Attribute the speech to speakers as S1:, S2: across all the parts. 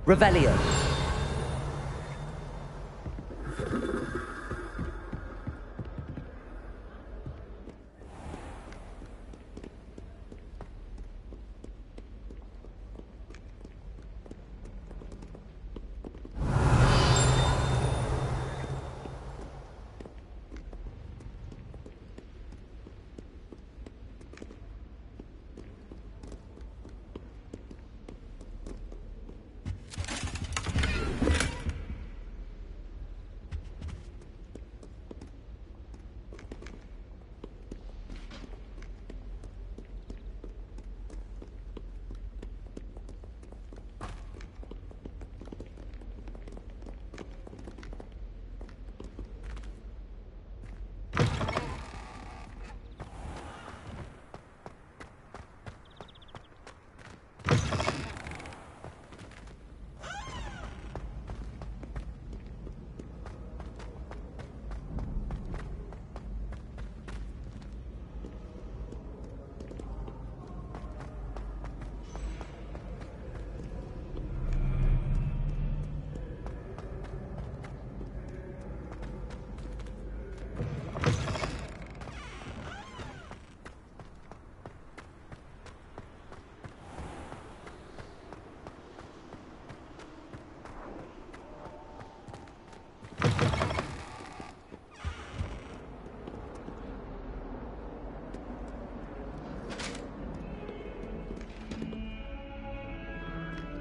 S1: Revelio.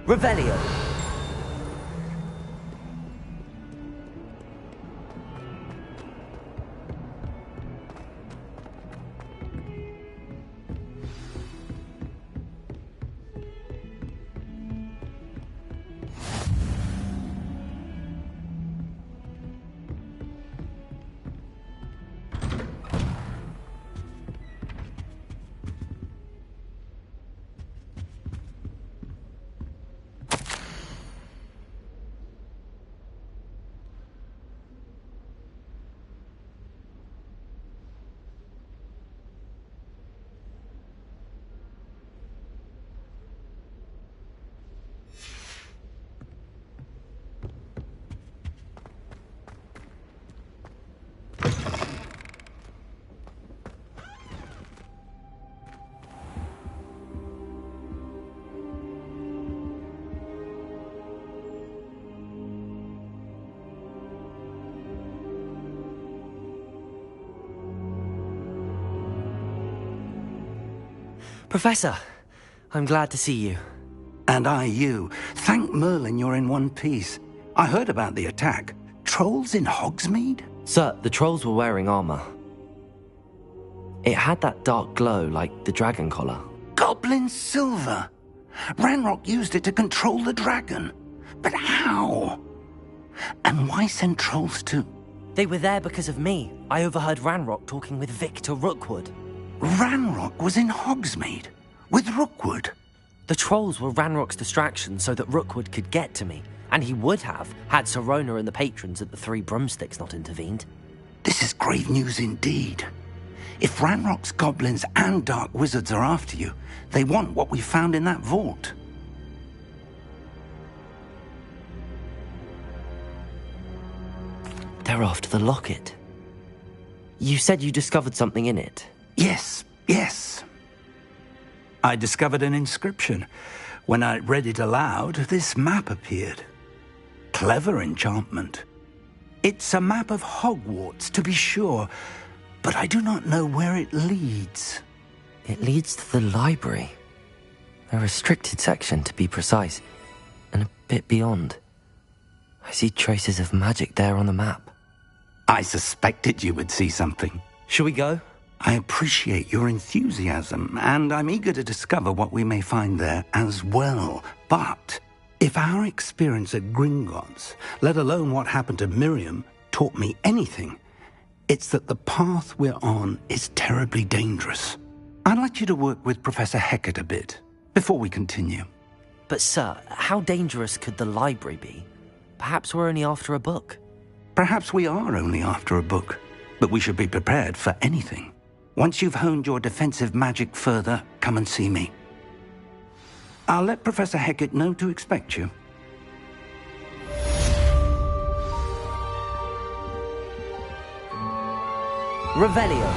S1: Revelio. Professor, I'm glad to see you.
S2: And I you. Thank Merlin you're in one piece. I heard about the attack. Trolls in Hogsmeade?
S1: Sir, the trolls were wearing armor. It had that dark glow like the dragon collar.
S2: Goblin silver! Ranrock used it to control the dragon. But how? And why send trolls too?
S1: They were there because of me. I overheard Ranrock talking with Victor Rookwood.
S2: Ranrock was in Hogsmeade? With Rookwood?
S1: The trolls were Ranrock's distraction so that Rookwood could get to me. And he would have, had Sirona and the patrons at the Three Broomsticks not intervened.
S2: This is grave news indeed. If Ranrock's goblins and dark wizards are after you, they want what we found in that vault.
S1: They're after the locket. You said you discovered something in it.
S2: Yes. I discovered an inscription. When I read it aloud, this map appeared. Clever enchantment. It's a map of Hogwarts, to be sure, but I do not know where it leads.
S1: It leads to the library. A restricted section, to be precise, and a bit beyond. I see traces of magic there on the map.
S2: I suspected you would see something.
S1: Shall we go?
S2: I appreciate your enthusiasm, and I'm eager to discover what we may find there as well. But if our experience at Gringotts, let alone what happened to Miriam, taught me anything, it's that the path we're on is terribly dangerous. I'd like you to work with Professor Hecat a bit before we continue.
S1: But sir, how dangerous could the library be? Perhaps we're only after a book.
S2: Perhaps we are only after a book, but we should be prepared for anything. Once you've honed your defensive magic further, come and see me. I'll let Professor Hecat know to expect you.
S1: Revelio.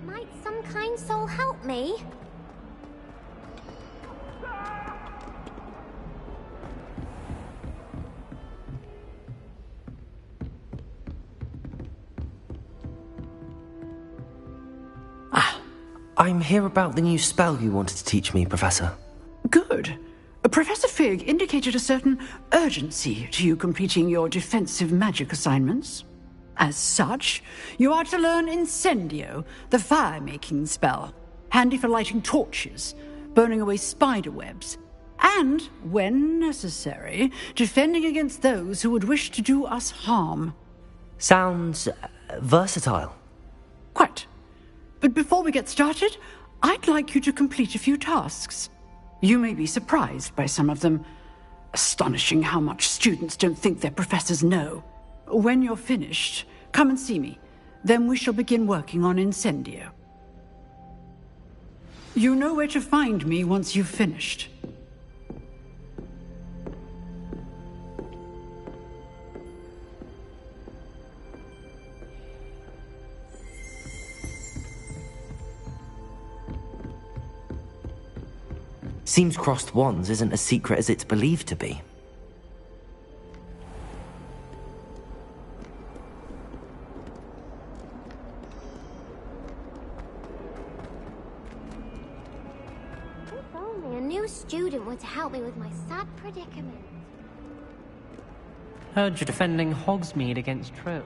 S3: Might some kind soul help me?
S1: I'm here about the new spell you wanted to teach me, Professor.
S4: Good. Professor Fig indicated a certain urgency to you completing your defensive magic assignments. As such, you are to learn Incendio, the fire-making spell, handy for lighting torches, burning away spider webs, and, when necessary, defending against those who would wish to do us harm.
S1: Sounds versatile.
S4: Quite. But before we get started, I'd like you to complete a few tasks. You may be surprised by some of them. Astonishing how much students don't think their professors know. When you're finished, come and see me. Then we shall begin working on Incendio. You know where to find me once you've finished.
S1: Seems crossed wands isn't as secret as it's believed to be.
S3: If only a new student were to help me with my sad predicament.
S5: Heard you're defending Hogsmeade against trolls.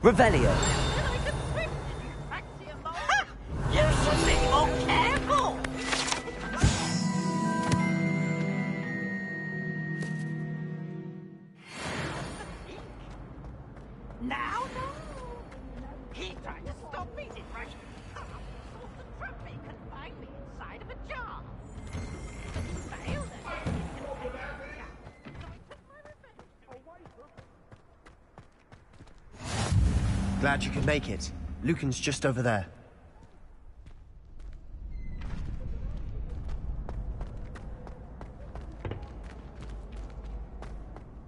S1: Revelio.
S6: You should be more careful! Now, no! He tried to stop me, did Rush? Thought the trap me confined me inside of a jar. Failed it.
S7: Glad you could make it. Lucan's just over there.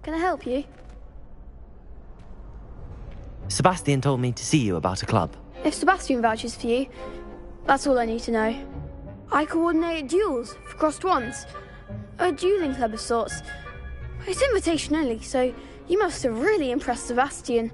S8: Can I help you?
S1: Sebastian told me to see you about a club.
S8: If Sebastian vouches for you, that's all I need to know. I coordinate duels for crossed wands. A dueling club of sorts. It's invitation only, so you must have really impressed Sebastian.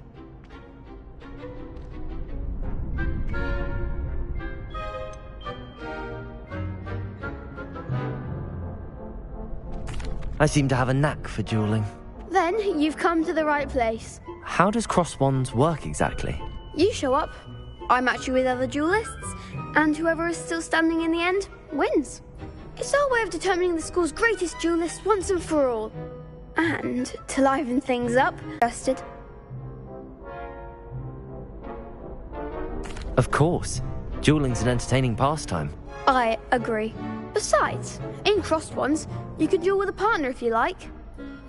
S1: I seem to have a knack for dueling.
S8: Then you've come to the right place.
S1: How does cross wands work exactly?
S8: You show up, I match you with other duelists, and whoever is still standing in the end wins. It's our way of determining the school's greatest duelist once and for all. And to liven things up, interested.
S1: Of course. Dueling's an entertaining pastime.
S8: I agree. Besides, in crossed ones, you can duel with a partner if you like.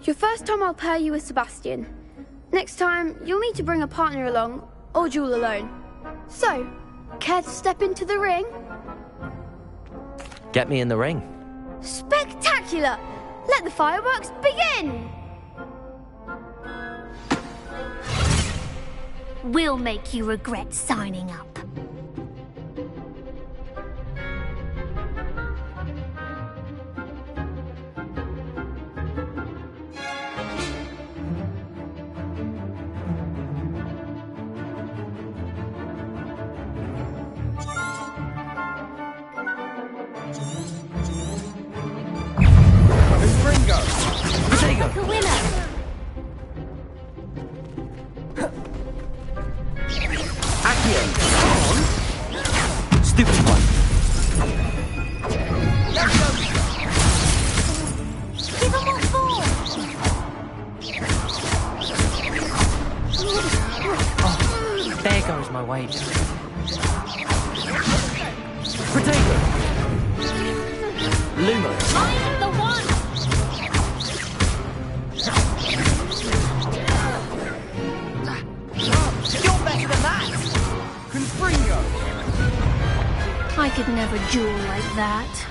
S8: Your first time I'll pair you with Sebastian. Next time, you'll need to bring a partner along, or duel alone. So, care to step into the ring?
S1: Get me in the ring.
S8: Spectacular! Let the fireworks begin!
S3: We'll make you regret signing up.
S1: Like
S3: a winner!
S1: Accio! Come on! Stupid one!
S3: Give him more force!
S5: There goes my wager.
S1: Potato! Lumo!
S3: I'm the one!
S7: You're better than that! Confringo!
S3: I could never duel like that.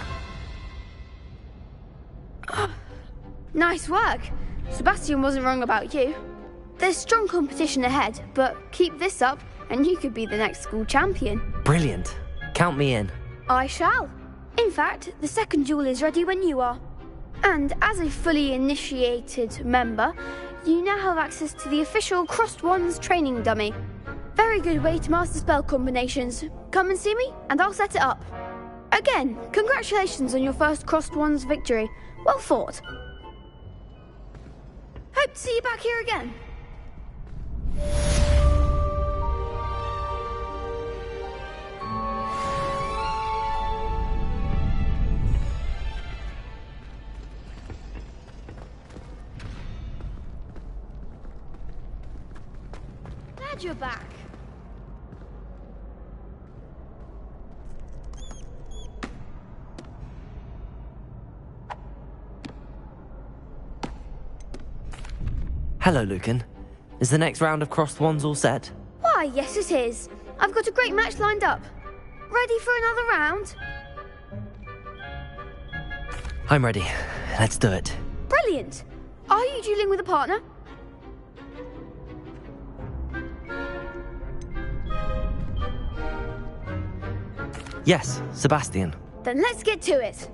S8: Nice work. Sebastian wasn't wrong about you. There's strong competition ahead, but keep this up and you could be the next school champion.
S1: Brilliant. Count me in.
S8: I shall. In fact, the second duel is ready when you are. And as a fully initiated member, you now have access to the official Crossed Wands training dummy. Very good way to master spell combinations. Come and see me, and I'll set it up. Again, congratulations on your first Crossed Wands victory. Well fought. Hope to see you back here again. Glad you're back.
S1: Hello, Lucan. Is the next round of Crossed Wands all set?
S8: Why, yes it is. I've got a great match lined up. Ready for another round?
S1: I'm ready. Let's do it.
S8: Brilliant. Are you dueling with a partner?
S1: Yes, Sebastian.
S8: Then let's get to it.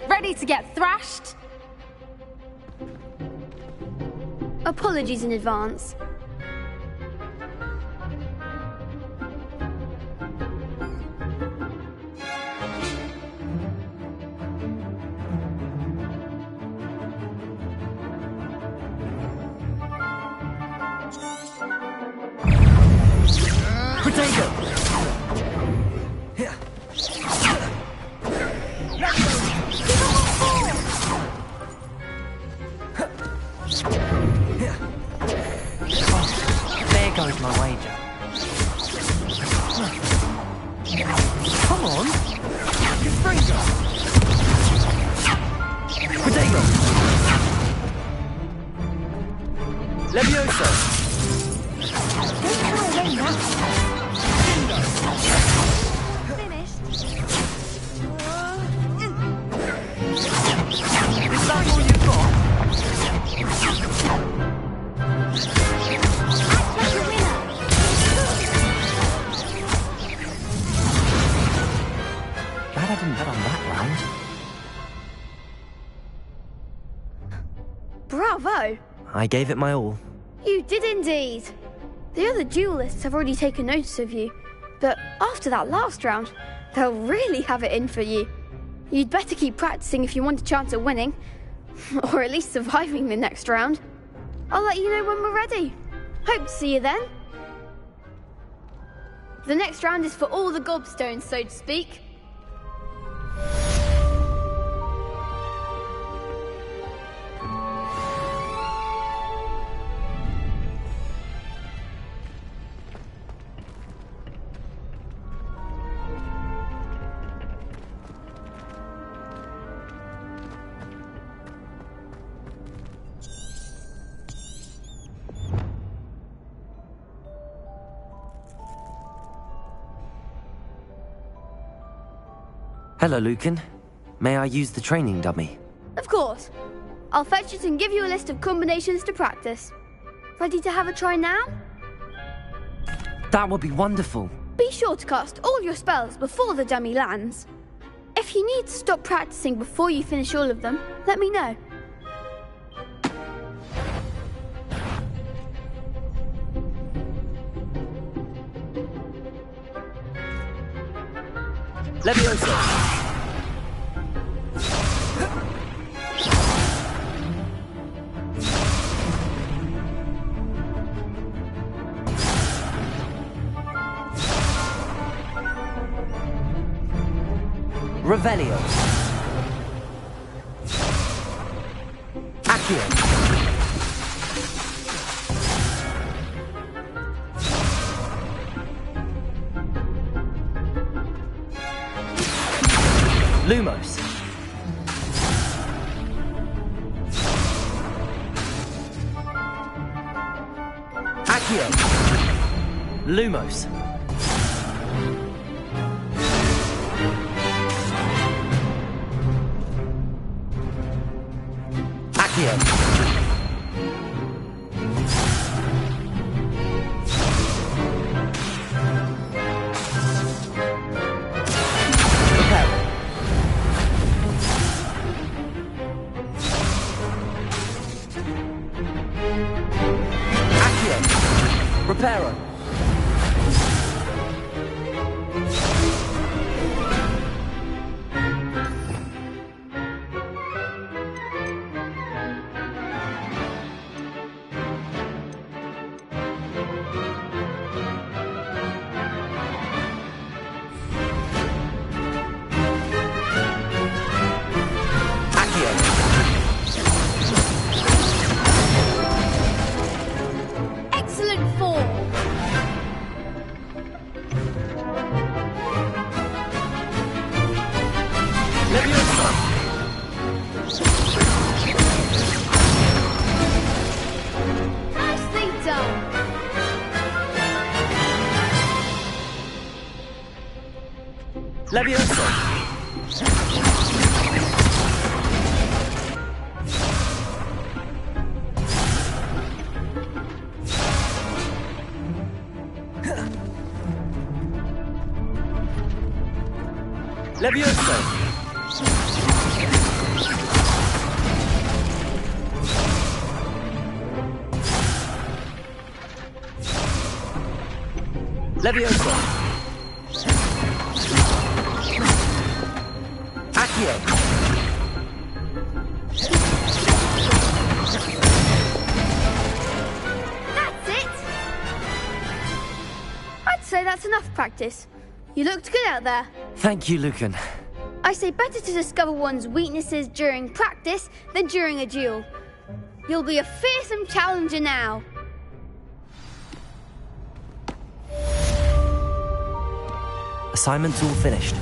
S9: Ready to get thrashed?
S8: Apologies in advance.
S1: Potato!
S5: There goes my wager.
S1: Come on! Confringo! Potato! Levioso!
S8: Finished.
S1: Is that all you've got? Glad I didn't bet on that round.
S8: Bravo!
S1: I gave it my all.
S8: You did indeed. The other duelists have already taken notice of you, but after that last round, they'll really have it in for you. You'd better keep practicing if you want a chance at winning, or at least surviving the next round. I'll let you know when we're ready. Hope to see you then. The next round is for all the gobstones, so to speak.
S1: Hello, Lucan. May I use the training dummy?
S8: Of course. I'll fetch it and give you a list of combinations to practice. Ready to have a try now?
S1: That would be wonderful.
S8: Be sure to cast all your spells before the dummy lands. If you need to stop practicing before you finish all of them, let me know.
S1: Leviosa! Revelio. Accio. Lumos. Accio. Lumos. Accio. Repel. Accio. Reparo.
S8: Excellent fall. Nicely done.
S1: Leviosa. Leviosa. Leviosa. Accio.
S8: That's it. I'd say that's enough practice. You looked good out there.
S1: Thank you, Lucan.
S8: I say better to discover one's weaknesses during practice than during a duel. You'll be a fearsome challenger now.
S1: Assignment's all finished.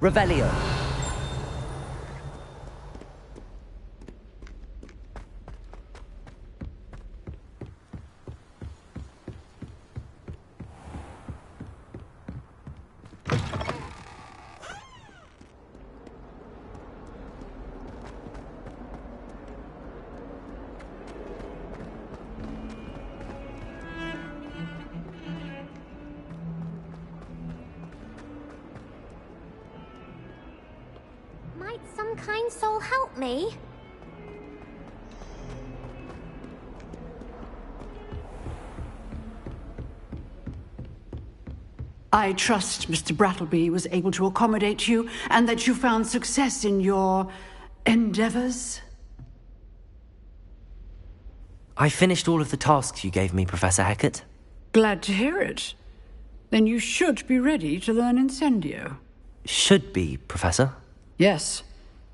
S1: Revelio.
S3: Might some kind soul help me?
S4: I trust Mr. Brattleby was able to accommodate you and that you found success in your endeavors.
S1: I finished all of the tasks you gave me, Professor Hecat.
S4: Glad to hear it. Then you should be ready to learn Incendio.
S1: Should be, Professor.
S4: Yes.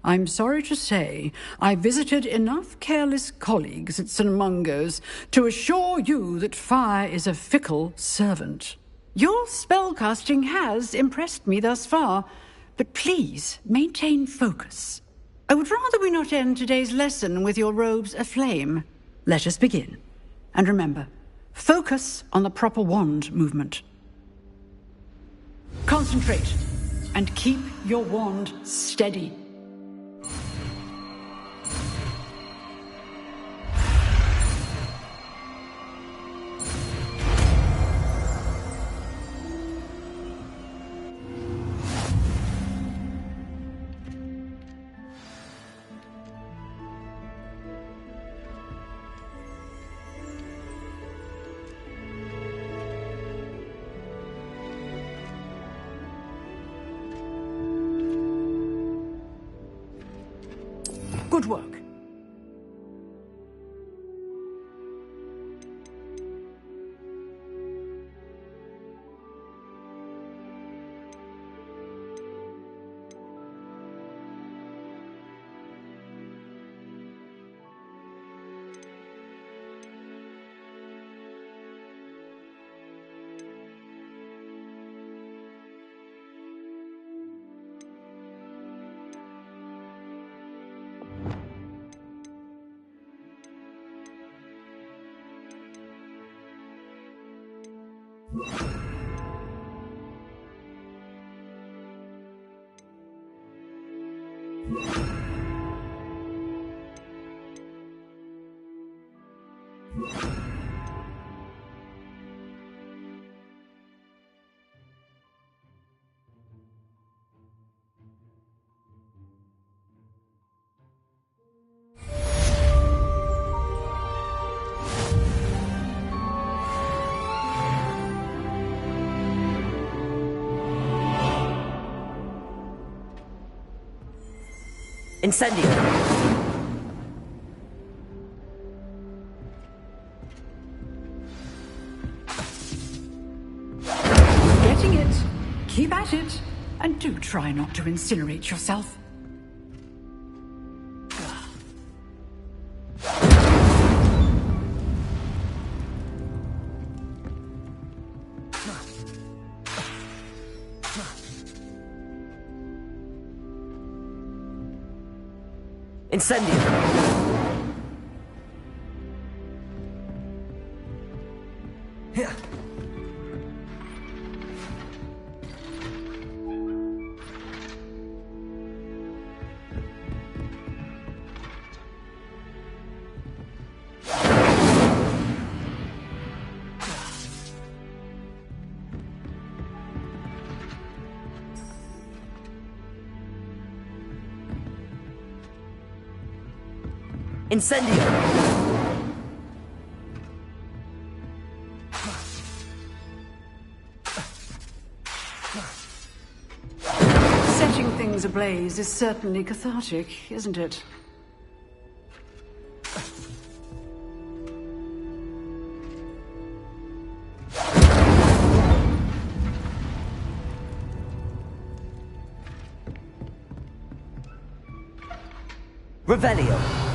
S4: I'm sorry to say I visited enough careless colleagues at St. Mungo's to assure you that fire is a fickle servant. Your spellcasting has impressed me thus far, but please maintain focus. I would rather we not end today's lesson with your robes aflame. Let us begin. And remember, focus on the proper wand movement. Concentrate, and keep your wand steady. Good work.
S1: Incendio!
S4: Getting it. Keep at it. And do try not to incinerate yourself.
S1: Incendio! Here. Incendio!
S4: Setting things ablaze is certainly cathartic, isn't it?
S1: Revelio!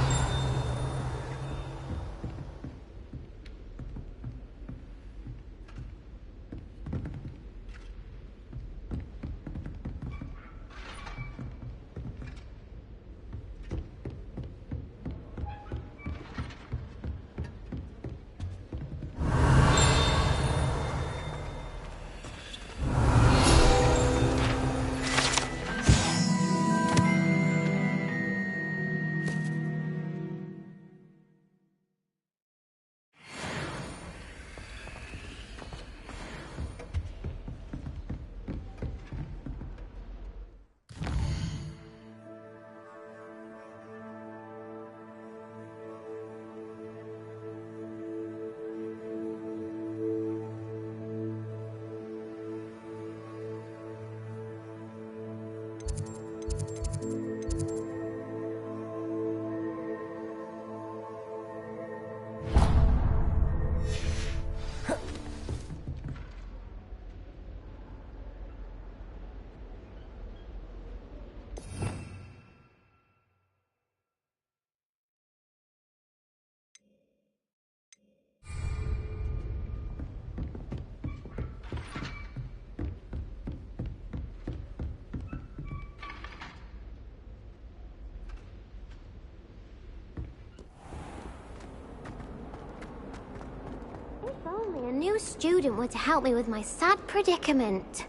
S3: only a new student were to help me with my sad predicament.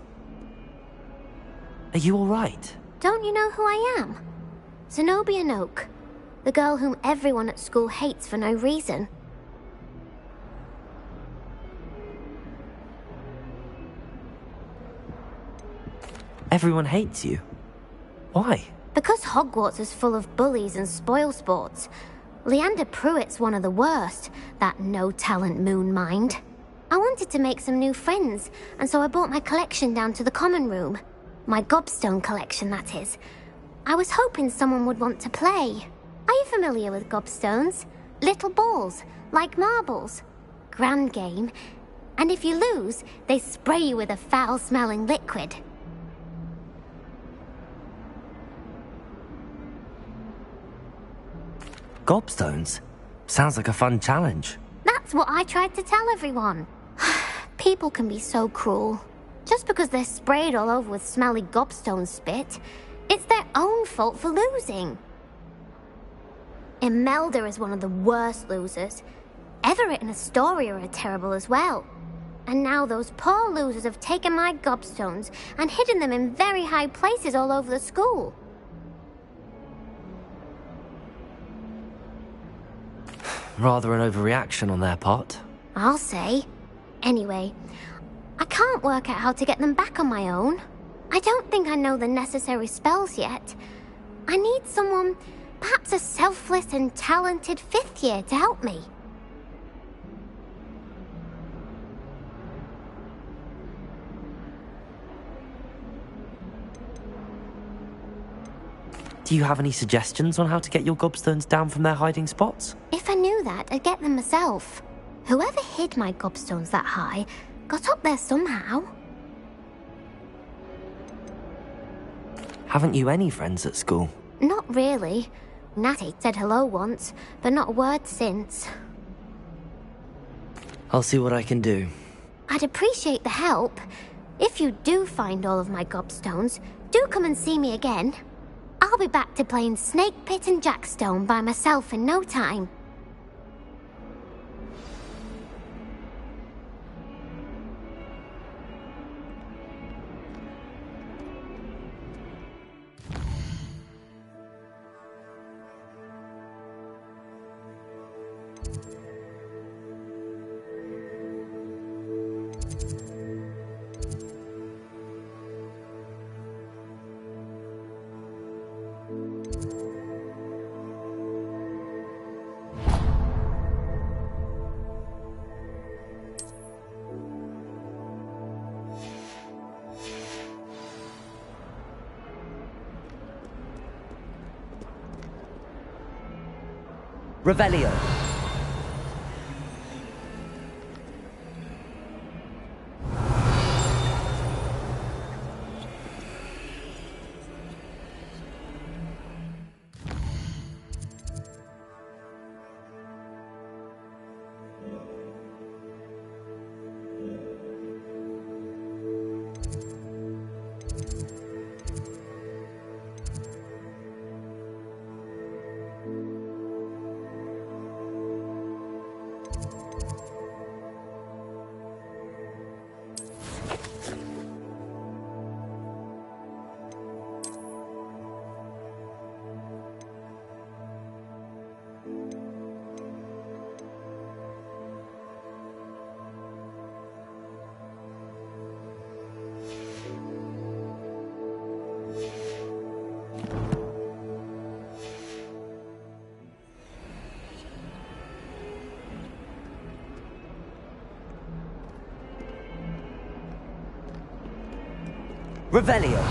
S1: Are you alright?
S3: Don't you know who I am? Zenobia Noak, the girl whom everyone at school hates for no reason.
S1: Everyone hates you. Why?
S3: Because Hogwarts is full of bullies and spoilsports. Leander Pruitt's one of the worst, that no-talent moon mind. I wanted to make some new friends, and so I brought my collection down to the common room. My gobstone collection, that is. I was hoping someone would want to play. Are you familiar with gobstones? Little balls, like marbles. Grand game. And if you lose, they spray you with a foul-smelling liquid.
S1: Gobstones? Sounds like a fun challenge.
S3: That's what I tried to tell everyone. People can be so cruel. Just because they're sprayed all over with smelly gobstone spit, it's their own fault for losing. Imelda is one of the worst losers. Everett and Astoria are terrible as well. And now those poor losers have taken my gobstones and hidden them in very high places all over the school.
S1: Rather an overreaction on their part.
S3: I'll say. Anyway, I can't work out how to get them back on my own. I don't think I know the necessary spells yet. I need someone, perhaps a selfless and talented fifth year to help me.
S1: Do you have any suggestions on how to get your gobstones down from their hiding spots?
S3: If I knew that, I'd get them myself. Whoever hid my gobstones that high got up there somehow.
S1: Haven't you any friends at school?
S3: Not really. Natty said hello once, but not a word since.
S1: I'll see what I can do.
S3: I'd appreciate the help. If you do find all of my gobstones, do come and see me again. I'll be back to playing Snake Pit and Jackstone by myself in no time.
S5: Revelio. Revelio.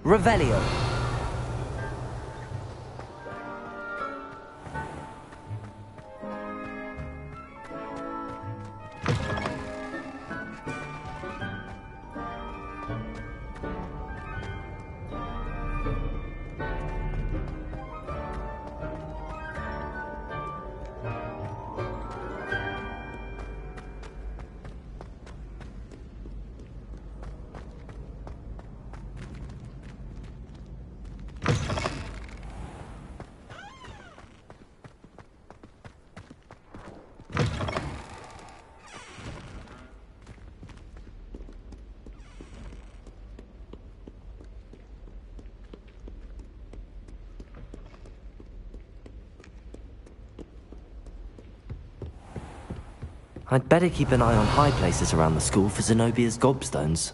S1: Revelio. I'd better keep an eye on high places around the school for Zenobia's gobstones.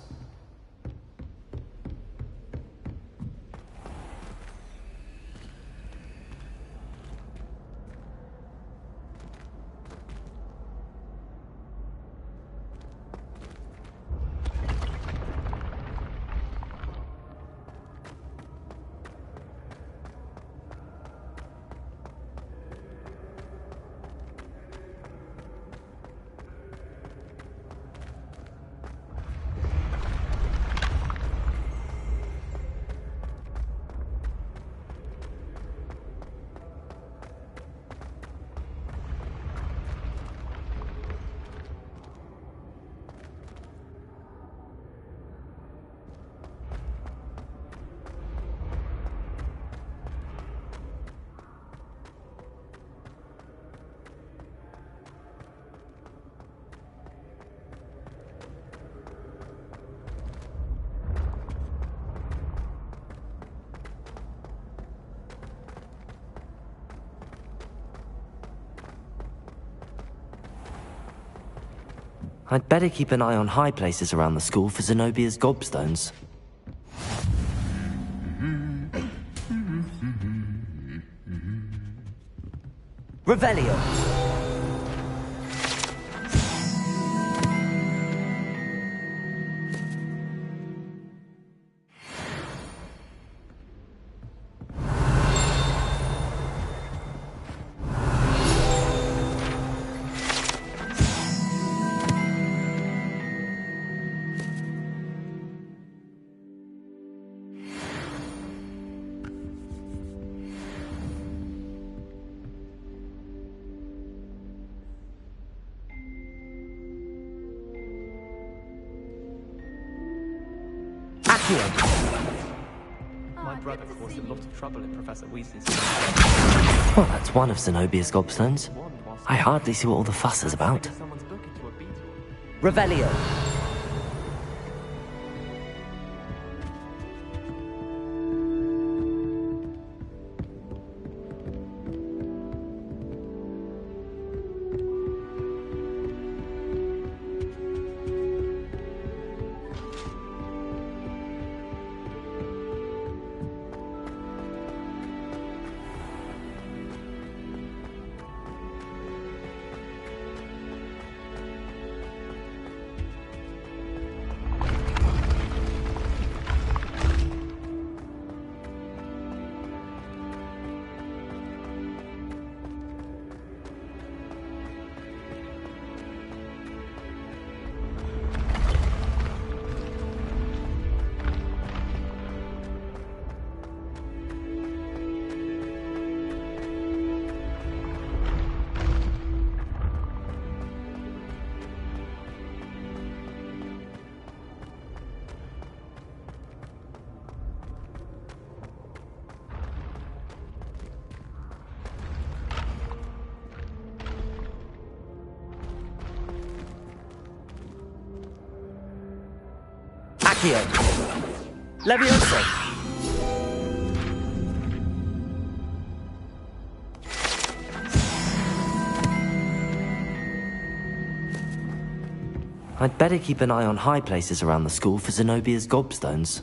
S1: I'd better keep an eye on high places around the school for Zenobia's gobstones. Revelio!
S5: My brother caused a lot of trouble in Professor Weasley's.
S1: Well, that's one of Zenobia's gobstones. I hardly see what all the fuss is about. Revelio! Levioso! I'd better keep an eye on high places around the school for Zenobia's gobstones.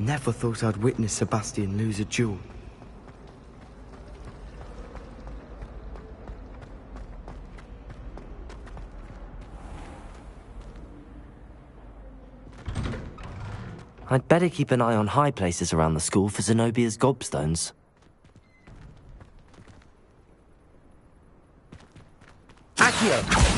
S7: Never thought I'd witness Sebastian lose a duel.
S1: I'd better keep an eye on high places around the school for Zenobia's gobstones.
S7: Accio!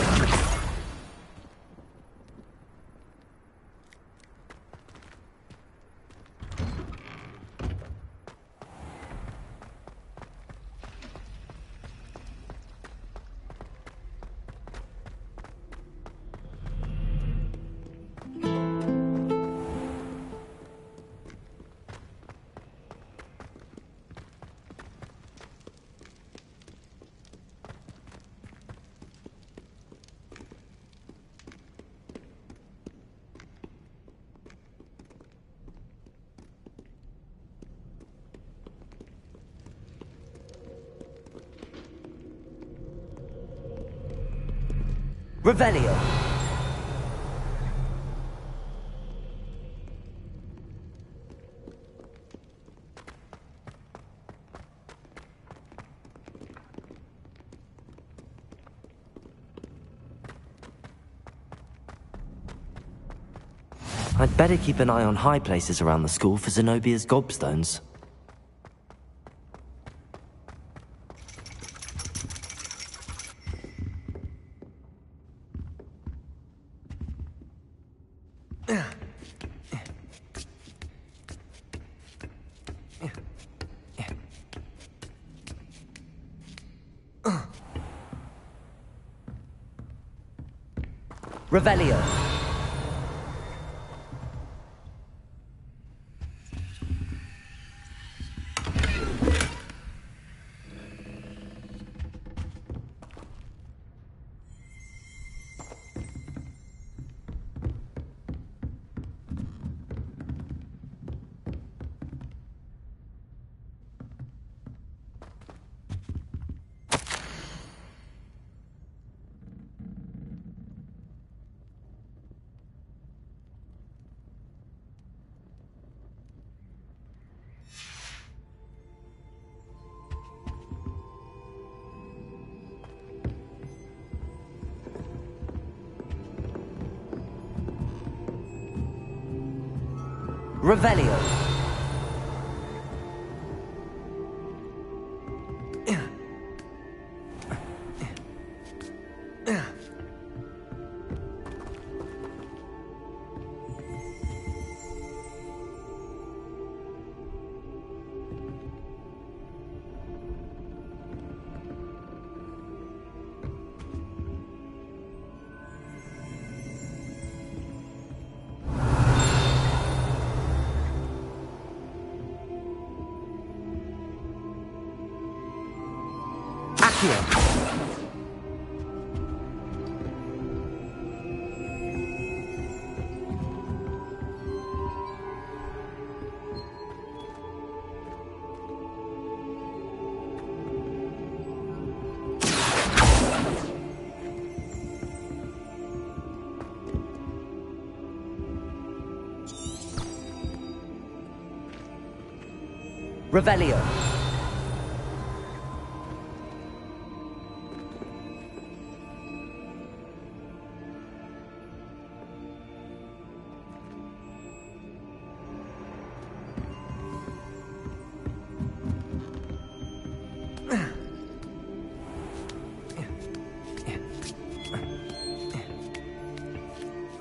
S1: Revelio! I'd better keep an eye on high places around the school for Zenobia's gobstones. Revelio. Revelio. Revelio.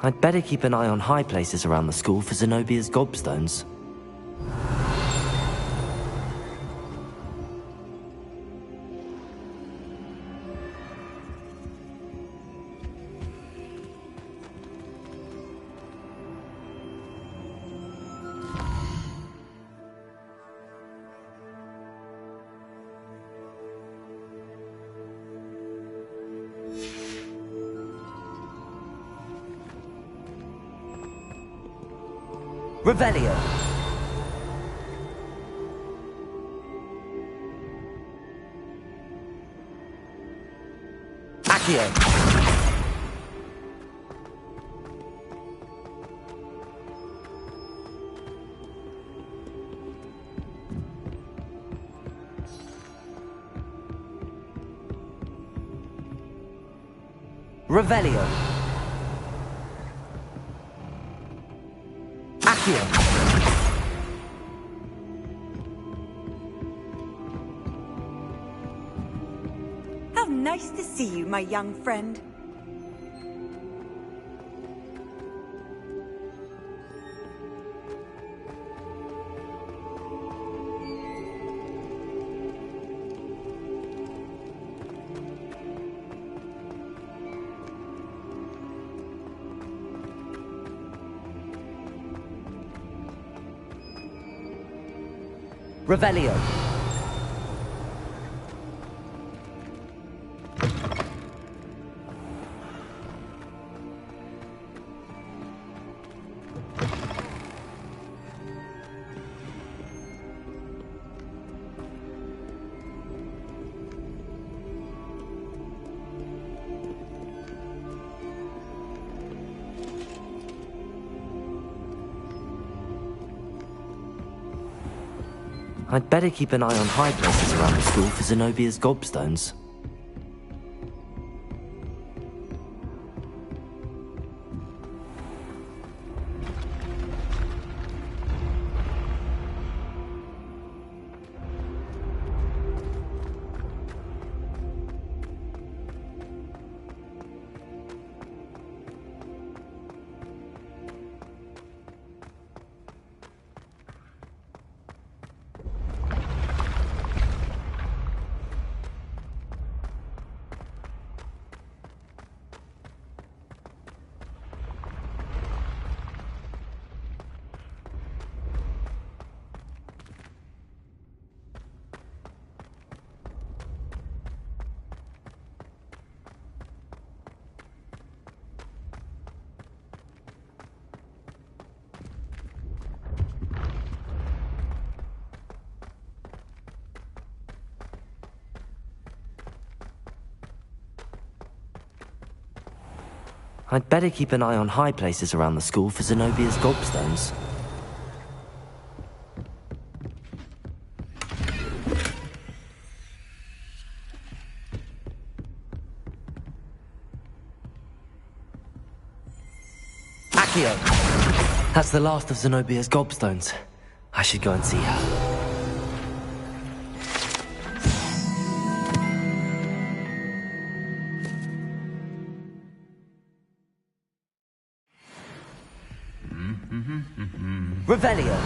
S1: I'd better keep an eye on high places around the school for Zenobia's gobstones. Revelio. Accio. Revelio. Accio.
S10: How nice to see you, my young friend.
S1: Revelio. I'd better keep an eye on high places around the school for Zenobia's gobstones. I'd better keep an eye on high places around the school for Zenobia's gobstones. Accio! That's the last of Zenobia's gobstones. I should go and see her. Revelio.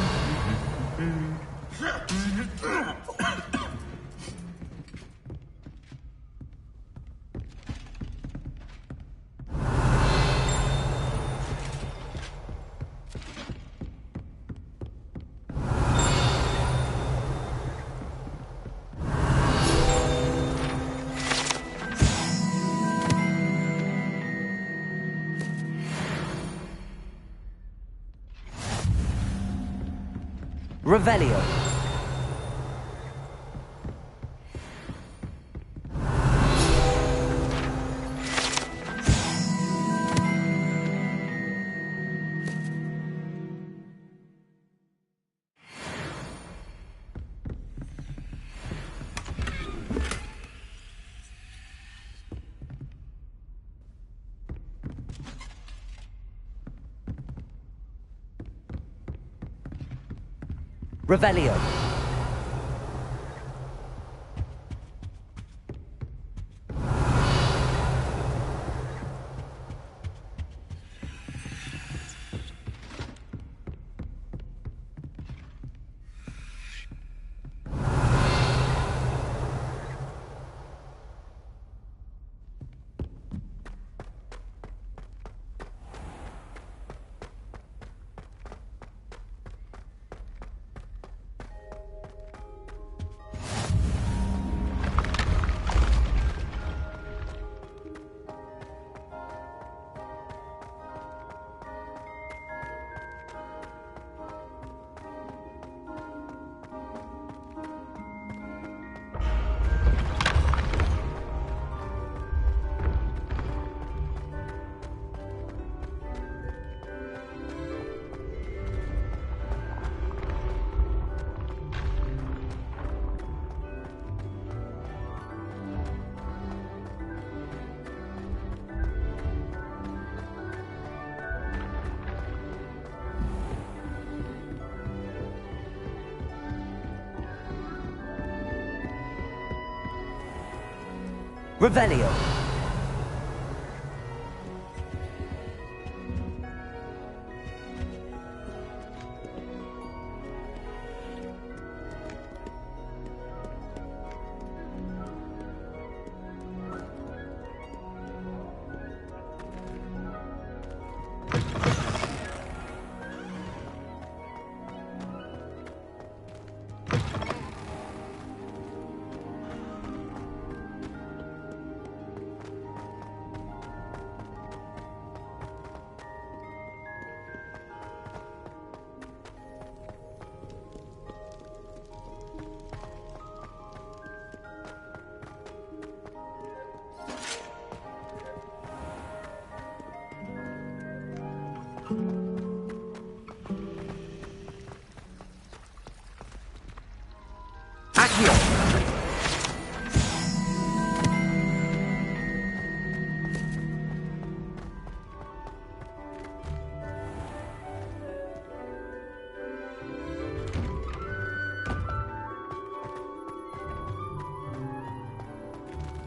S1: Revelio. Revelio. Revelio.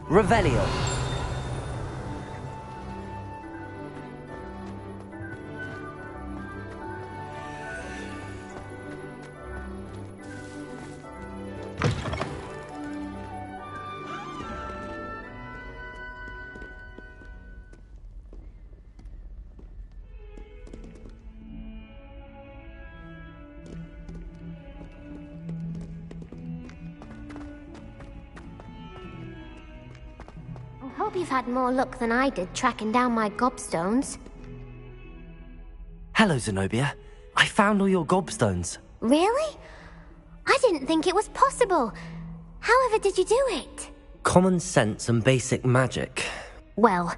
S1: Revelio.
S3: Hope you've had more luck than I did tracking down my gobstones.
S1: Hello, Zenobia. I found all your gobstones.
S3: Really? I didn't think it was possible. However did you do it?
S1: Common sense and basic magic.
S3: Well,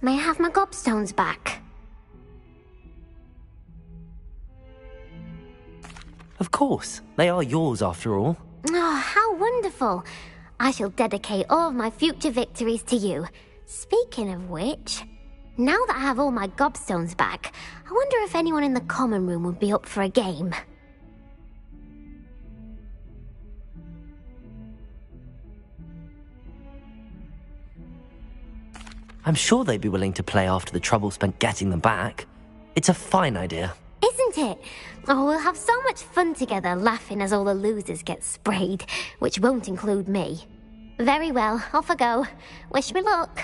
S3: may I have my gobstones back?
S1: Of course. They are yours after all.
S3: Oh, how wonderful. I shall dedicate all of my future victories to you. Speaking of which, now that I have all my gobstones back, I wonder if anyone in the common room would be up for a game.
S1: I'm sure they'd be willing to play after the trouble spent getting them back. It's a fine idea.
S3: Isn't it? Oh, we'll have so much fun together laughing as all the losers get sprayed, which won't include me. Very well, off I go. Wish me luck.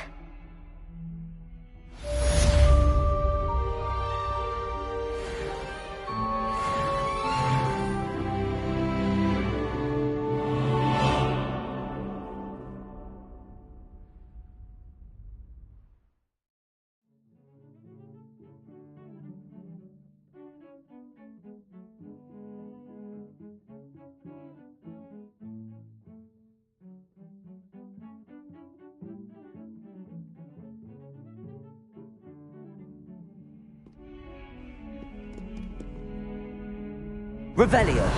S1: Revelio.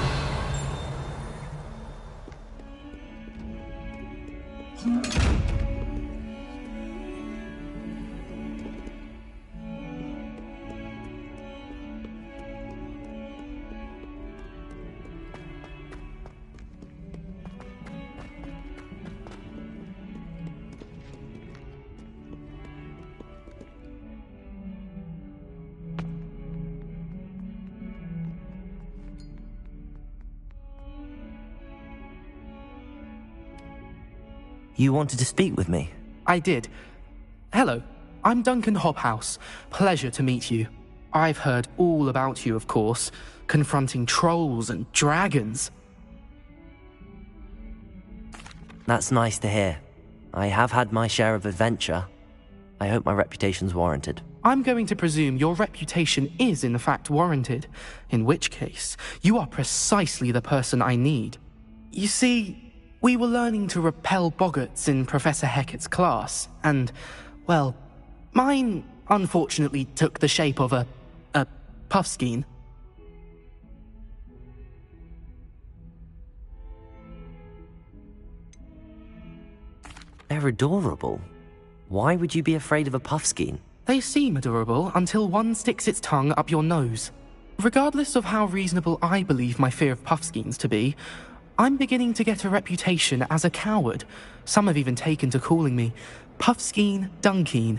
S1: You wanted to speak with me?
S5: I did. Hello, I'm Duncan Hobhouse. Pleasure to meet you. I've heard all about you, of course, confronting trolls and dragons.
S1: That's nice to hear. I have had my share of adventure. I hope my reputation's warranted.
S5: I'm going to presume your reputation is in fact warranted, in which case, you are precisely the person I need. You see, we were learning to repel boggarts in Professor Hecat's class, and, well, mine unfortunately took the shape of a puffskein.
S1: They're adorable. Why would you be afraid of a puffskein?
S5: They seem adorable until one sticks its tongue up your nose. Regardless of how reasonable I believe my fear of puffskeins to be, I'm beginning to get a reputation as a coward. Some have even taken to calling me Puffskein Dunkeen.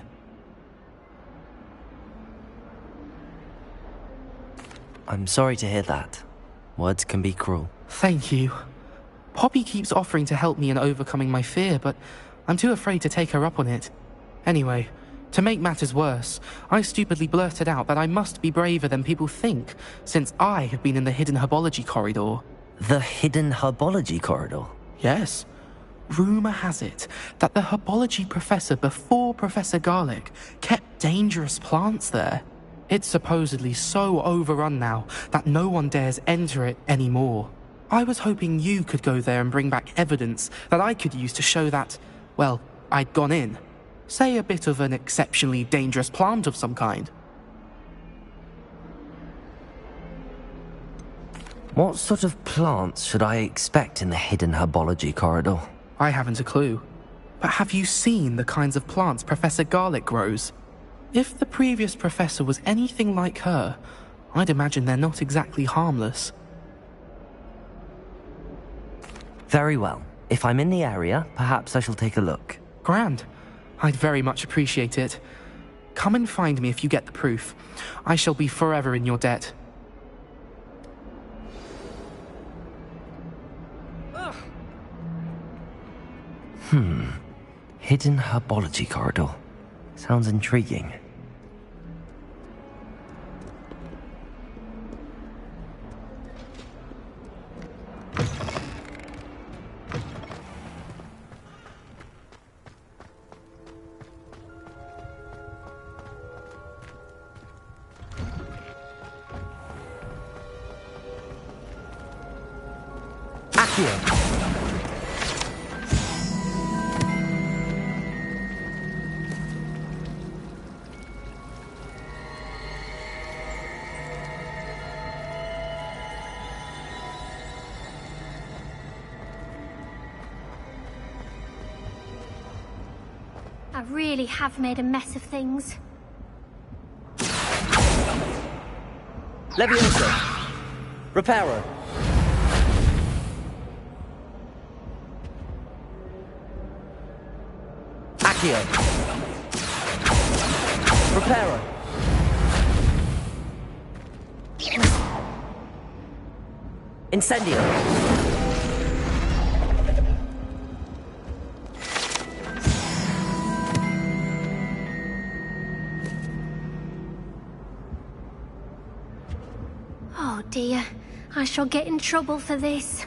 S1: I'm sorry to hear that. Words can be cruel.
S5: Thank you. Poppy keeps offering to help me in overcoming my fear, but I'm too afraid to take her up on it. Anyway, to make matters worse, I stupidly blurted out that I must be braver than people think, since I have been in the hidden herbology corridor.
S1: The hidden herbology corridor?
S5: Yes. Rumour has it that the herbology professor before Professor Garlic kept dangerous plants there. It's supposedly so overrun now that no one dares enter it anymore. I was hoping you could go there and bring back evidence that I could use to show that, well, I'd gone in. Say a bit of an exceptionally dangerous plant of some kind.
S1: What sort of plants should I expect in the hidden herbology corridor?
S5: I haven't a clue. But have you seen the kinds of plants Professor Garlic grows? If the previous professor was anything like her, I'd imagine they're not exactly harmless.
S1: Very well. If I'm in the area, perhaps I shall take a look.
S5: Grand. I'd very much appreciate it. Come and find me if you get the proof. I shall be forever in your debt.
S1: Hidden herbology corridor. Sounds intriguing.
S7: Accio!
S3: I really have made a mess of things.
S7: Leviosa! Reparo! Accio! Reparo! Incendio!
S3: Oh dear, I shall get in trouble for this.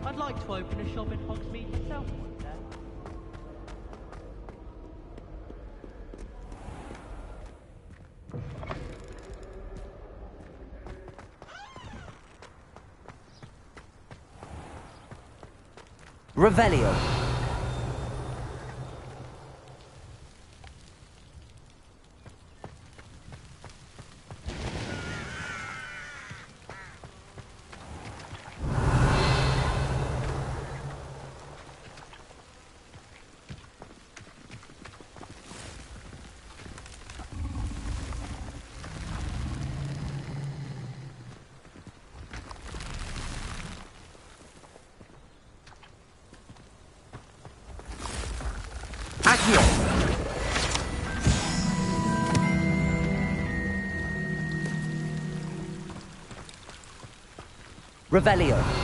S11: I'd like to open a shop in Hogsmeade myself one day.
S7: Revelio! Accio! Revelio!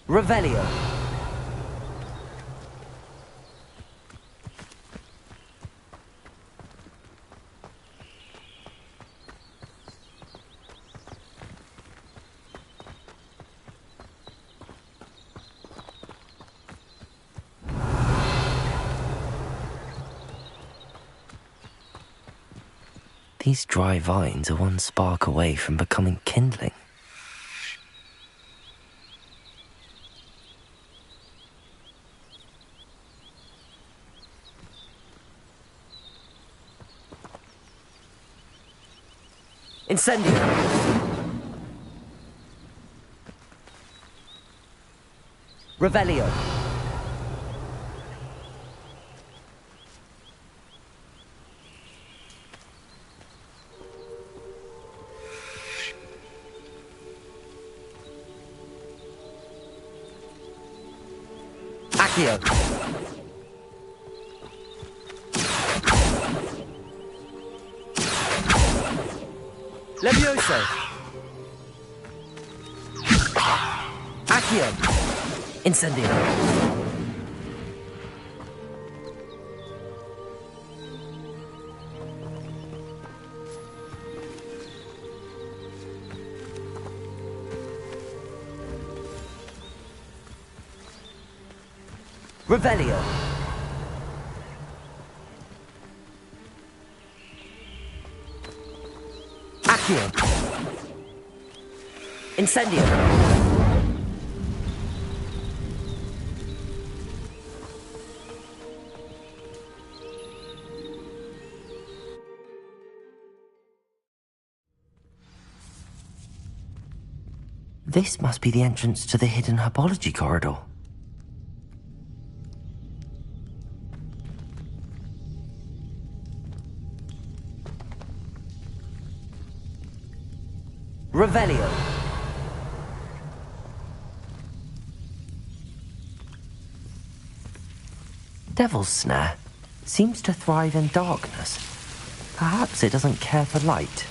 S7: Revelio!
S1: These dry vines are one spark away from becoming kindling.
S7: Incendio! Revelio! Accio! Levioso! Accio! Incendio! Revelio! Accio! Incendio!
S1: This must be the entrance to the hidden herbology corridor.
S7: Revelio!
S1: Devil's Snare seems to thrive in darkness. Perhaps it doesn't care for light.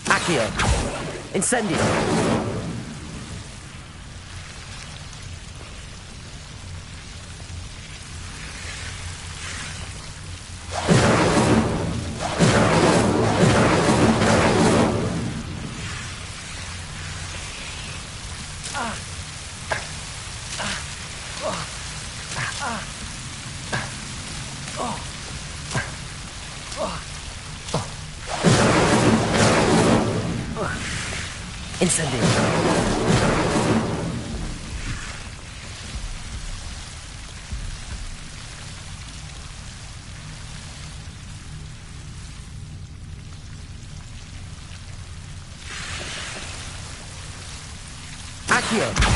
S7: Accio! Incendio! Incendio! Accio!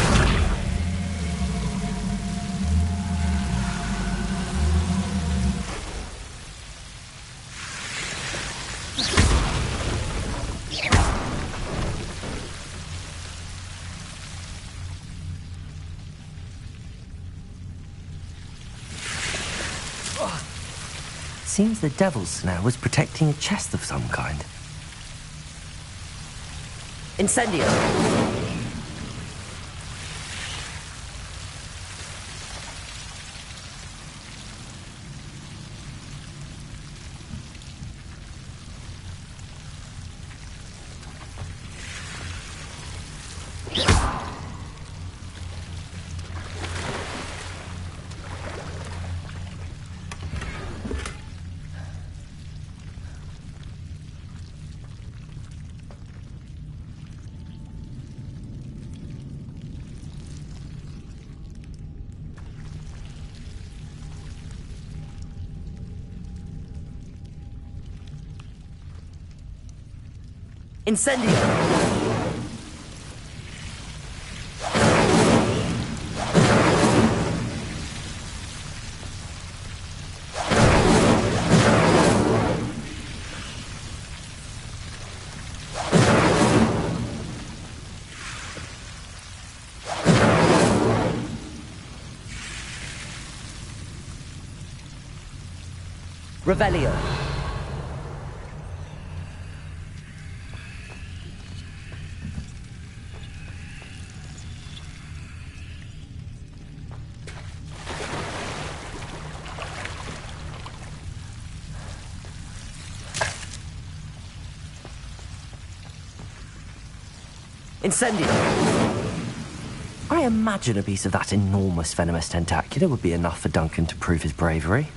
S1: Seems the Devil's Snare was protecting a chest of some kind.
S7: Incendio! Incendio! Revelio!
S1: Incendio! I imagine a piece of that enormous venomous tentacular would be enough for Duncan to prove his bravery.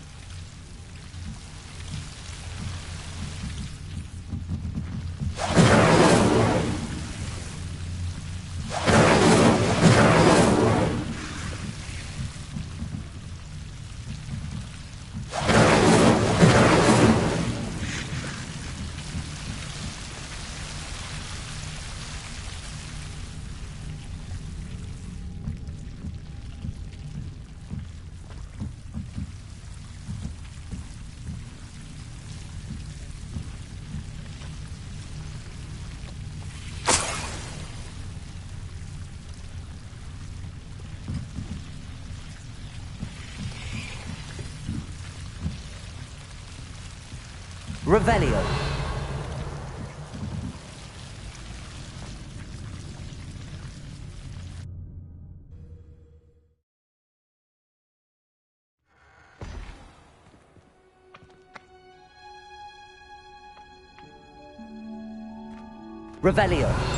S1: Revelio. Revelio.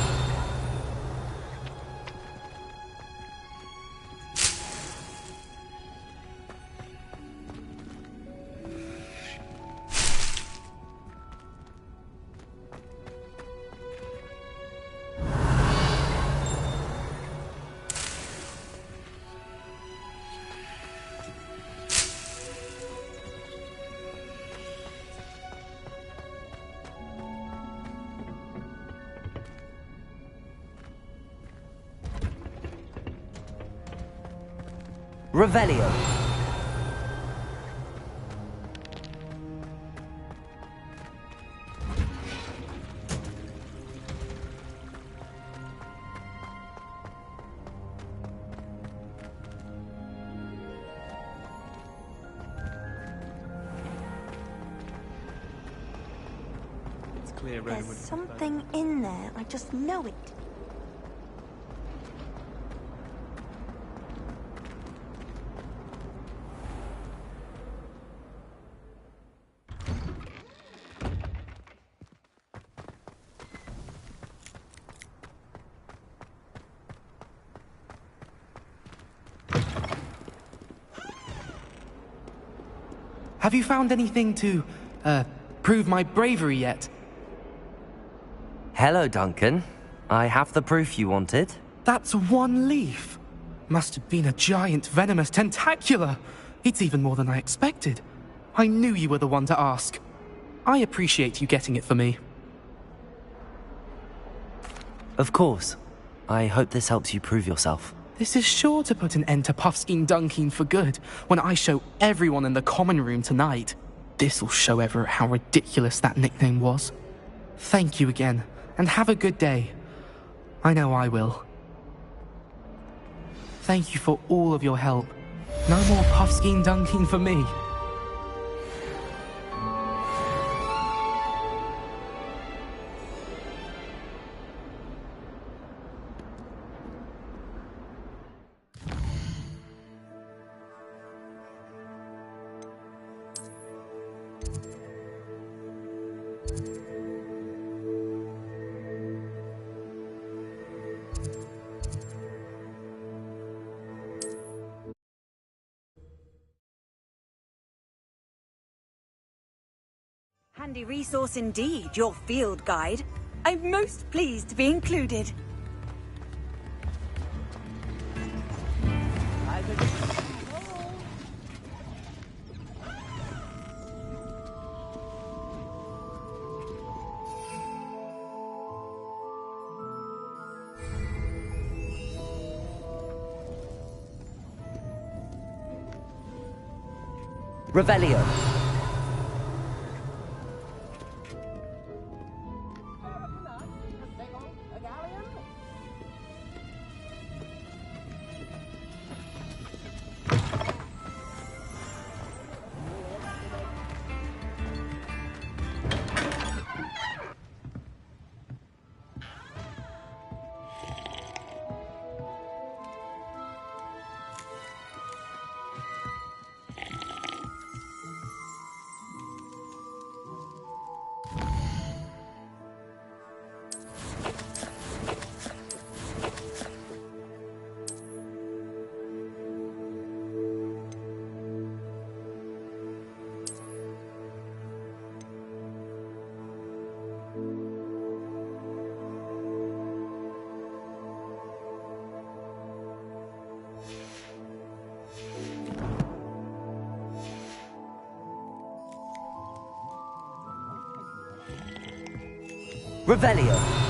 S1: Revelio.
S11: It's clear
S10: There's
S11: Rowan.
S10: something in there. I just know it.
S5: Have you found anything to, prove my bravery yet?
S1: Hello, Duncan. I have the proof you wanted.
S5: That's one leaf. Must have been a giant venomous tentacula. It's even more than I expected. I knew you were the one to ask. I appreciate you getting it for me.
S1: Of course. I hope this helps you prove yourself.
S5: This is sure to put an end to Puffskein Dunkin for good when I show everyone in the common room tonight. This'll show Everett how ridiculous that nickname was. Thank you again, and have a good day. I know I will. Thank you for all of your help. No more Puffskein Dunkin for me.
S10: Handy resource indeed, your field guide. I'm most pleased to be included.
S1: Revelio. Revelio.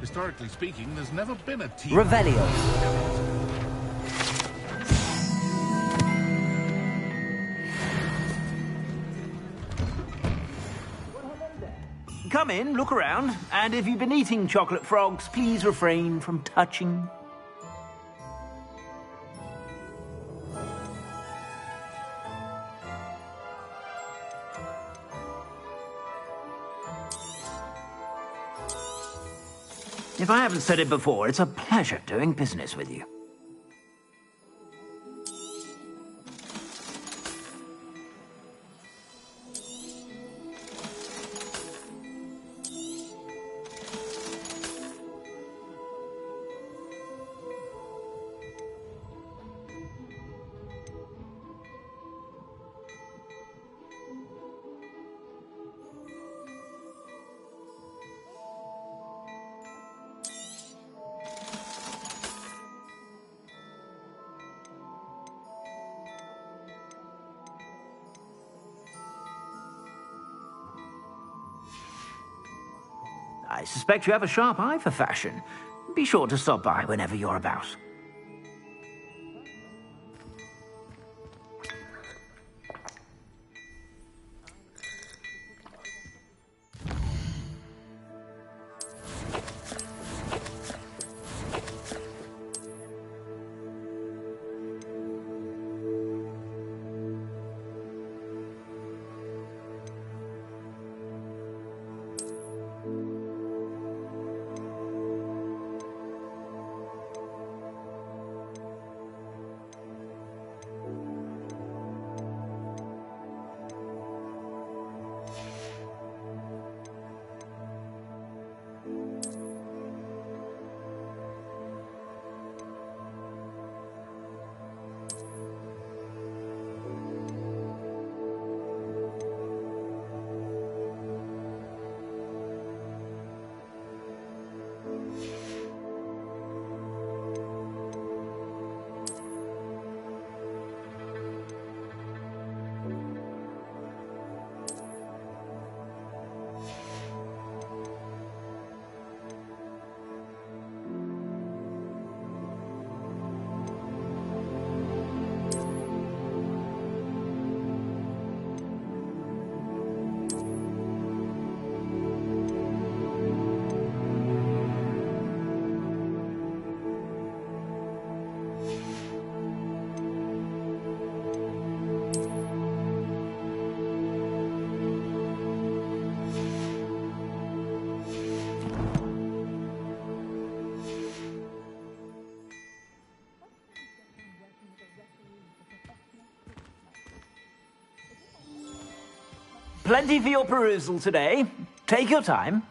S12: Historically speaking, there's never been a team...
S1: Revelio.
S13: Come in, look around, and if you've been eating chocolate frogs, please refrain from touching. If I haven't said it before, it's a pleasure doing business with you. I suspect you have a sharp eye for fashion. Be sure to stop by whenever you're about. Plenty for your perusal today. Take your time.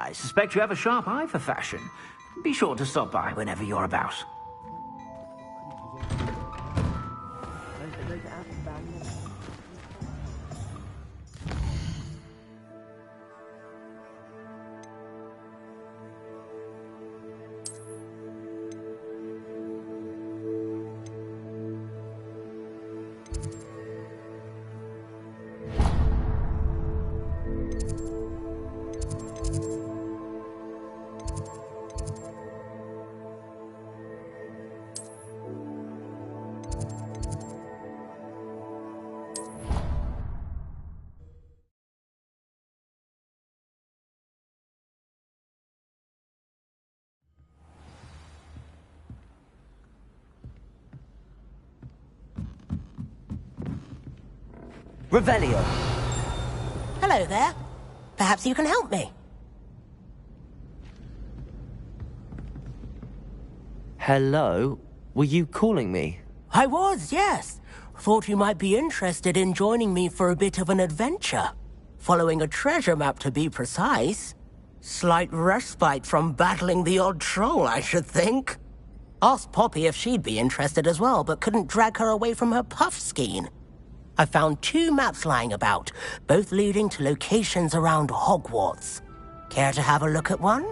S13: I suspect you have a sharp eye for fashion. Be sure to stop by whenever you're about.
S1: Revelio.
S14: Hello there. Perhaps you can help me.
S1: Hello? Were you calling me?
S14: I was, yes. Thought you might be interested in joining me for a bit of an adventure. Following a treasure map, to be precise. Slight respite from battling the odd troll, I should think. Asked Poppy if she'd be interested as well, but couldn't drag her away from her puff skein. I found 2 maps lying about, both leading to locations around Hogwarts. Care to have a look at one?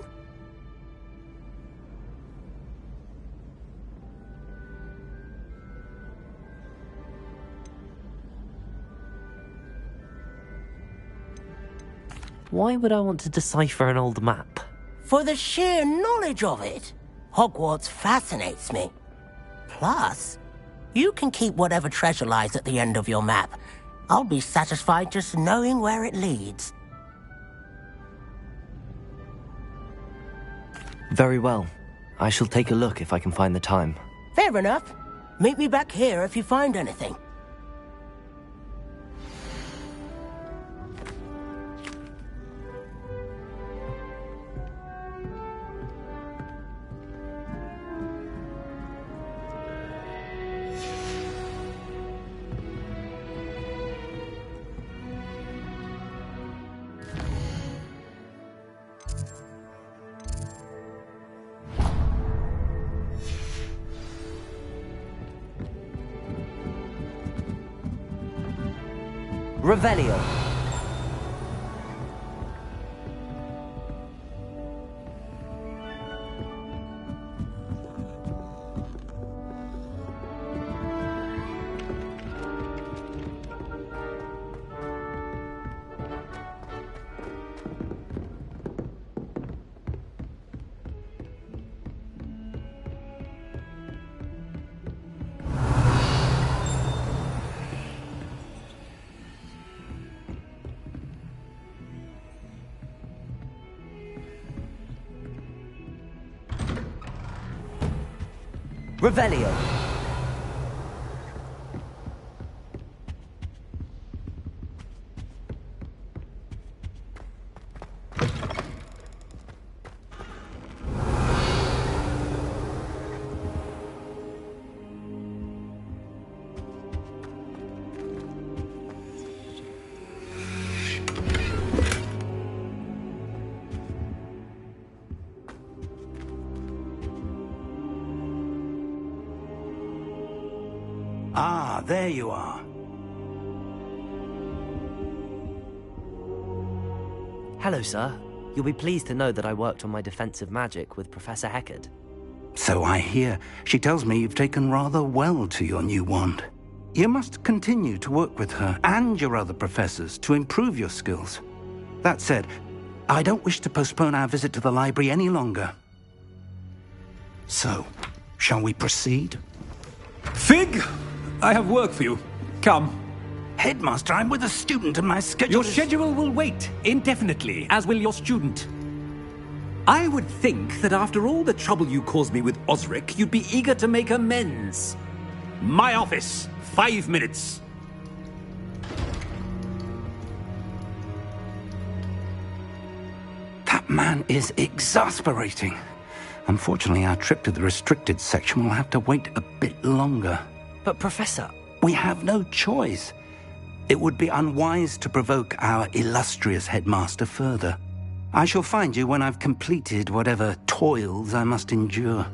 S1: Why would I want to decipher an old map?
S14: For the sheer knowledge of it. Hogwarts fascinates me. Plus, you can keep whatever treasure lies at the end of your map. I'll be satisfied just knowing where it leads.
S1: Very well. I shall take a look if I can find the time.
S14: Fair enough. Meet me back here if you find anything.
S1: Revelio. Revelio.
S2: Ah, there you are.
S1: Hello, sir. You'll be pleased to know that I worked on my defensive magic with Professor Heckard.
S2: So I hear. She tells me you've taken rather well to your new wand. You must continue to work with her and your other professors to improve your skills. That said, I don't wish to postpone our visit to the library any longer. So, shall we proceed?
S15: Fig! I have work for you. Come.
S2: Headmaster, I'm with a student and my schedule
S15: Your schedule will wait indefinitely, as will your student. I would think that after all the trouble you caused me with Osric, you'd be eager to make amends. My office. 5 minutes.
S2: That man is exasperating. Unfortunately, our trip to the restricted section will have to wait a bit longer.
S1: But, Professor...
S2: We have no choice. It would be unwise to provoke our illustrious headmaster further. I shall find you when I've completed whatever toils I must endure.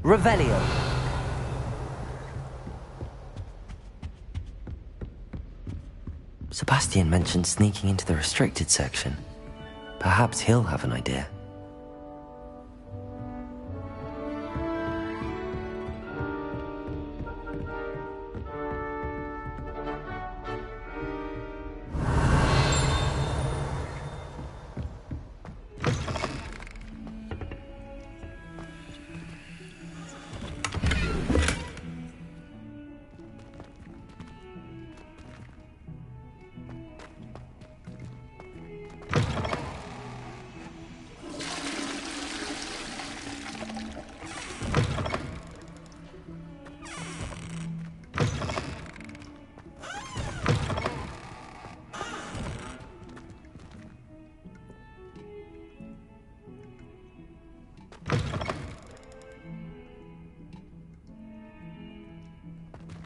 S1: Revelio. Sebastian mentioned sneaking into the restricted section. Perhaps he'll have an idea.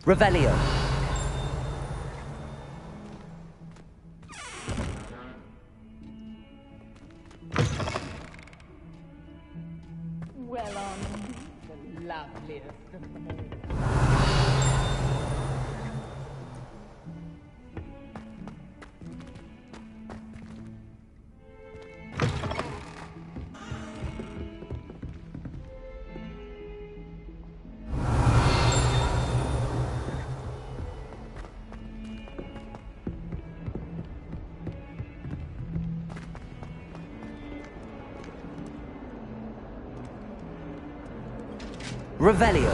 S1: Revelio.
S6: Well, on the loveliest of them all.
S1: Revelio.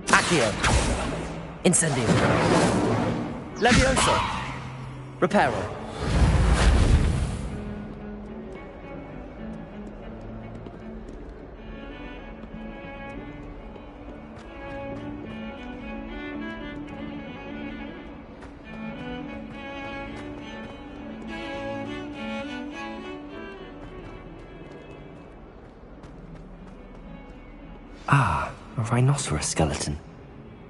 S1: Accio. Incendio. Levioso. Reparo. Ah, a rhinoceros skeleton.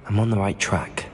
S1: I'm on the right track.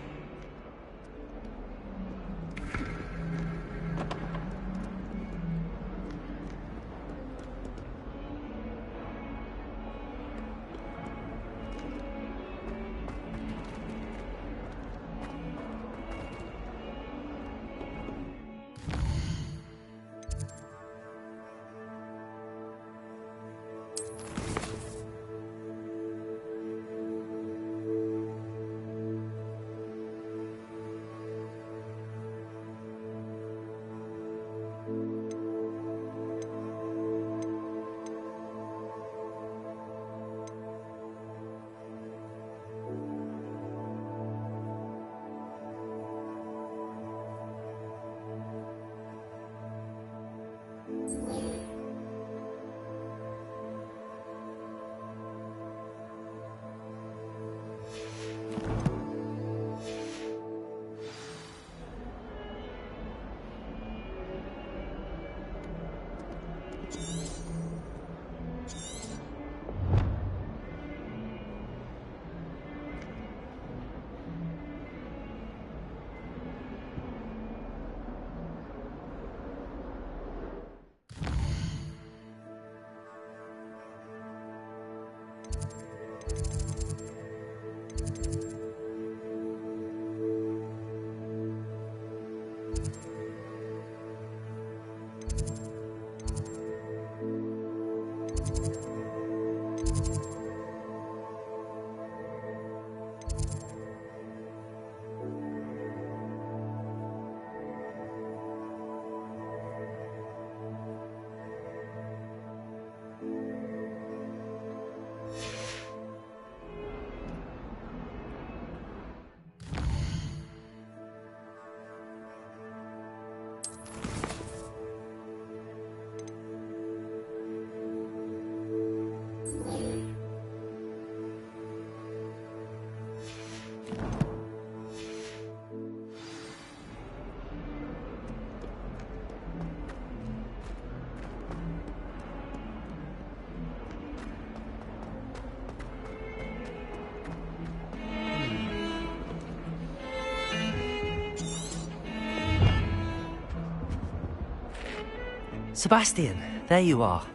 S1: Sebastian, there you are.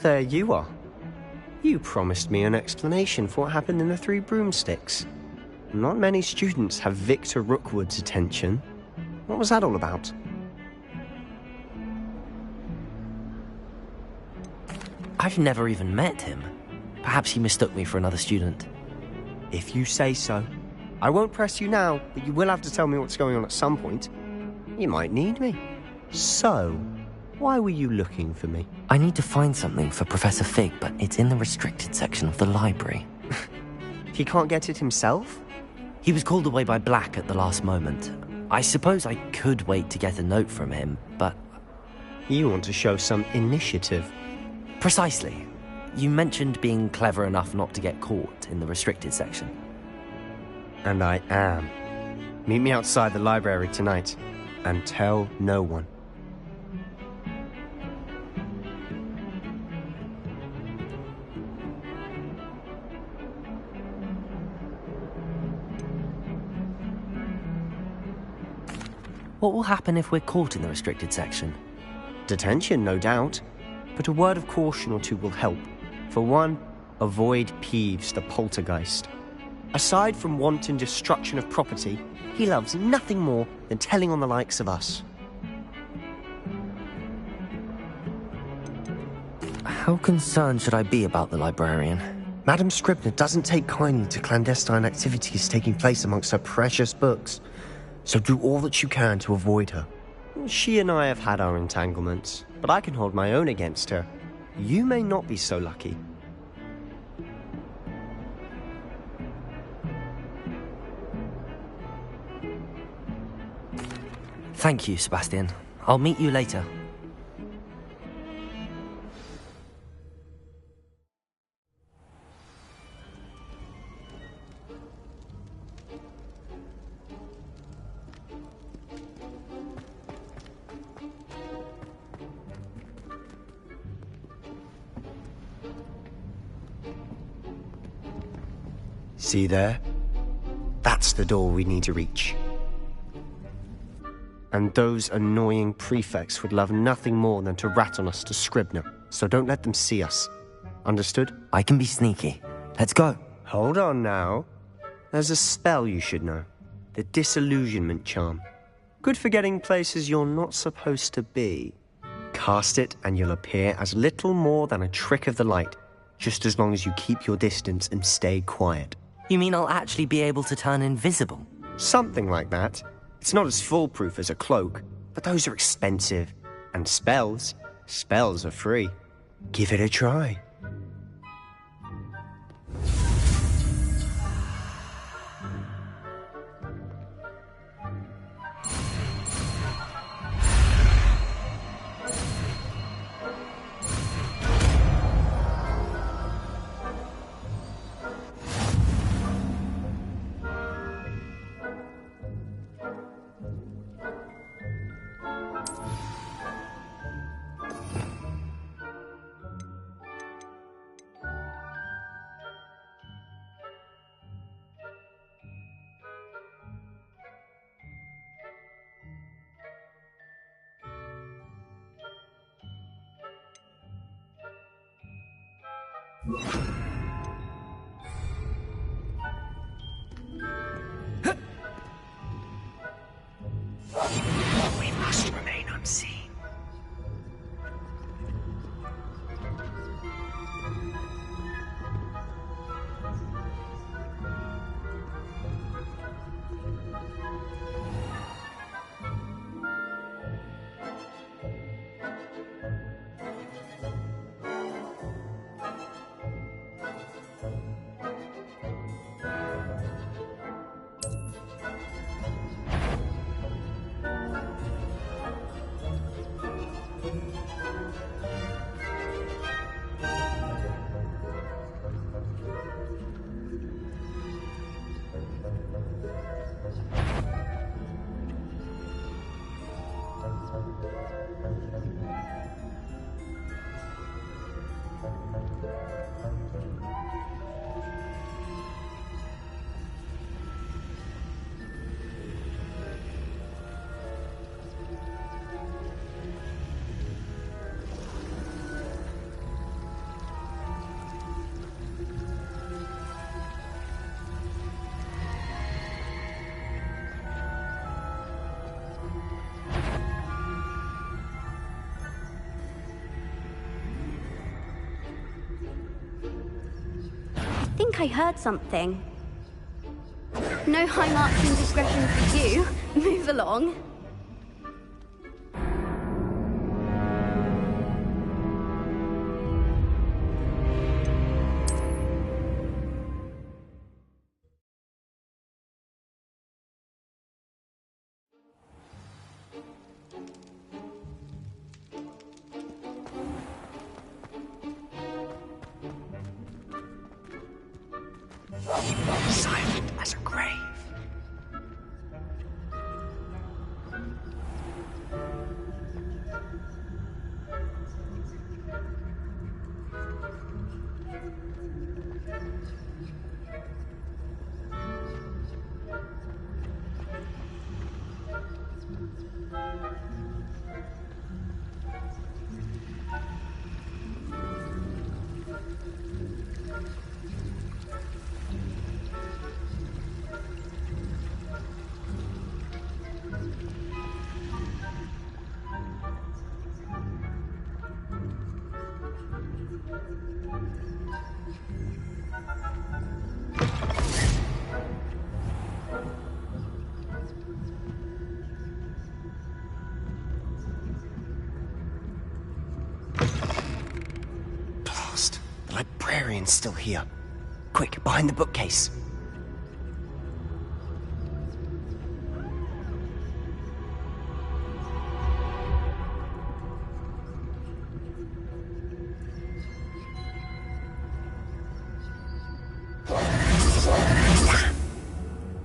S16: There you are. You promised me an explanation for what happened in the Three Broomsticks. Not many students have Victor Rookwood's attention. What was that all about?
S1: I've never even met him. Perhaps he mistook me for another student.
S16: If you say so. I won't press you now, but you will have to tell me what's going on at some point. You might need me. So, why were you looking for me?
S1: I need to find something for Professor Fig, but it's in the restricted section of the library.
S16: He can't get it himself?
S1: He was called away by Black at the last moment. I suppose I could wait to get a note from him, but...
S16: You want to show some initiative.
S1: Precisely. You mentioned being clever enough not to get caught in the restricted section.
S16: And I am. Meet me outside the library tonight, and tell no one.
S1: What will happen if we're caught in the restricted section?
S16: Detention, no doubt. But a word of caution or two will help. For one, avoid Peeves, the poltergeist. Aside from wanton destruction of property, he loves nothing more than telling on the likes of us.
S1: How concerned should I be about the librarian?
S16: Madam Scribner doesn't take kindly to clandestine activities taking place amongst her precious books. So do all that you can to avoid her. She and I have had our entanglements, but I can hold my own against her. You may not be so lucky.
S1: Thank you, Sebastian. I'll meet you later.
S16: See there? That's the door we need to reach. And those annoying prefects would love nothing more than to rat on us to Scribner, so don't let them see us. Understood?
S1: I can be sneaky. Let's go.
S16: Hold on now. There's a spell you should know. The Disillusionment Charm. Good for getting places you're not supposed to be. Cast it and you'll appear as little more than a trick of the light, just as long as you keep your distance and stay quiet.
S1: You mean I'll actually be able to turn invisible?
S16: Something like that. It's not as foolproof as a cloak, but those are expensive. And spells are free. Give it a try.
S15: We must remain unseen.
S8: I think I heard something. No high marks and discretion for you. Move along.
S16: Silent as a grave. Blast. The librarian's still here. Quick, behind the bookcase.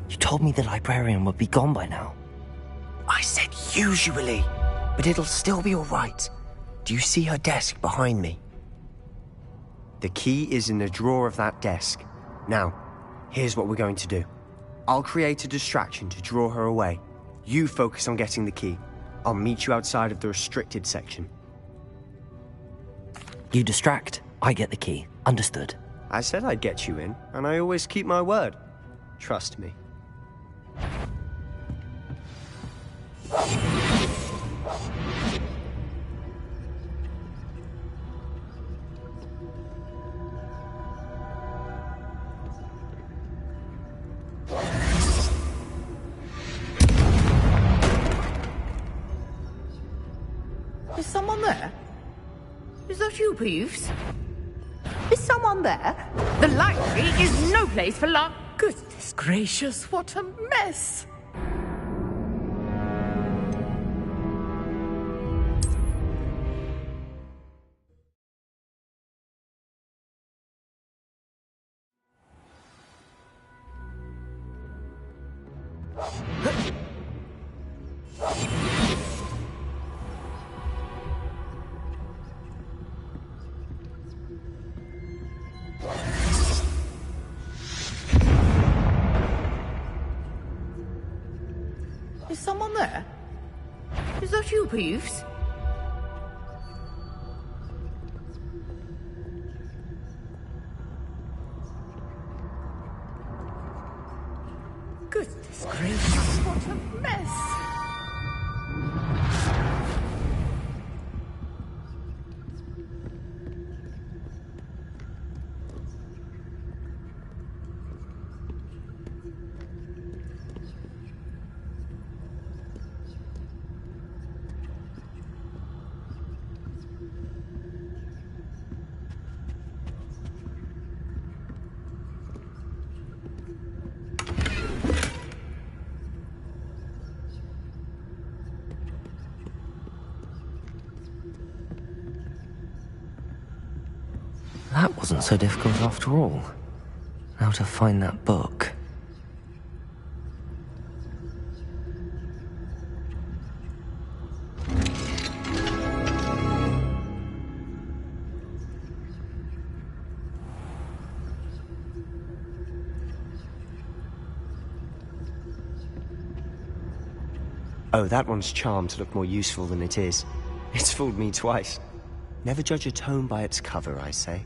S1: You told me the librarian would be gone by now.
S16: I said usually, but it'll still be all right. Do you see her desk behind me? The key is in the drawer of that desk. Now, here's what we're going to do. I'll create a distraction to draw her away. You focus on getting the key. I'll meet you outside of the restricted section.
S1: You distract, I get the key. Understood.
S16: I said I'd get you in, and I always keep my word. Trust me.
S6: Is someone there? Is that you, Peeves? Is someone there? The library is no place for luck. Goodness gracious, what a mess! Is someone there? Is that you, Peeves? Goodness gracious, what a mess!
S1: That wasn't so difficult after all. Now to find that book.
S16: Oh, that one's charmed to look more useful than it is. It's fooled me twice. Never judge a tome by its cover, I say.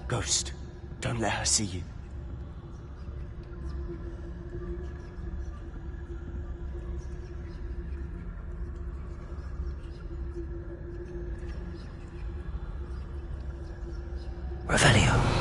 S16: Ghost, don't let her see you.
S1: Revelio.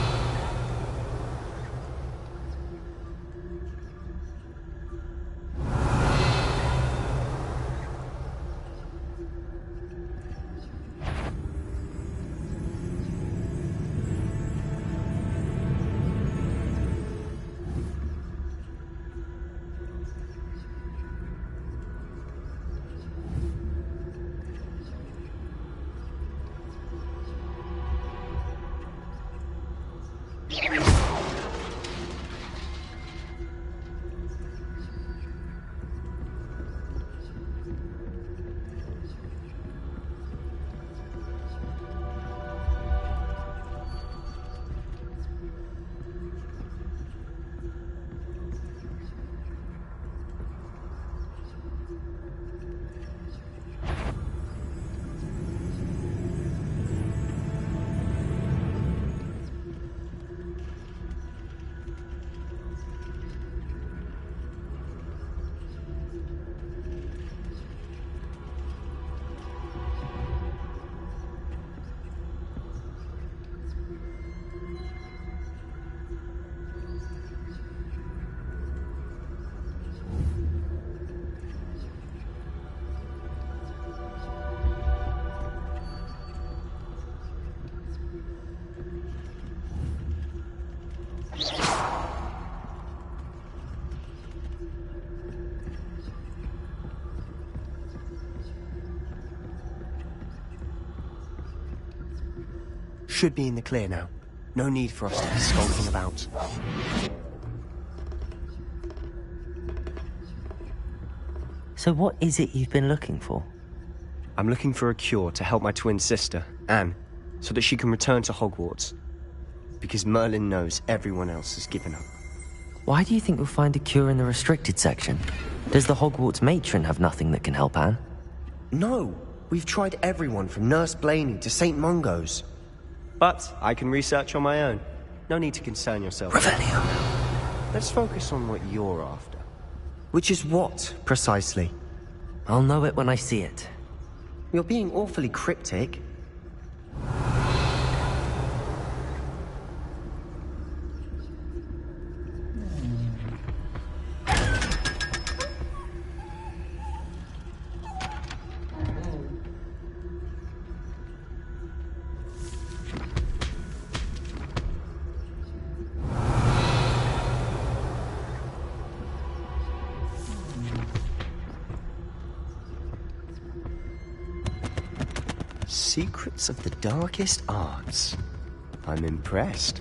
S16: Should be in the clear now. No need for us to be skulking about.
S1: So what is it you've been looking for?
S16: I'm looking for a cure to help my twin sister, Anne, so that she can return to Hogwarts. Because Merlin knows everyone else has given up.
S1: Why do you think we'll find a cure in the restricted section? Does the Hogwarts matron have nothing that can help Anne?
S16: No! We've tried everyone from Nurse Blaney to St. Mungo's. But I can research on my own. No need to concern yourself.
S1: Revelio.
S16: Let's focus on what you're after. Which is what, precisely?
S1: I'll know it when I see it.
S16: You're being awfully cryptic. Secrets of the darkest arts. I'm impressed.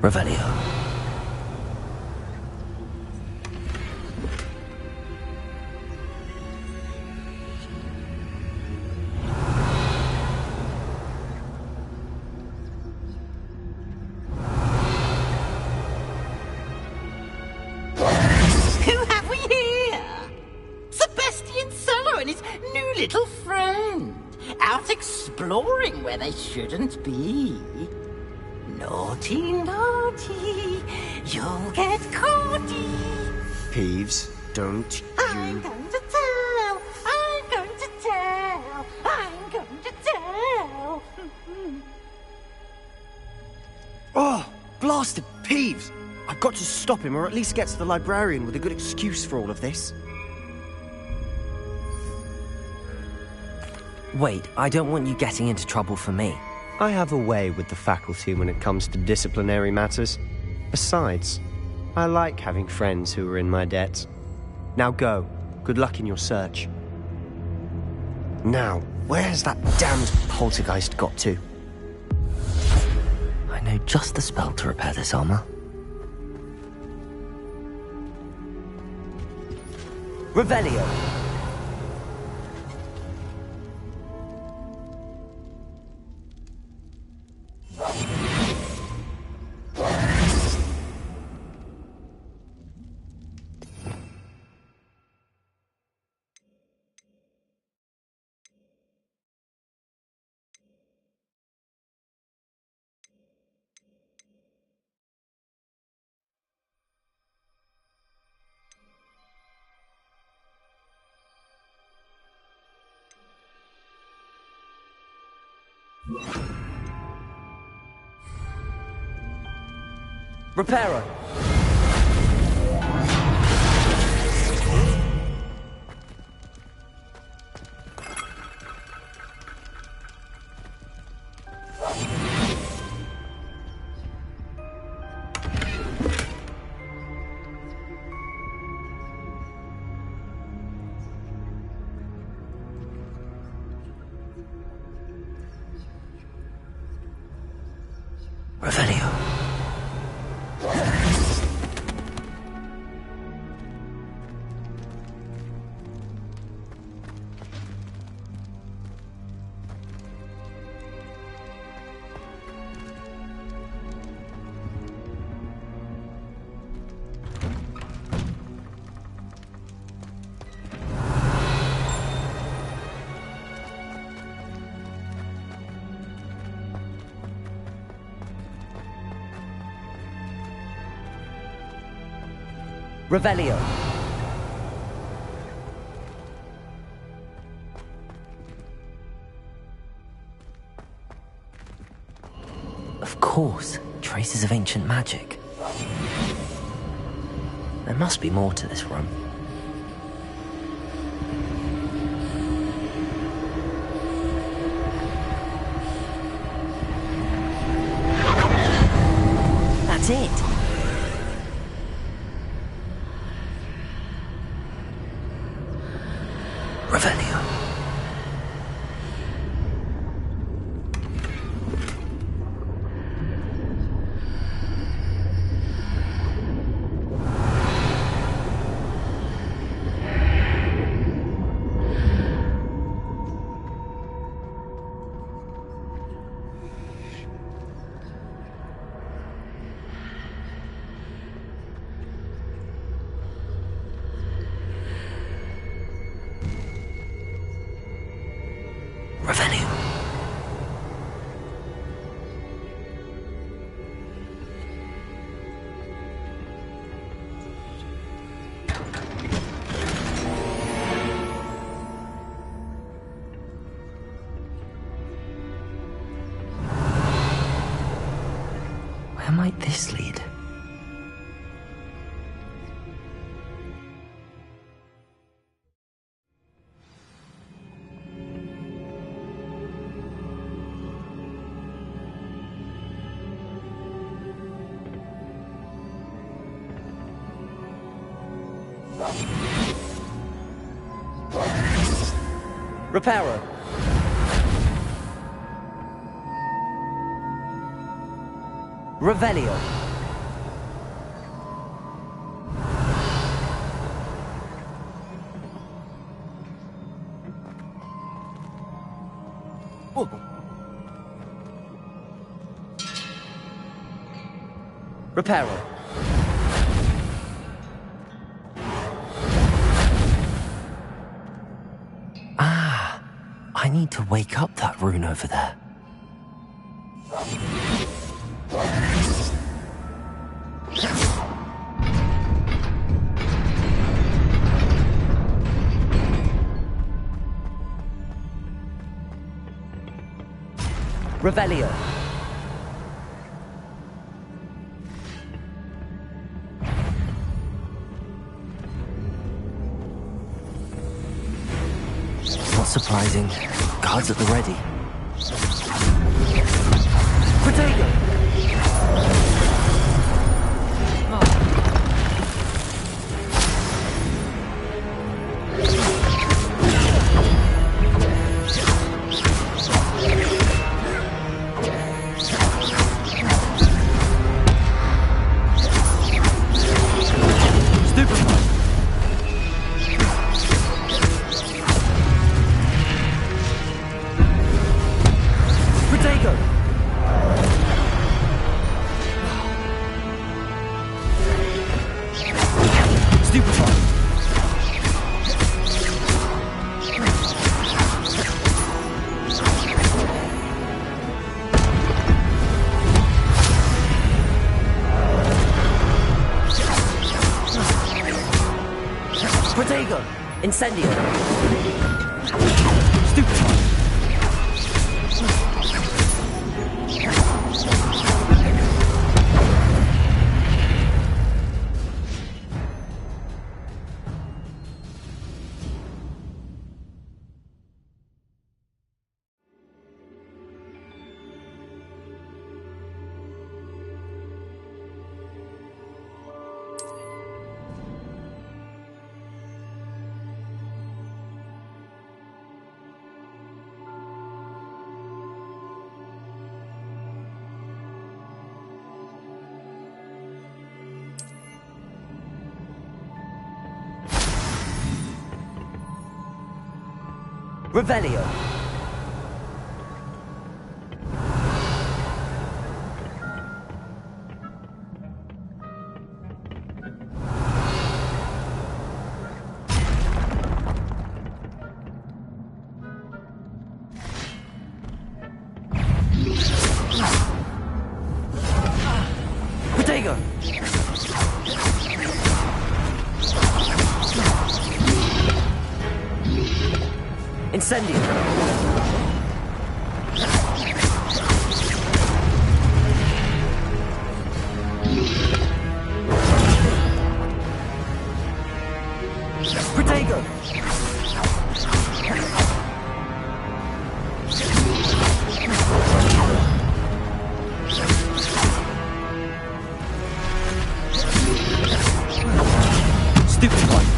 S1: Revelio.
S6: Who have we here? Sebastian Solo and his new little friend. Out exploring where they shouldn't be. Naughty, naughty. You'll get caughty.
S16: Peeves, don't
S6: I'm going to tell. I'm going to tell. I'm going to tell.
S16: Oh, blasted Peeves! I've got to stop him, or at least get to the librarian with a good excuse for all of this.
S1: Wait, I don't want you getting into trouble for me.
S16: I have a way with the faculty when it comes to disciplinary matters. Besides, I like having friends who are in my debt. Now go. Good luck in your search. Now, where's that damned poltergeist got to?
S1: I know just the spell to repair this armor. Revelio. Reparo. Revelio. Revelio. Of course, traces of ancient magic. There must be more to this room. That's it. Revelio. Revelio. Where might this lead? Reparo. Revelio. Reparo. Ah, I need to wake up that rune over there. Revelio. Not surprising. Guards at the ready. Protego! Protego! Incendio! Stupefy! Revelio. Protego. Incendio! Protego! Stupid one!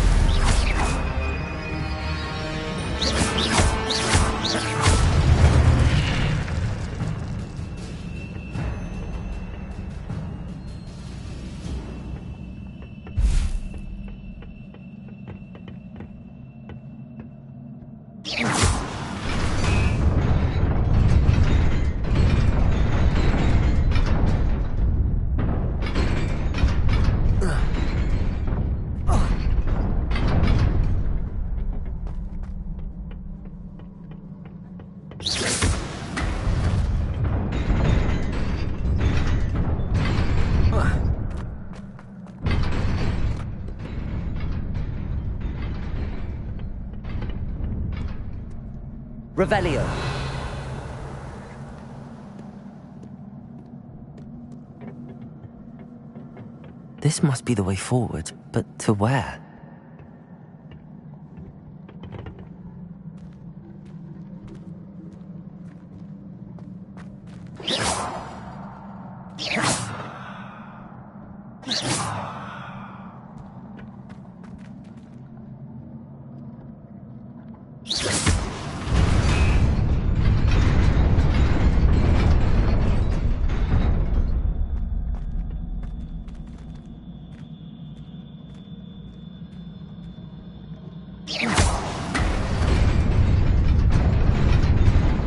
S1: Revelio. This must be the way forward, but to where?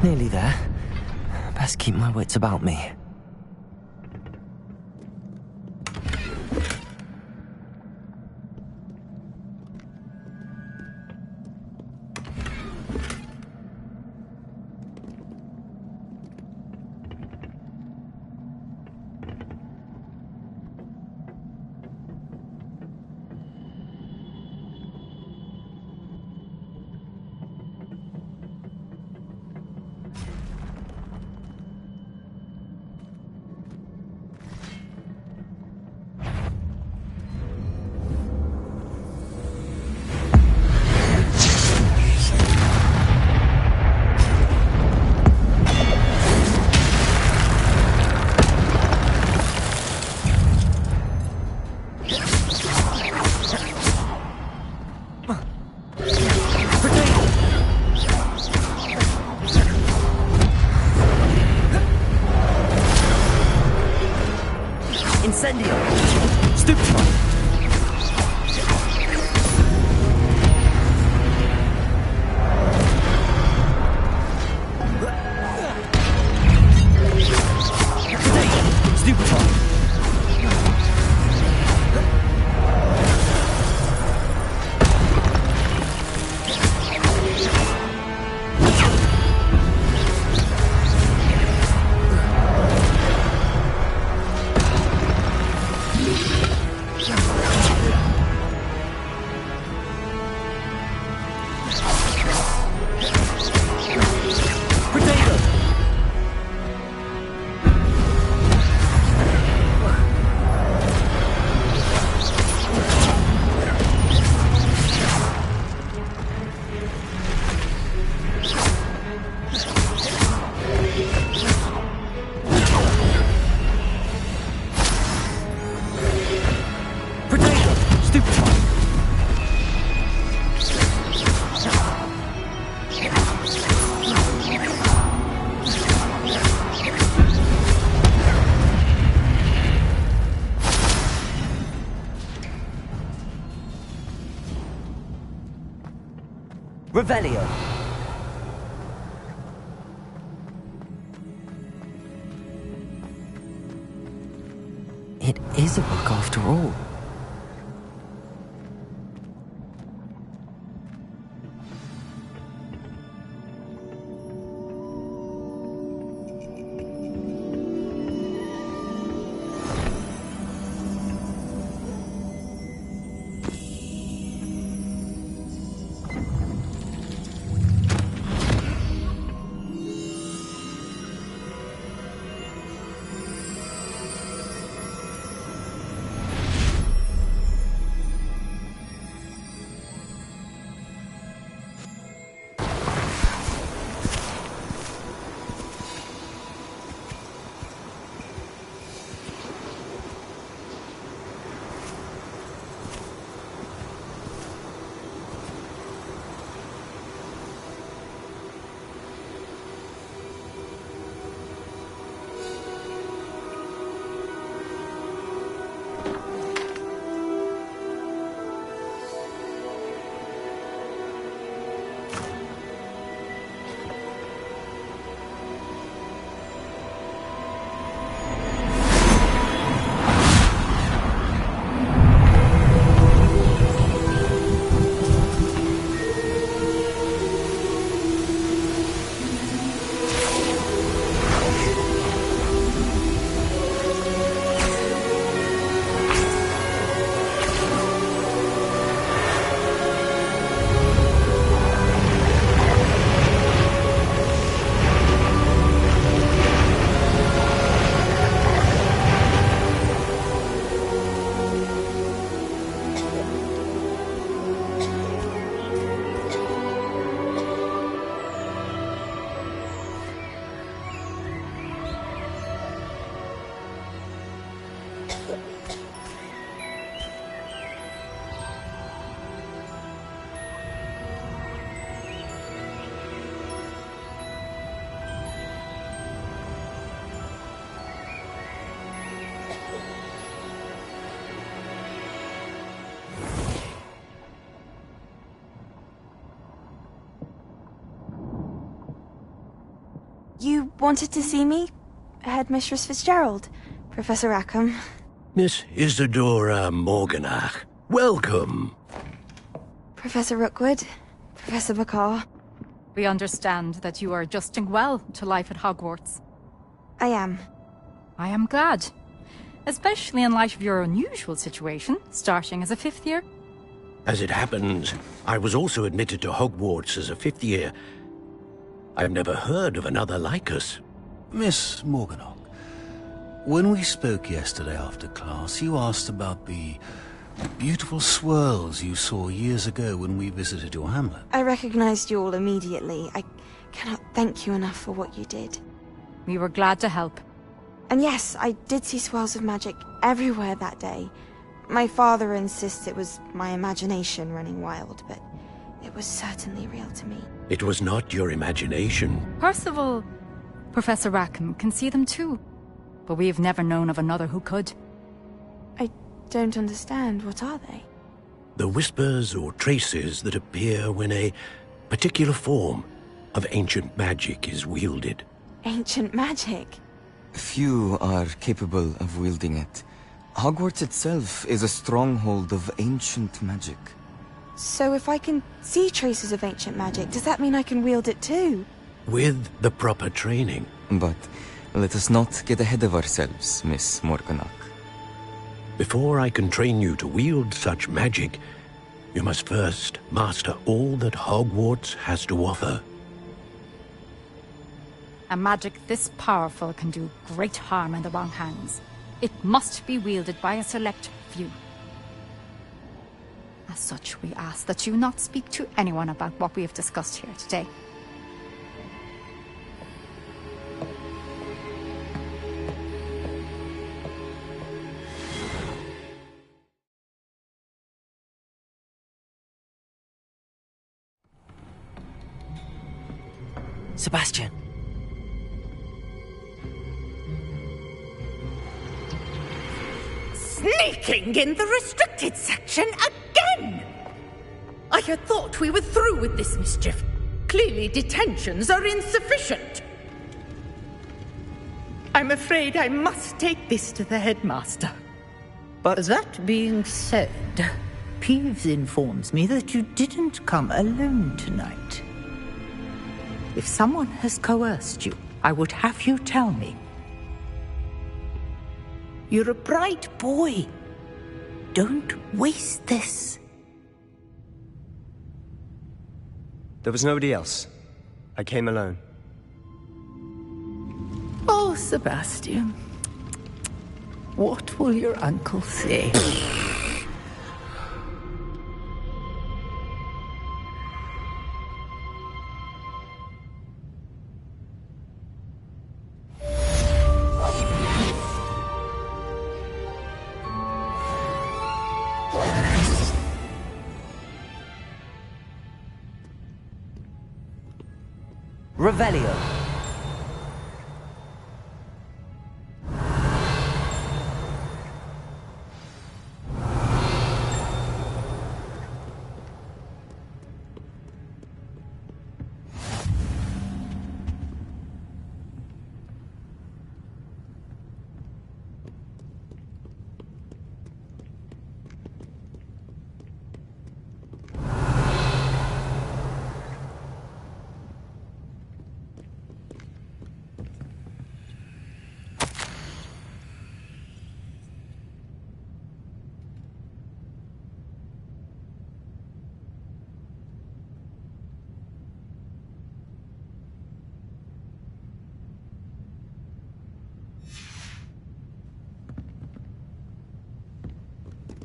S1: Nearly there. Best keep my wits about me.
S17: Incendio! Stupefy! Revelio.
S1: It is a book after all.
S18: You wanted to see me? Headmistress Fitzgerald, Professor Rackham.
S19: Miss Isadora Morganach, welcome.
S18: Professor Rookwood, Professor Bakar.
S9: We understand that you are adjusting well to life at Hogwarts.
S18: I am.
S9: I am glad. Especially in light of your unusual situation, starting as a 5th year.
S19: As it happens, I was also admitted to Hogwarts as a 5th year. I've never heard of another like us.
S20: Miss Morganach, when we spoke yesterday after class, you asked about the beautiful swirls you saw years ago when we visited your hamlet.
S18: I recognized you all immediately. I cannot thank you enough for what you did.
S9: We were glad to help.
S18: And yes, I did see swirls of magic everywhere that day. My father insists it was my imagination running wild, but it was certainly real to me.
S19: It was not your imagination.
S9: Percival, Professor Rackham can see them too. But we have never known of another who could.
S18: I don't understand. What are they?
S19: The whispers or traces that appear when a particular form of ancient magic is wielded.
S18: Ancient magic?
S1: Few are capable of wielding it. Hogwarts itself is a stronghold of ancient magic.
S18: So if I can see traces of ancient magic, does that mean I can wield it too?
S19: With the proper training.
S1: But let us not get ahead of ourselves, Miss Morganach.
S19: Before I can train you to wield such magic, you must first master all that Hogwarts has to offer.
S9: A magic this powerful can do great harm in the wrong hands. It must be wielded by a select few. As such, we ask that you not speak to anyone about what we have discussed here today.
S17: Sebastian.
S6: Sneaking in the restricted section again! I had thought we were through with this mischief. Clearly detentions are insufficient. I'm afraid I must take this to the headmaster.
S21: But that being said, Peeves informs me that you didn't come alone tonight. If someone has coerced you, I would have you tell me. You're a bright boy. Don't waste this.
S16: There was nobody else. I came alone.
S21: Oh, Sebastian. What will your uncle say?
S17: Revelio.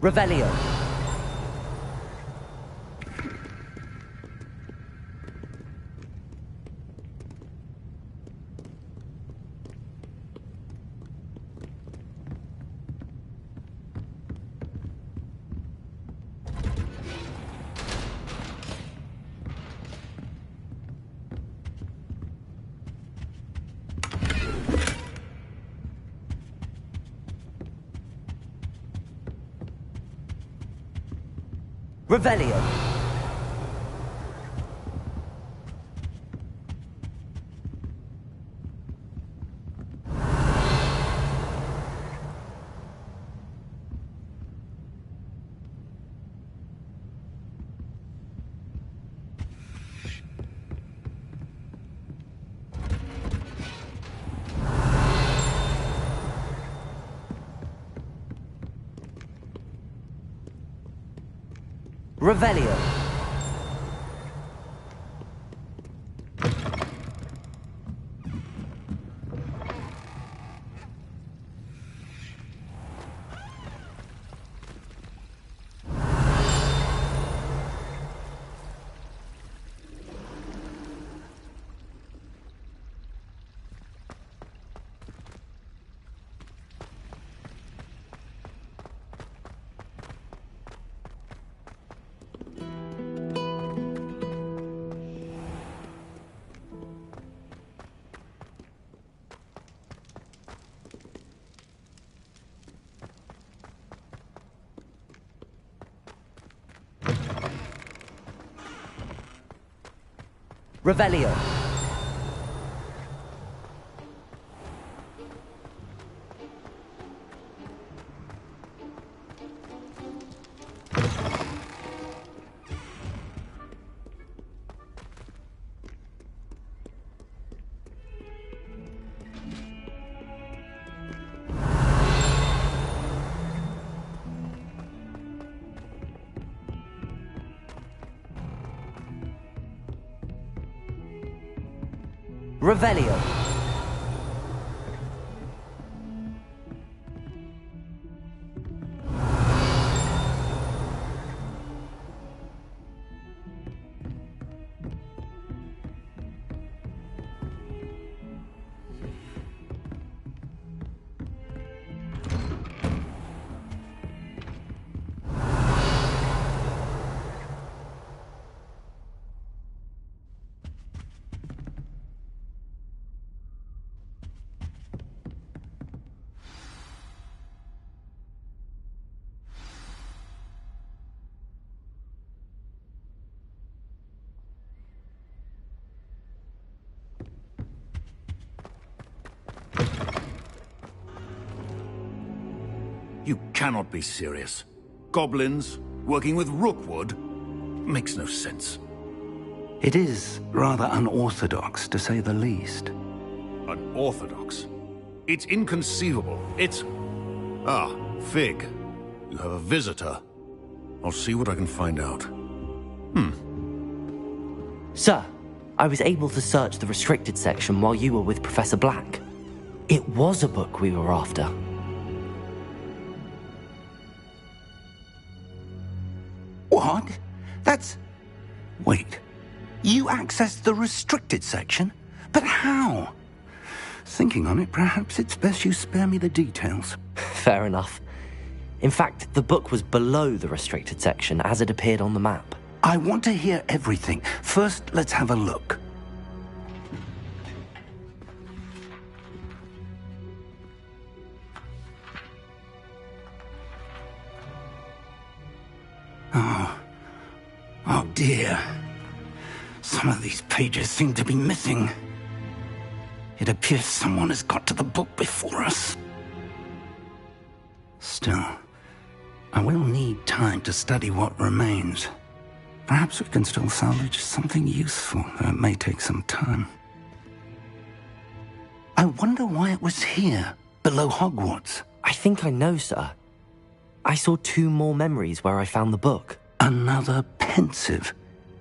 S17: Revelio. Revelio. Revelio. Revelio. Revelio.
S20: You cannot be serious. Goblins working with Rookwood? Makes no sense.
S2: It is rather unorthodox, to say the least.
S20: Unorthodox? It's inconceivable. It's... Ah, Fig. You have a visitor. I'll see what I can find out.
S1: Sir, I was able to search the restricted section while you were with Professor Black. It was a book we were after.
S2: What? That's... Wait. You accessed the restricted section? But how? Thinking on it, perhaps it's best you spare me the details.
S1: Fair enough. In fact, the book was below the restricted section as it appeared on the map.
S2: I want to hear everything. First, let's have a look. Oh dear. Some of these pages seem to be missing. It appears someone has got to the book before us. Still, I will need time to study what remains. Perhaps we can still salvage something useful, though it may take some time. I wonder why it was here, below Hogwarts.
S1: I think I know, sir. I saw 2 more memories where I found the book.
S2: Another pensive.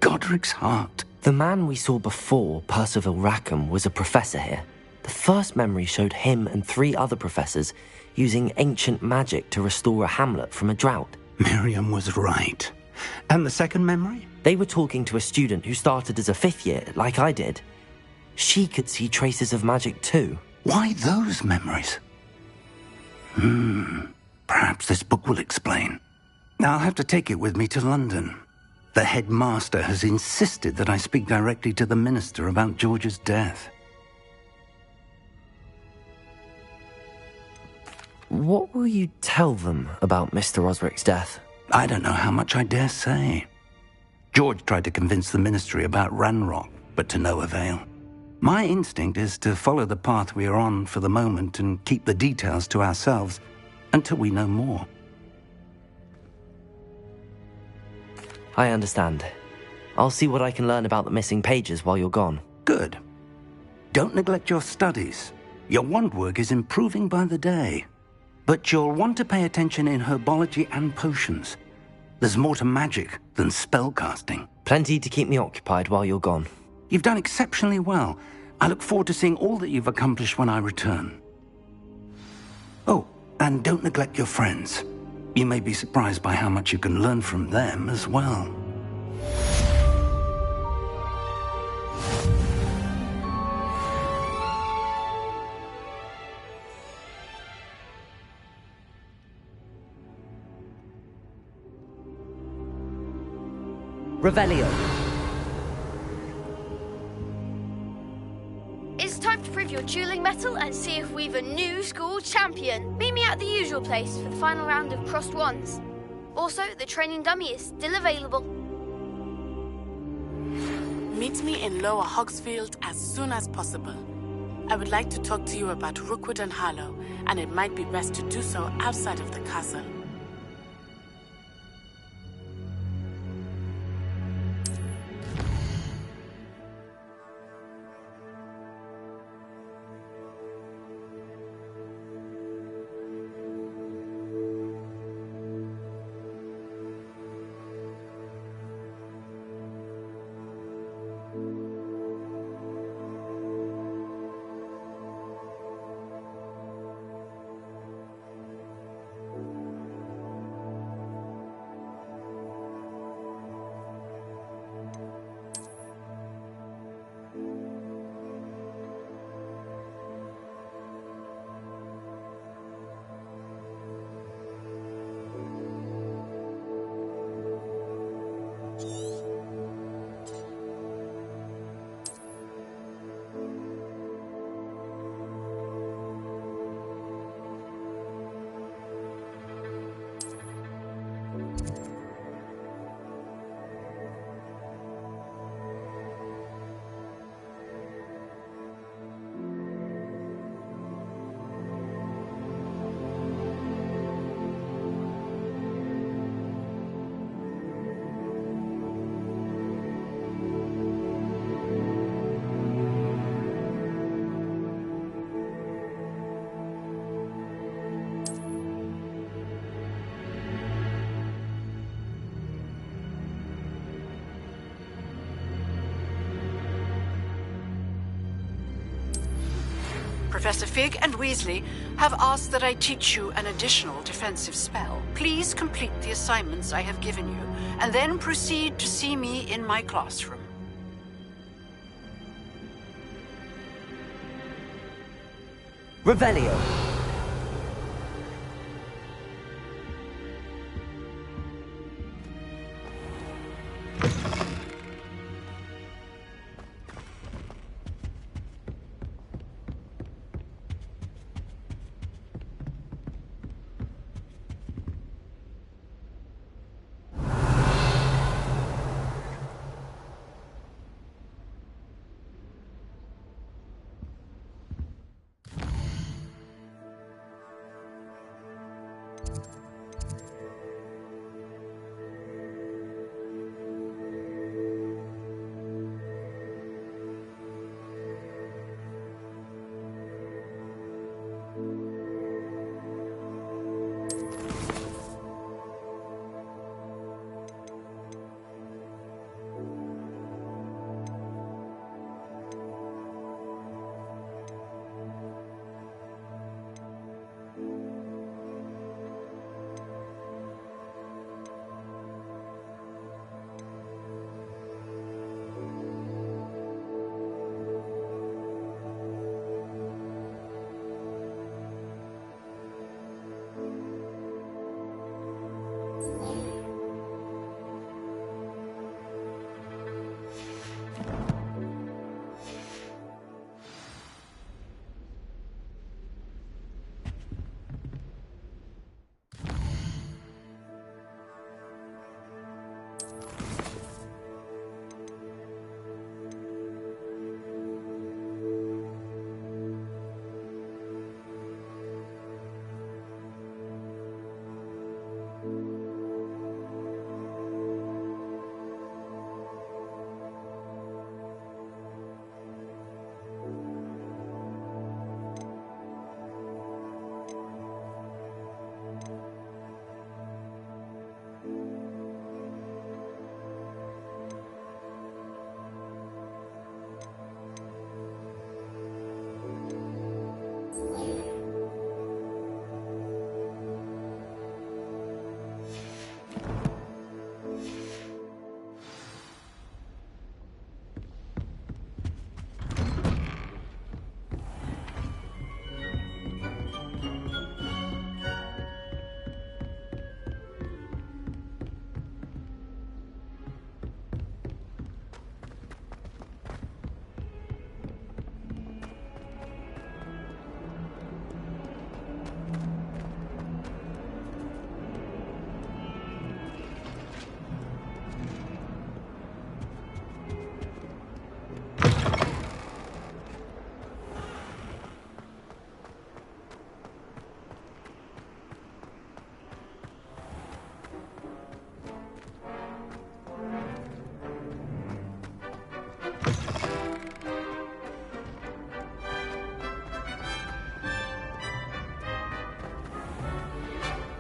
S2: Godric's heart.
S1: The man we saw before, Percival Rackham, was a professor here. The first memory showed him and 3 other professors using ancient magic to restore a hamlet from a drought.
S2: Miriam was right. And the second memory?
S1: They were talking to a student who started as a 5th year, like I did. She could see traces of magic too.
S2: Why those memories? Perhaps this book will explain. I'll have to take it with me to London. The headmaster has insisted that I speak directly to the minister about George's death.
S1: What will you tell them about Mr. Osric's death?
S2: I don't know how much I dare say. George tried to convince the ministry about Ranrock, but to no avail. My instinct is to follow the path we are on for the moment and keep the details to ourselves until we know more.
S1: I understand. I'll see what I can learn about the missing pages while you're gone.
S2: Good. Don't neglect your studies. Your wand work is improving by the day. But you'll want to pay attention in herbology and potions. There's more to magic than spellcasting.
S1: Plenty to keep me occupied while you're gone.
S2: You've done exceptionally well. I look forward to seeing all that you've accomplished when I return. Oh, and don't neglect your friends. You may be surprised by how much you can learn from them as well.
S17: Revelio.
S8: It's time to prove your dueling mettle and see if we've a new school champion. Meet me at the usual place for the final round of crossed wands. Also, the training dummy is still available.
S4: Meet me in Lower Hogsfield as soon as possible. I would like to talk to you about Rookwood and Harlow, and it might be best to do so outside of the castle.
S22: Professor Fig and Weasley have asked that I teach you an additional defensive spell. Please complete the assignments I have given you, and then proceed to see me in my classroom.
S17: Revelio.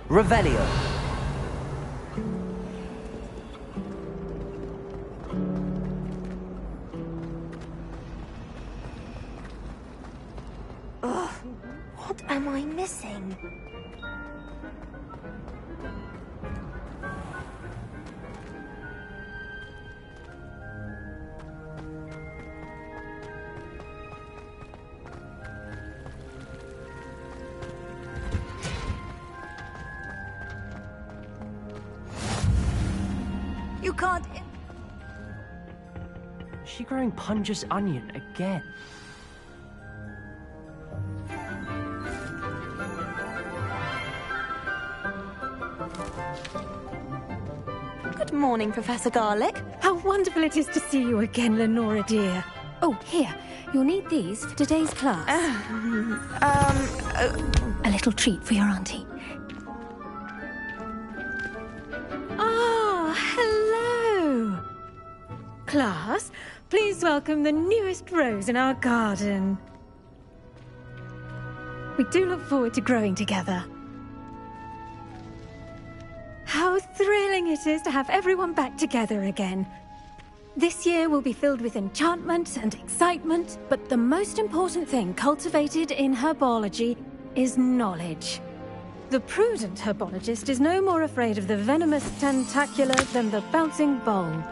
S17: Revelio.
S18: Ugh, what am I missing?
S1: You can't... Is she growing Punja's onion again?
S3: Good morning, Professor Garlick.
S7: How wonderful it is to see you again, Lenora dear. Oh, here. You'll need these for today's class. A little treat for your auntie. Ah, hello. Class, please welcome the newest rose in our garden. We do look forward to growing together. How thrilling it is to have everyone back together again. This year will be filled with enchantment and excitement, but the most important thing cultivated in herbology is knowledge. The prudent herbologist is no more afraid of the venomous tentacular than the bouncing bulb.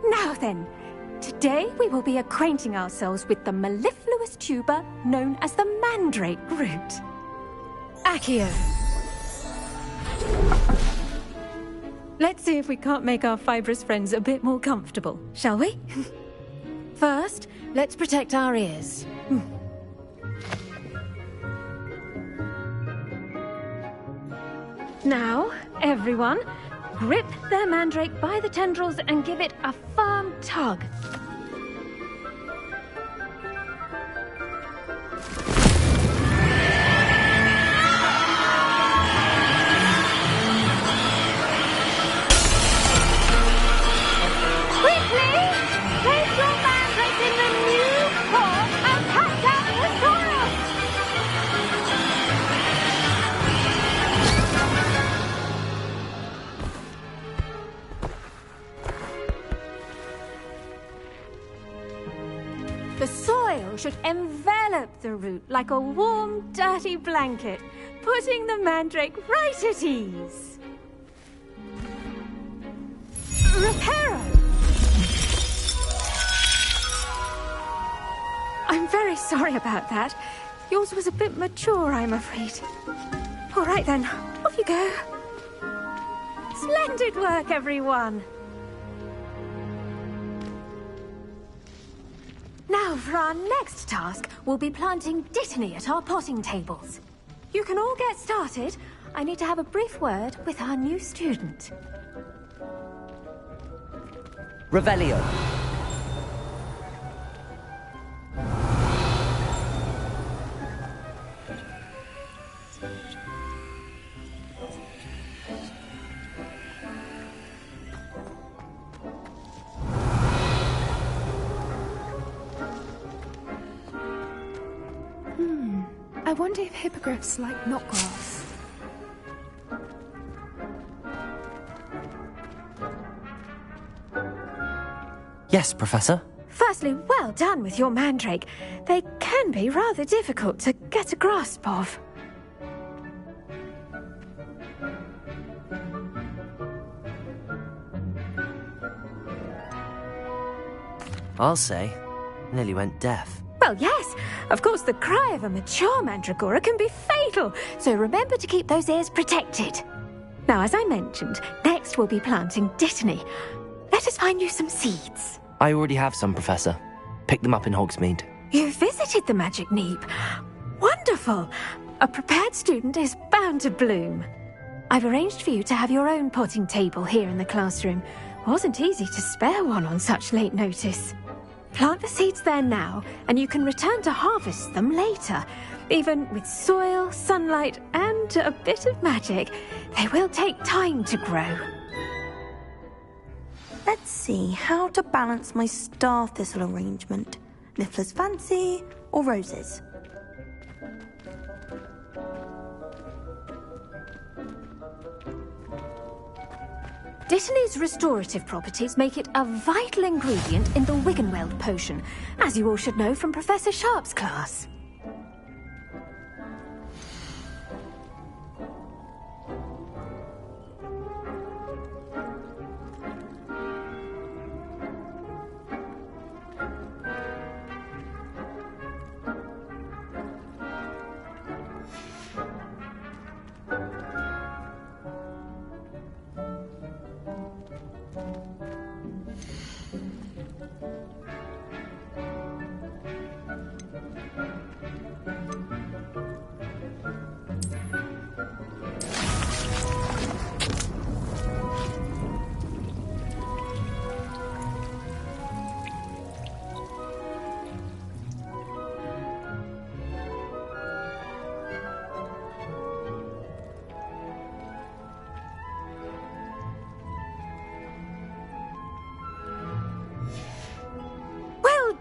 S7: Now then, today we will be acquainting ourselves with the mellifluous tuber known as the mandrake root. Accio. Let's see if we can't make our fibrous friends a bit more comfortable, shall we? First, let's protect our ears. Now, everyone, grip their mandrake by the tendrils and give it a firm tug. The soil should envelop the root like a warm, dirty blanket, putting the mandrake right at ease. Reparo! I'm very sorry about that. Yours was a bit mature, I'm afraid. All right then, off you go. Splendid work, everyone. Now, for our next task, we'll be planting dittany at our potting tables. You can all get started. I need to have a brief word with our new student.
S17: Revelio.
S7: I wonder if hippogriffs like knotgrass.
S1: Yes, Professor.
S7: Firstly, well done with your mandrake. They can be rather difficult to get a grasp of.
S1: I'll say, nearly went deaf.
S7: Well, yes. Of course, the cry of a mature mandragora can be fatal, so remember to keep those ears protected. Now, as I mentioned, next we'll be planting dittany. Let us find you some seeds.
S1: I already have some, Professor. Picked them up in Hogsmeade.
S7: You visited the Magic Neep. Wonderful. A prepared student is bound to bloom. I've arranged for you to have your own potting table here in the classroom. Wasn't easy to spare one on such late notice. Plant the seeds there now, and you can return to harvest them later. Even with soil, sunlight, and a bit of magic, they will take time to grow.
S3: Let's see how to balance my star thistle arrangement. Niffler's fancy or roses?
S7: Dittany's restorative properties make it a vital ingredient in the Wiggenweld potion, as you all should know from Professor Sharp's class.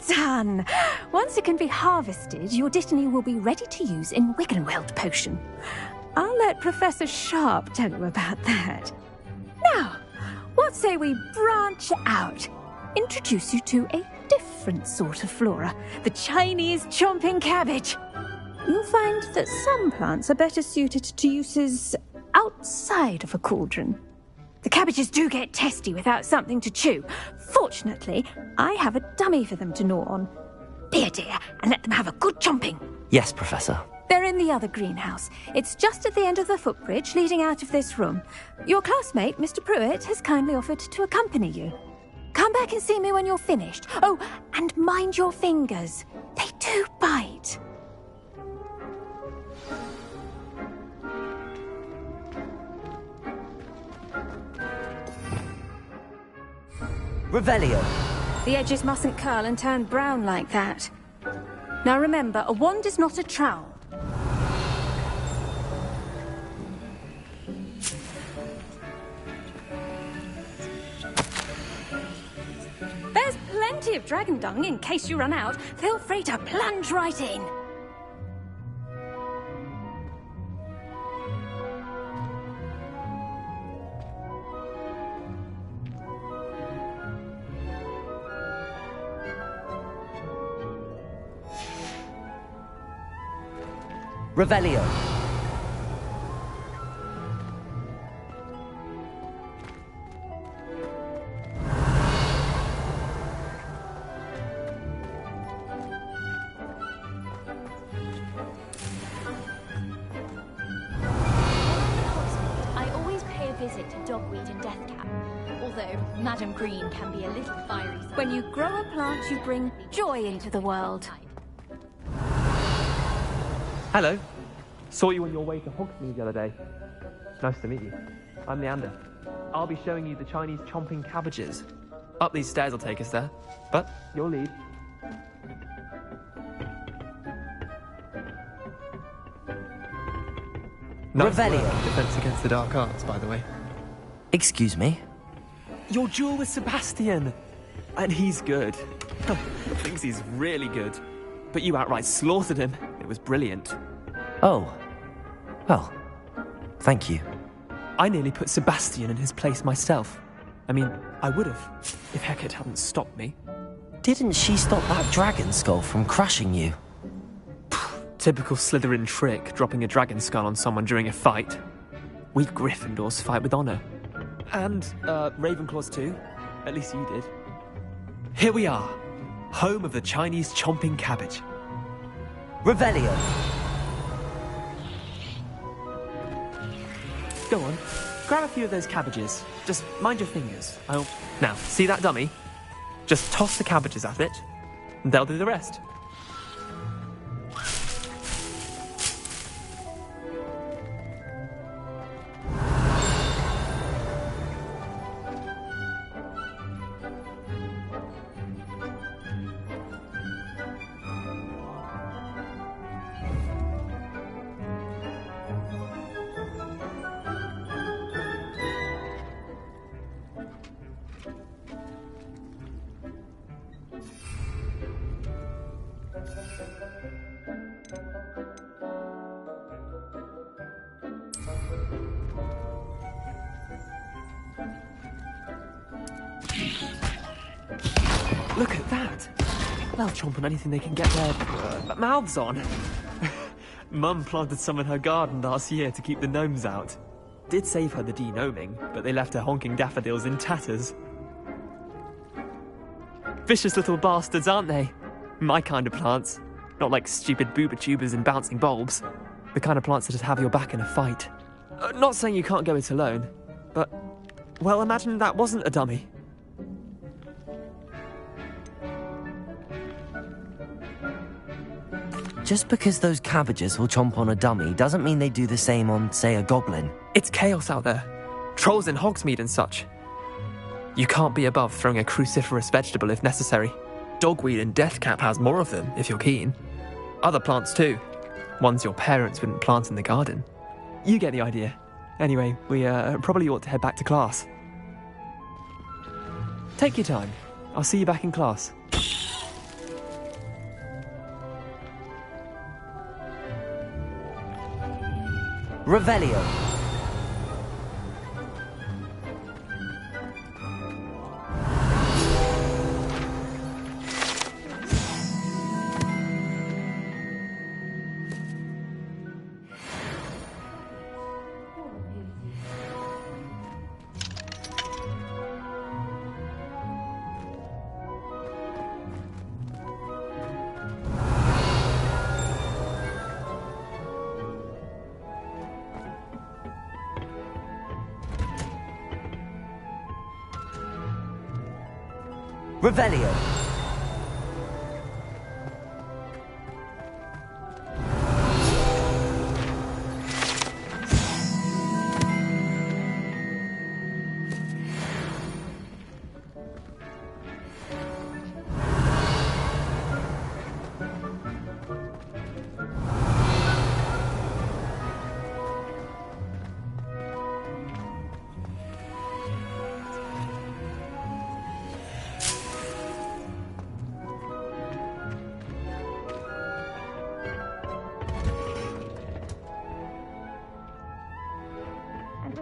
S7: Done! Once it can be harvested, your dittany will be ready to use in Wiggenweld potion. I'll let Professor Sharp tell you about that. Now, what say we branch out? Introduce you to a different sort of flora, the Chinese chomping cabbage. You'll find that some plants are better suited to uses outside of a cauldron. The cabbages do get testy without something to chew. Fortunately, I have a dummy for them to gnaw on. Be a dear and let them have a good chomping.
S1: Yes, Professor.
S7: They're in the other greenhouse. It's just at the end of the footbridge leading out of this room. Your classmate, Mr. Pruitt, has kindly offered to accompany you. Come back and see me when you're finished. Oh, and mind your fingers. They do bite.
S1: Revelio.
S7: The edges mustn't curl and turn brown like that. Now remember, a wand is not a trowel. There's plenty of dragon dung in case you run out. Feel free to plunge right in.
S1: Revelio.
S5: I always pay a visit to Dogweed and Deathcap, although Madam Green can be a little fiery.
S7: When you grow a plant, you bring joy into the world.
S11: Hello. Saw you on your way to Hogsmeade the other day. Nice to meet you. I'm Leander. I'll be showing you the Chinese chomping cabbages. Up these stairs will take us there, but your lead. Nice work. Defense against the dark arts, by the way.
S1: Excuse me?
S11: Your duel with Sebastian! And he's good. Thinks he's really good. But you outright slaughtered him. It was brilliant.
S1: Oh. Well, thank you.
S11: I nearly put Sebastian in his place myself. I mean, I would have, if Hecate hadn't stopped me.
S1: Didn't she stop that dragon skull from crushing you?
S11: Typical Slytherin trick, dropping a dragon skull on someone during a fight. We Gryffindors fight with honor. And, Ravenclaws too. At least you did. Here we are, home of the Chinese chomping cabbage.
S1: Revelio.
S11: Go on, grab a few of those cabbages. Just mind your fingers. Now, see that dummy? Just toss the cabbages at it, and they'll do the rest. Look at that! They'll chomp on anything they can get their mouths on. Mum planted some in her garden last year to keep the gnomes out. Did save her the de-gnoming, but they left her honking daffodils in tatters. Vicious little bastards, aren't they? My kind of plants. Not like stupid booba tubers and bouncing bulbs. The kind of plants that just have your back in a fight. Not saying you can't go it alone, but... well, imagine that wasn't a dummy.
S1: Just because those cabbages will chomp on a dummy doesn't mean they do the same on, say, a goblin.
S11: It's chaos out there. Trolls in Hogsmeade and such. You can't be above throwing a cruciferous vegetable if necessary. Dogweed and Deathcap has more of them, if you're keen. Other plants too. Ones your parents wouldn't plant in the garden. You get the idea. Anyway, we probably ought to head back to class. Take your time. I'll see you back in class.
S1: Revelio. Revelio.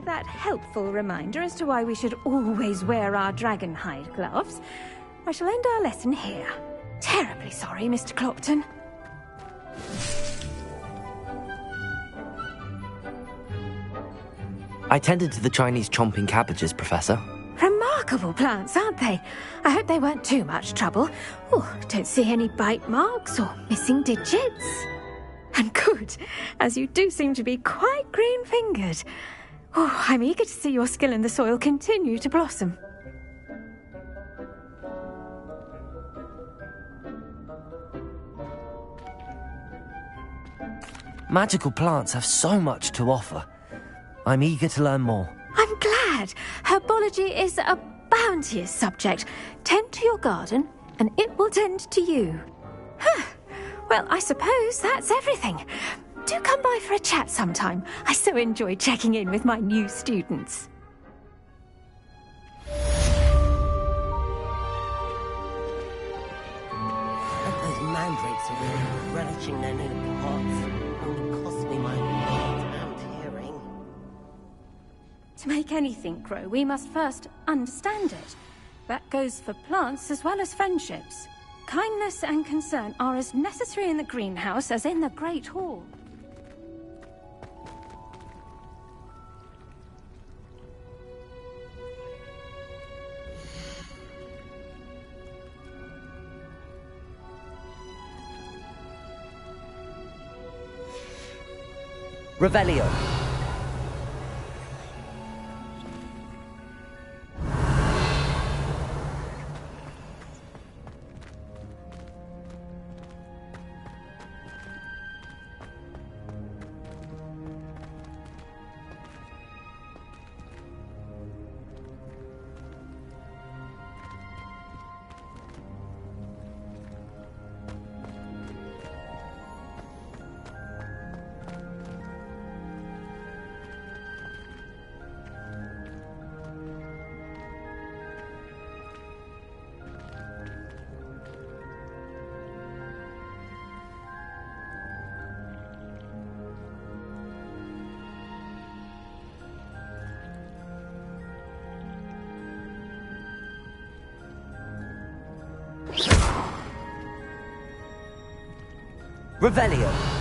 S7: That helpful reminder as to why we should always wear our dragonhide gloves, I shall end our lesson here. Terribly sorry, Mr. Clopton.
S1: I tended to the Chinese chomping cabbages, Professor.
S7: Remarkable plants, aren't they? I hope they weren't too much trouble. Oh, don't see any bite marks or missing digits. And good, as you do seem to be quite green-fingered. Oh, I'm eager to see your skill in the soil continue to blossom.
S1: Magical plants have so much to offer. I'm eager to learn more.
S7: I'm glad. Herbology is a bounteous subject. Tend to your garden, and it will tend to you. Well, I suppose that's everything. Do come by for a chat sometime. I so enjoy checking in with my new students.
S14: Those mandrakes are really relishing their new pots. Only cost me my ears and hearing.
S7: To make anything grow, we must first understand it. That goes for plants as well as friendships. Kindness and concern are as necessary in the greenhouse as in the Great Hall.
S17: Revelio. Revelio.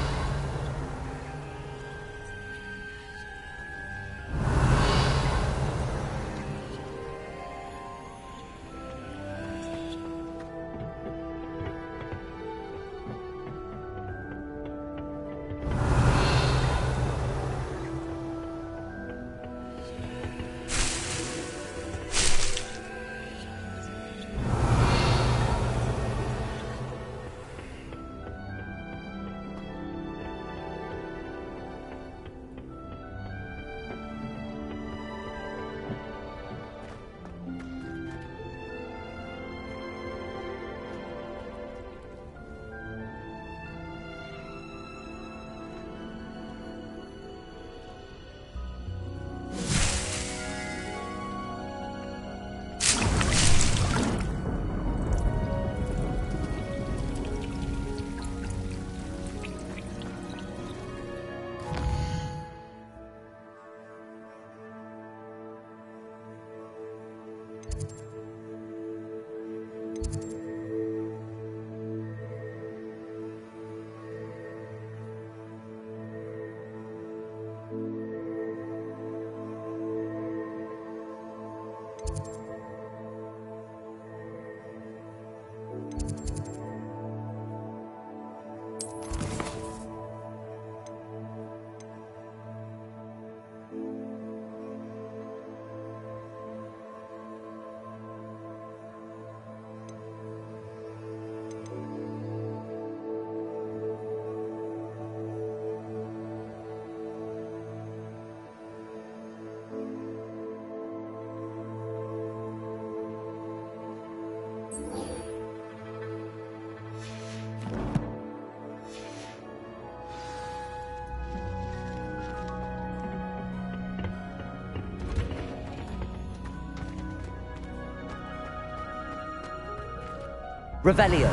S17: Revelio.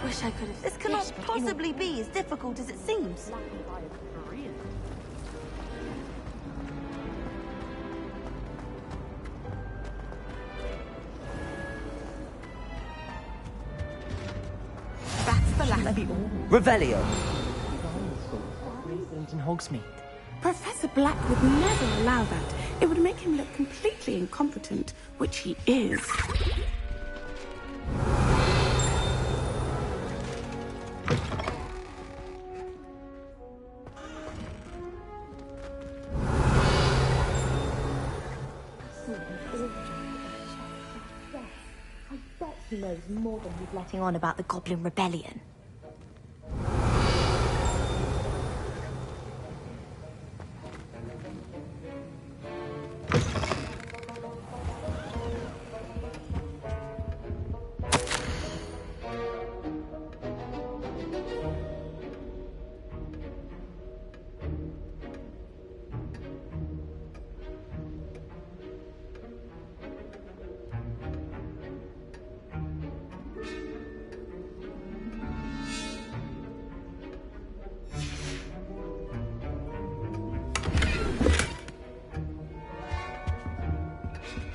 S3: Wish I could have. This cannot possibly be as difficult as it seems.
S4: That's the last.
S17: Revelio.
S4: In Hogsmeade. Professor Black would never allow that. It would make him look completely incompetent, which he is.
S5: He knows more than he's letting on about the Goblin Rebellion.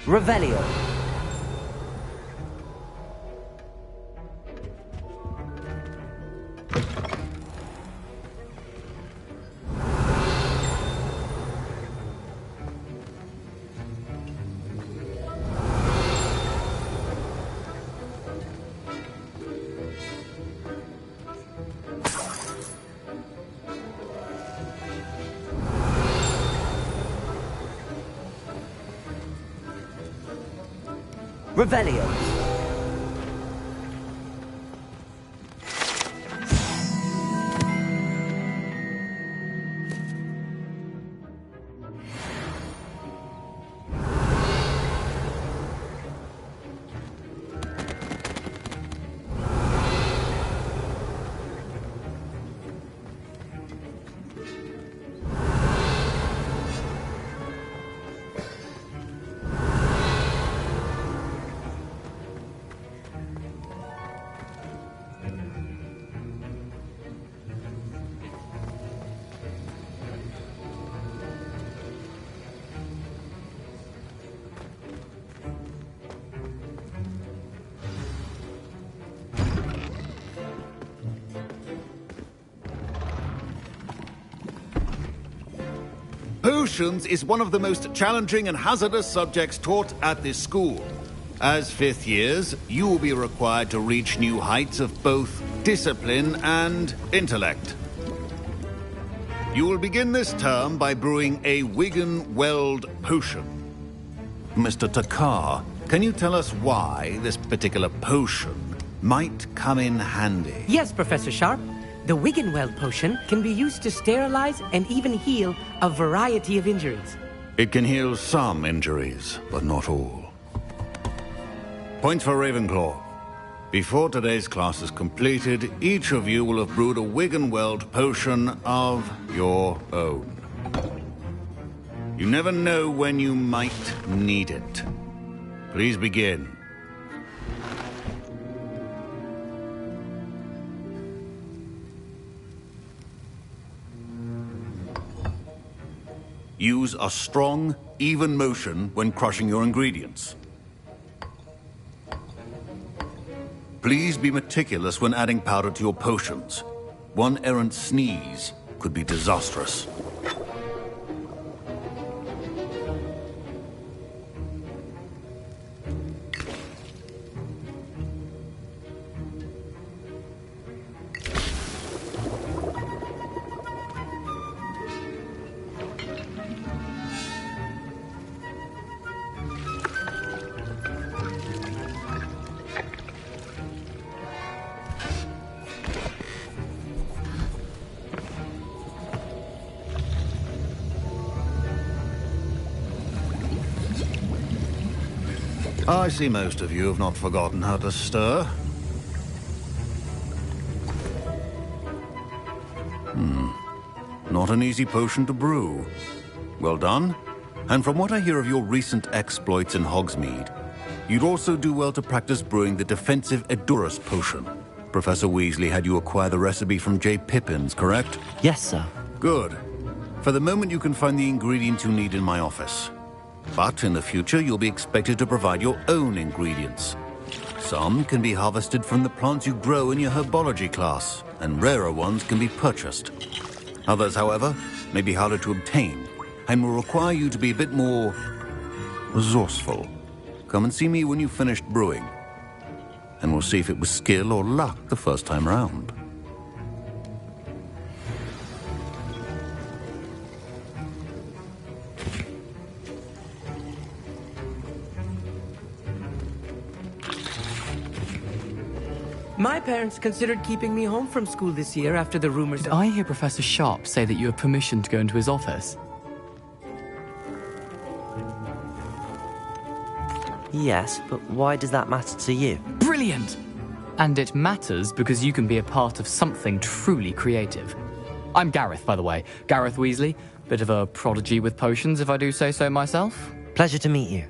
S17: Revelio. Revelio.
S10: Potions is one of the most challenging and hazardous subjects taught at this school. As fifth years, you will be required to reach new heights of both discipline and intellect. You will begin this term by brewing a Wigan-Weld potion. Mr. Takar, can you tell us why this particular potion might come in handy?
S12: Yes, Professor Sharp. The Wigan-Weld potion can be used to sterilize and even heal a variety of injuries.
S10: It can heal some injuries, but not all. Points for Ravenclaw. Before today's class is completed, each of you will have brewed a Wigan-Weld potion of your own. You never know when you might need it. Please begin. Use a strong, even motion when crushing your ingredients. Please be meticulous when adding powder to your potions. One errant sneeze could be disastrous. I see most of you have not forgotten how to stir. Not an easy potion to brew. Well done. And from what I hear of your recent exploits in Hogsmeade, you'd also do well to practice brewing the defensive Edurus potion. Professor Weasley had you acquire the recipe from J. Pippins, correct?
S1: Yes, sir.
S10: Good. For the moment, you can find the ingredients you need in my office. But in the future, you'll be expected to provide your own ingredients. Some can be harvested from the plants you grow in your herbology class, and rarer ones can be purchased. Others, however, may be harder to obtain, and will require you to be a bit more resourceful. Come and see me when you've finished brewing, and we'll see if it was skill or luck the first time round.
S12: My parents considered keeping me home from school this year after the rumors.
S11: Did I hear Professor Sharp say that you have permission to go into his office?
S1: Yes, but why does that matter to you?
S11: Brilliant! And it matters because you can be a part of something truly creative. I'm Gareth, by the way. Gareth Weasley. Bit of a prodigy with potions, if I do say so myself.
S1: Pleasure to meet you.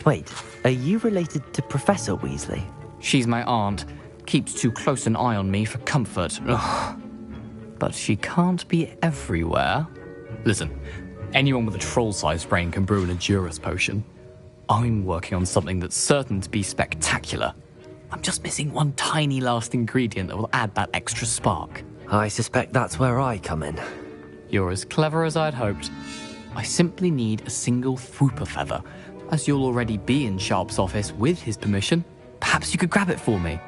S1: Wait, are you related to Professor Weasley?
S11: She's my aunt. Keeps too close an eye on me for comfort. Ugh. But she can't be everywhere. Listen, anyone with a troll-sized brain can brew an Edurus potion.
S13: I'm working on something that's certain to be spectacular. I'm just missing one tiny last ingredient that will add that extra spark.
S1: I suspect that's where I come in.
S13: You're as clever as I'd hoped. I simply need a single Fwooper feather. As you'll already be in Sharp's office with his permission, perhaps you could grab it for me.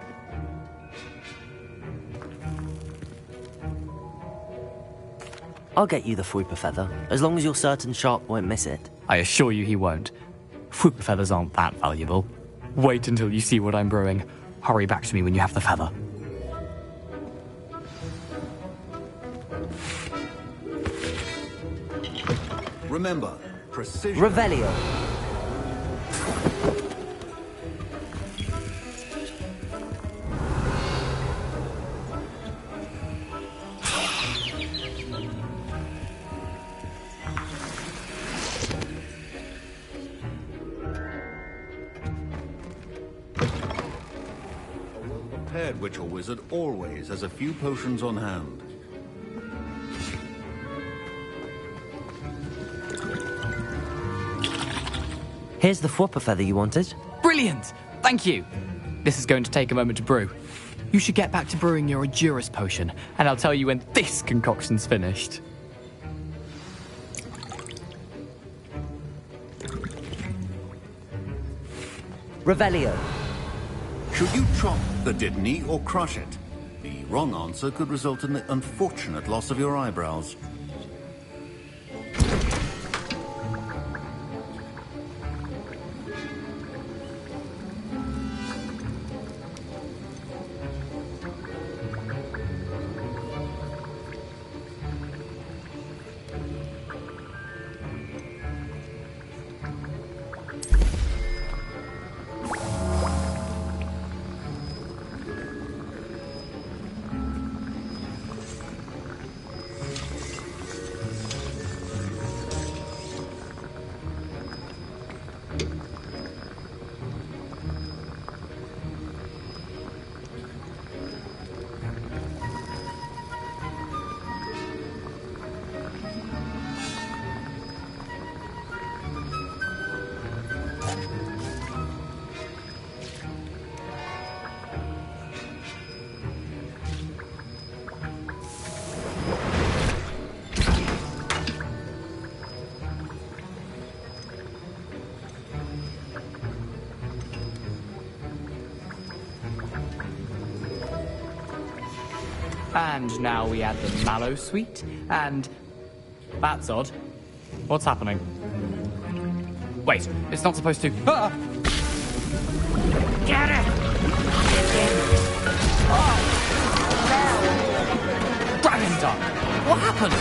S1: I'll get you the Fwooper feather, as long as you're certain Sharp won't miss it.
S13: I assure you he won't. Fwooper feathers aren't that valuable. Wait until you see what I'm brewing. Hurry back to me when you have the feather.
S10: Remember, precision...
S17: Revelio.
S10: Prepared witch or wizard always has a few potions on hand.
S1: Here's the Fwooper feather you wanted.
S13: Brilliant! Thank you! This is going to take a moment to brew. You should get back to brewing your Edurus potion, and I'll tell you when this concoction's finished.
S17: Revelio.
S10: Should you chop the Didney or crush it? The wrong answer could result in the unfortunate loss of your eyebrows.
S13: And now we add the mallow sweet, and... That's odd. What's happening? Wait, it's not supposed to... Ah!
S6: Get it!
S13: Oh! Dragon Duck! What happened?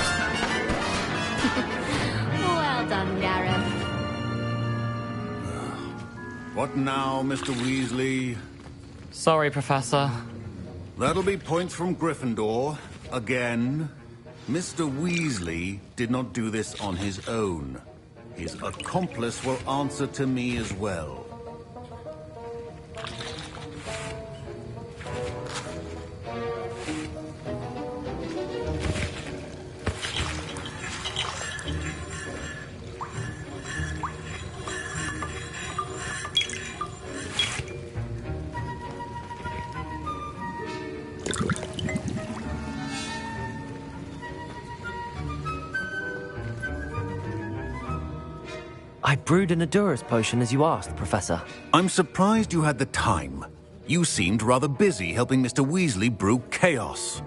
S5: Well done, Gareth.
S10: What now, Mr. Weasley?
S13: Sorry, Professor.
S10: That'll be points from Gryffindor. Again. Mr. Weasley did not do this on his own. His accomplice will answer to me as well.
S1: I brewed an Edurus potion as you asked, Professor.
S10: I'm surprised you had the time. You seemed rather busy helping Mr. Weasley brew chaos.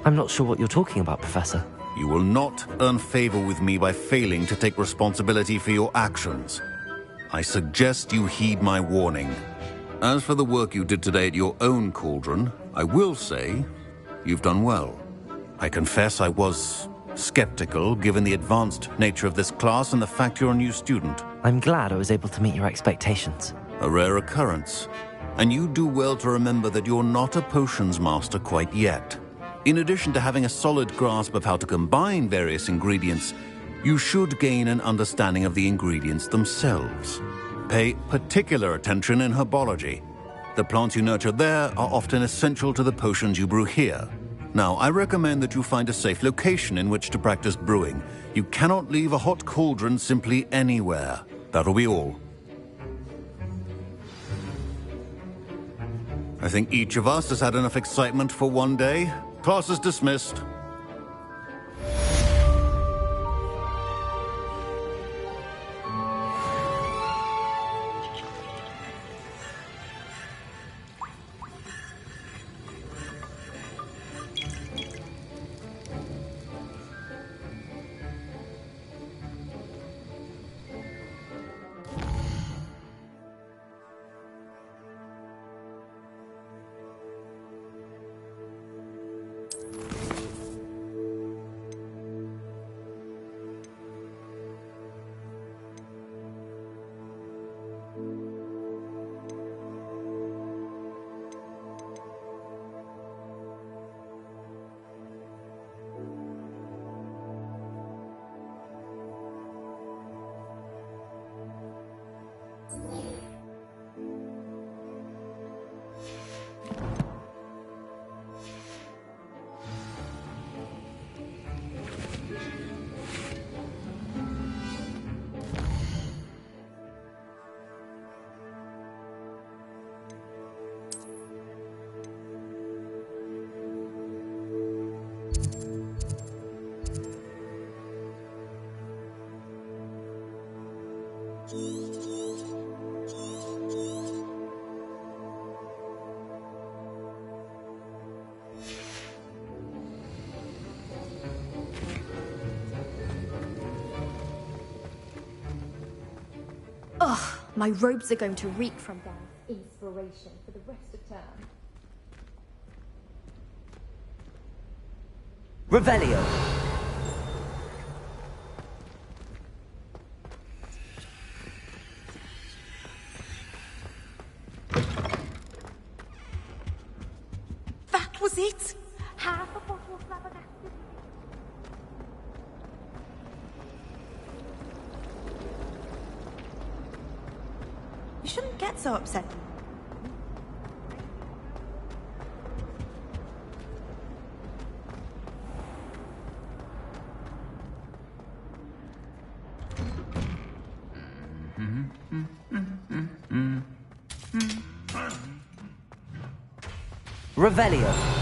S1: I'm not sure what you're talking about, Professor.
S10: You will not earn favor with me by failing to take responsibility for your actions. I suggest you heed my warning. As for the work you did today at your own cauldron, I will say you've done well. I confess I was skeptical, given the advanced nature of this class and the fact you're a new student.
S1: I'm glad I was able to meet your expectations.
S10: A rare occurrence. And you do well to remember that you're not a potions master quite yet. In addition to having a solid grasp of how to combine various ingredients, you should gain an understanding of the ingredients themselves. Pay particular attention in herbology. The plants you nurture there are often essential to the potions you brew here. Now, I recommend that you find a safe location in which to practice brewing. You cannot leave a hot cauldron simply anywhere. That'll be all. I think each of us has had enough excitement for one day. Class is dismissed.
S5: Ugh, my robes are going to reek from their inspiration for the rest of term.
S17: Revelio.
S5: That was it? Half a bottle of flabbergasted.
S3: You shouldn't get so upset.
S17: Revelio.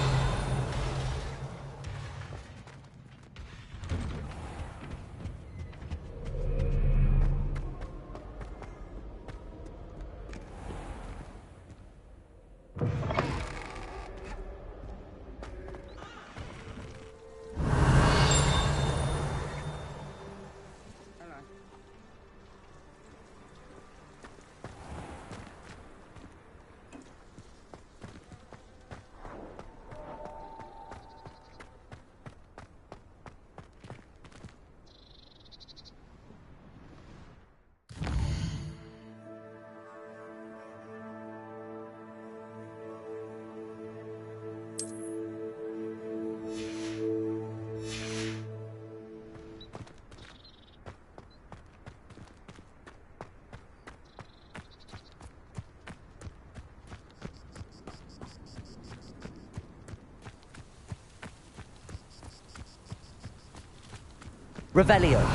S17: Revelio.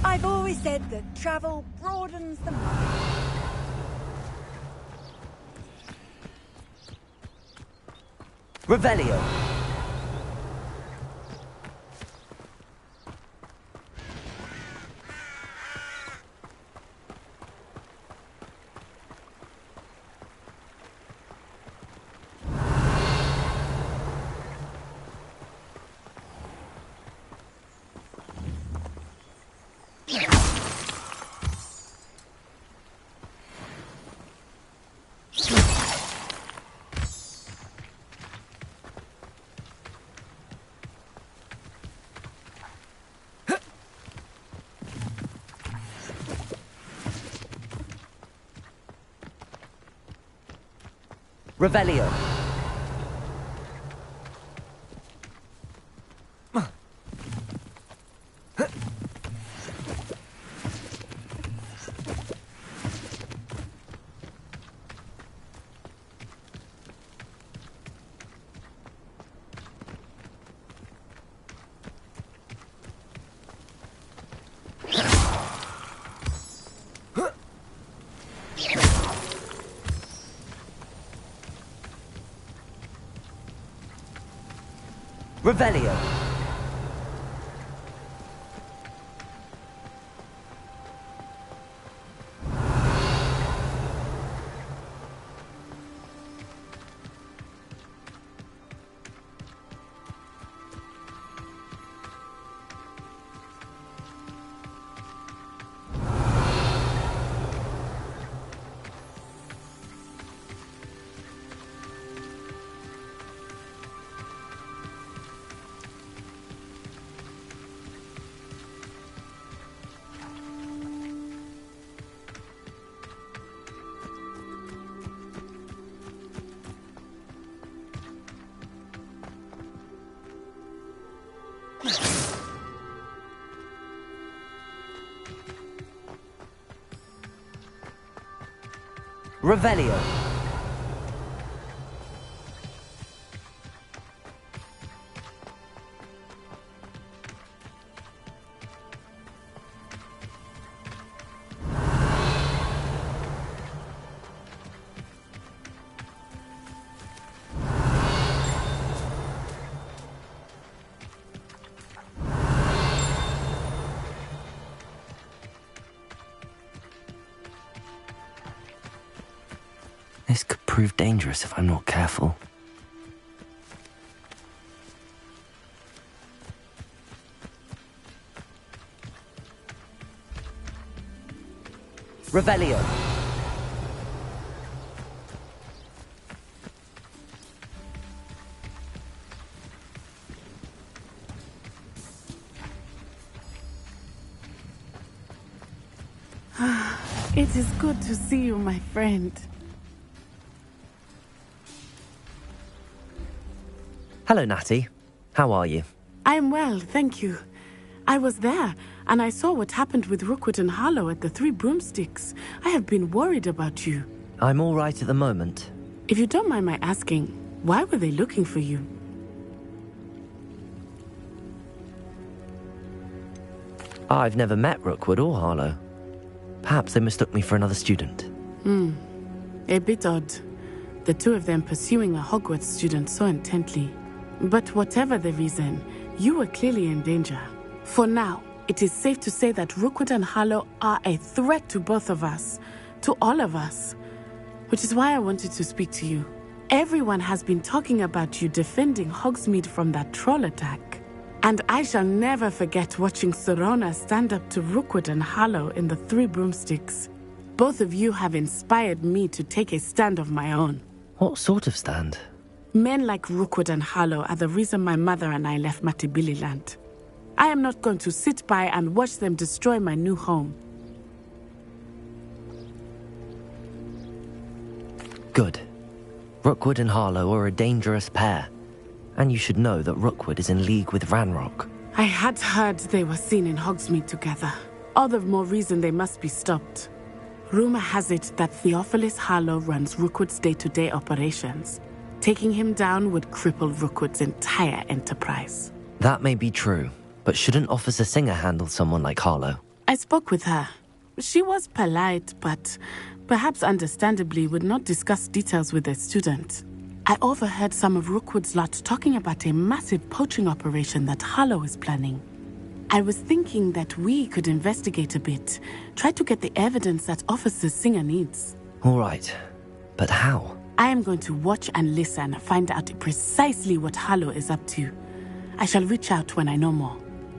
S7: I've always said that travel broadens the mind.
S17: Revelio. Revelio. Revelio. Revelio.
S1: This could prove dangerous if I'm not careful.
S17: Revelio.
S4: It is good to see you, my friend.
S1: Hello, Natty. How are you?
S4: I'm well, thank you. I was there, and I saw what happened with Rookwood and Harlow at the Three Broomsticks. I have been worried about you.
S1: I'm all right at the moment.
S4: If you don't mind my asking, why were they looking for you?
S1: I've never met Rookwood or Harlow. Perhaps they mistook me for another student.
S4: A bit odd. The two of them pursuing a Hogwarts student so intently. But whatever the reason, you were clearly in danger. For now, it is safe to say that Rookwood and Harlow are a threat to both of us, to all of us. Which is why I wanted to speak to you. Everyone has been talking about you defending Hogsmeade from that troll attack. And I shall never forget watching Sorona stand up to Rookwood and Harlow in the Three Broomsticks. Both of you have inspired me to take a stand of my own.
S1: What sort of stand?
S4: Men like Rookwood and Harlow are the reason my mother and I left Matibililand. I am not going to sit by and watch them destroy my new home.
S1: Good. Rookwood and Harlow are a dangerous pair. And you should know that Rookwood is in league with Ranrock.
S4: I had heard they were seen in Hogsmeade together. All the more reason they must be stopped. Rumor has it that Theophilus Harlow runs Rookwood's day-to-day operations. Taking him down would cripple Rookwood's entire enterprise.
S1: That may be true, but shouldn't Officer Singer handle someone like Harlow?
S4: I spoke with her. She was polite, but perhaps understandably would not discuss details with a student. I overheard some of Rookwood's lot talking about a massive poaching operation that Harlow is planning. I was thinking that we could investigate a bit, try to get the evidence that Officer Singer needs.
S1: All right, but how?
S4: I am going to watch and listen, find out precisely what Harlow is up to. I shall reach out when I know more.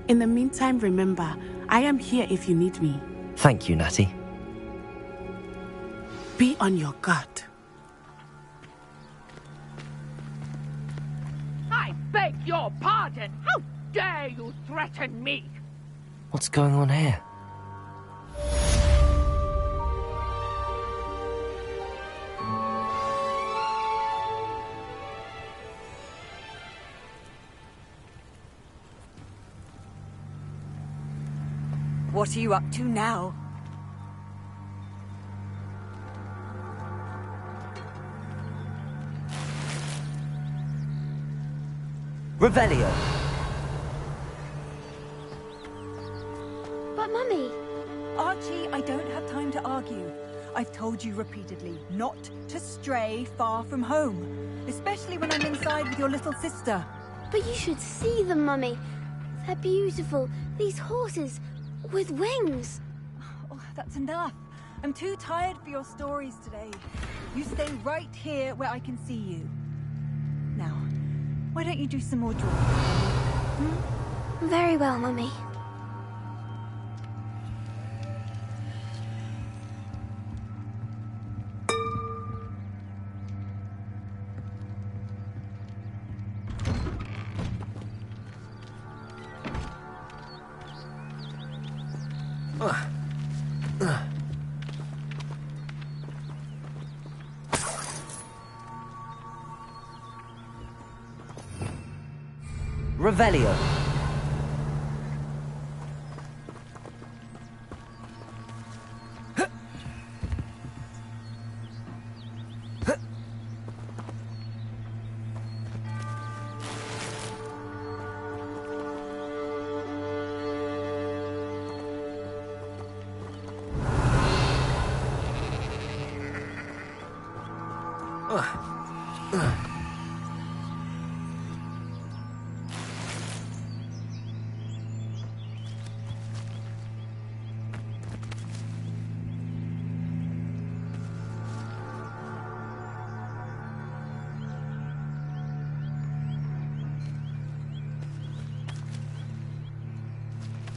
S4: In the meantime, remember, I am here if you need me.
S1: Thank you, Natty.
S4: Be on your guard.
S6: I beg your pardon. How dare you threaten me?
S1: What's going on here?
S15: What are you up to now?
S17: Revelio.
S8: But Mummy...
S15: Archie, I don't have time to argue. I've told you repeatedly not to stray far from home, especially when I'm inside with your little sister.
S8: But you should see them, Mummy. They're beautiful. These horses with wings.
S15: Oh, that's enough. I'm too tired for your stories today. You stay right here where I can see you. Now, why don't you do some more drawing?
S8: Very well, Mummy.
S17: Revelio.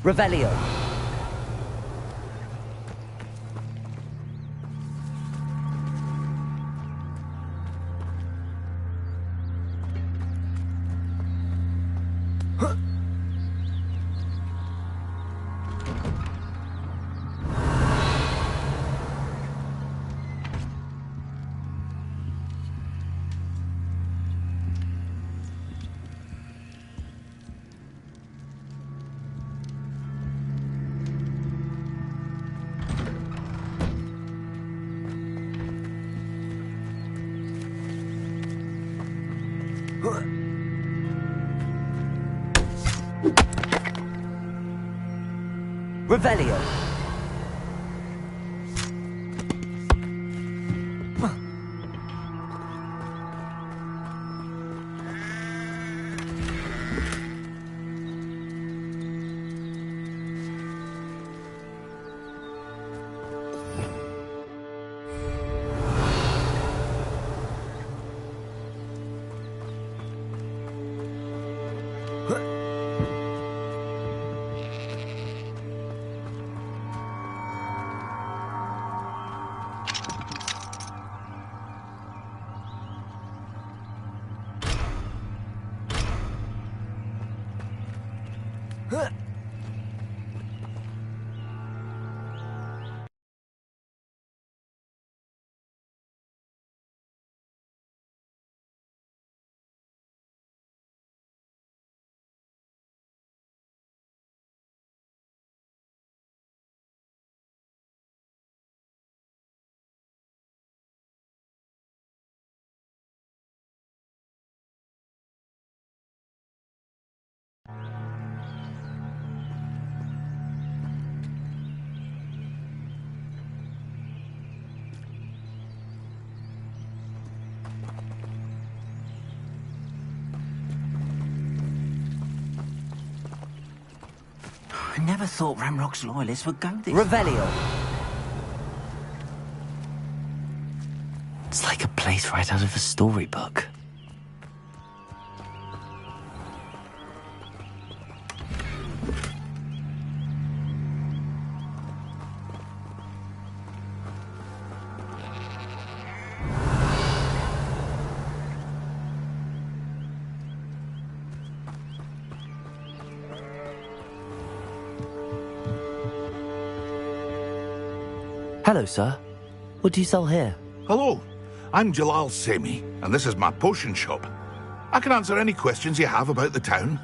S17: Revelio. Revelio.
S19: I never thought Ramrock's loyalists would go this
S17: Revelio.
S1: It's like a place right out of a storybook. Hello, sir. What do you sell here?
S23: Hello, I'm Jalal Semi, and this is my potion shop. I can answer any questions you have about the town.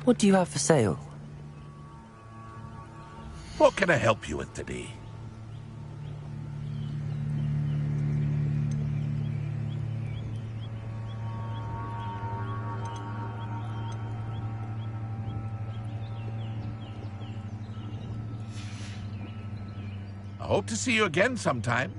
S1: What do you have for sale?
S23: What can I help you with today? I hope to see you again sometime.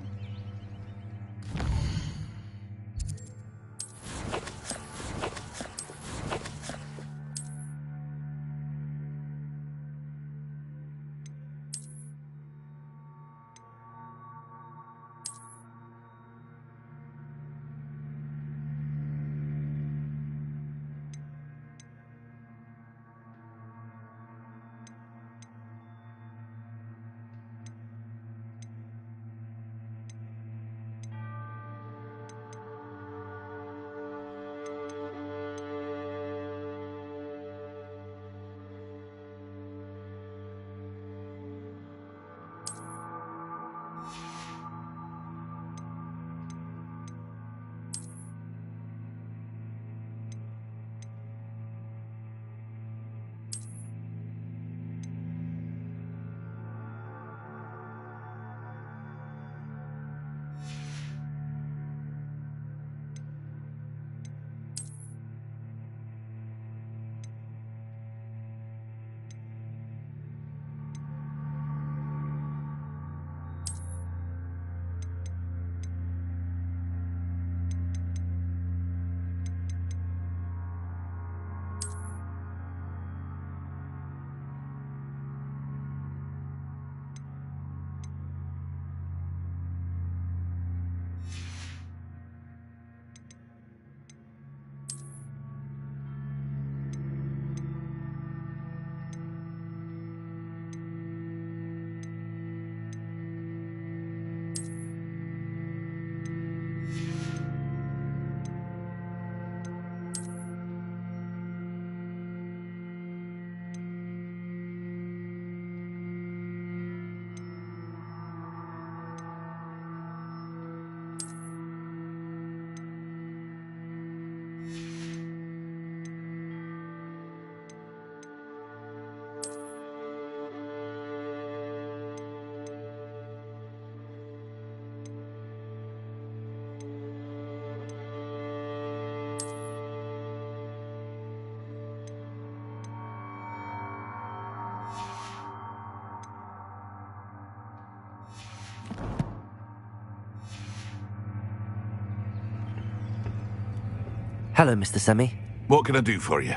S1: Hello, Mr. Semi.
S23: What can I do for you?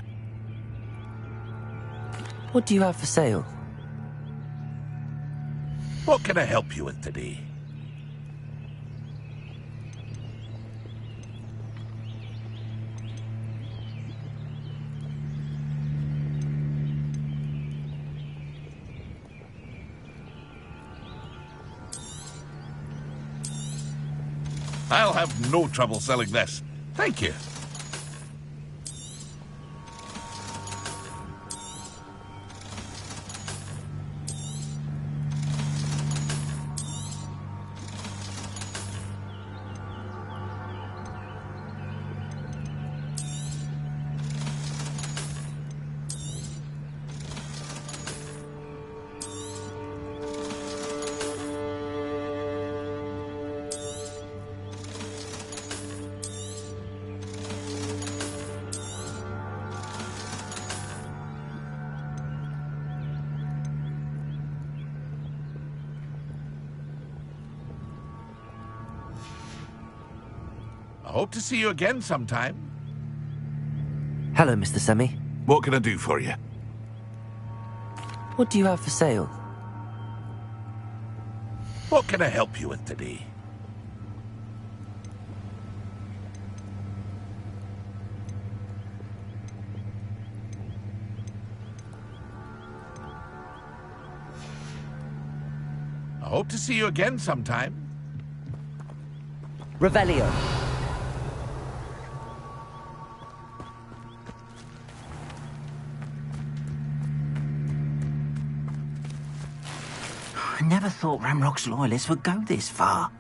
S1: What do you have for sale?
S23: What can I help you with today? I'll have no trouble selling this. Thank you. I hope to see you again sometime.
S1: Hello, Mr. Semi.
S23: What can I do for you?
S1: What do you have for sale?
S23: What can I help you with today? I hope to see you again sometime.
S17: Revelio.
S19: I never thought Ramrock's loyalists would go this far.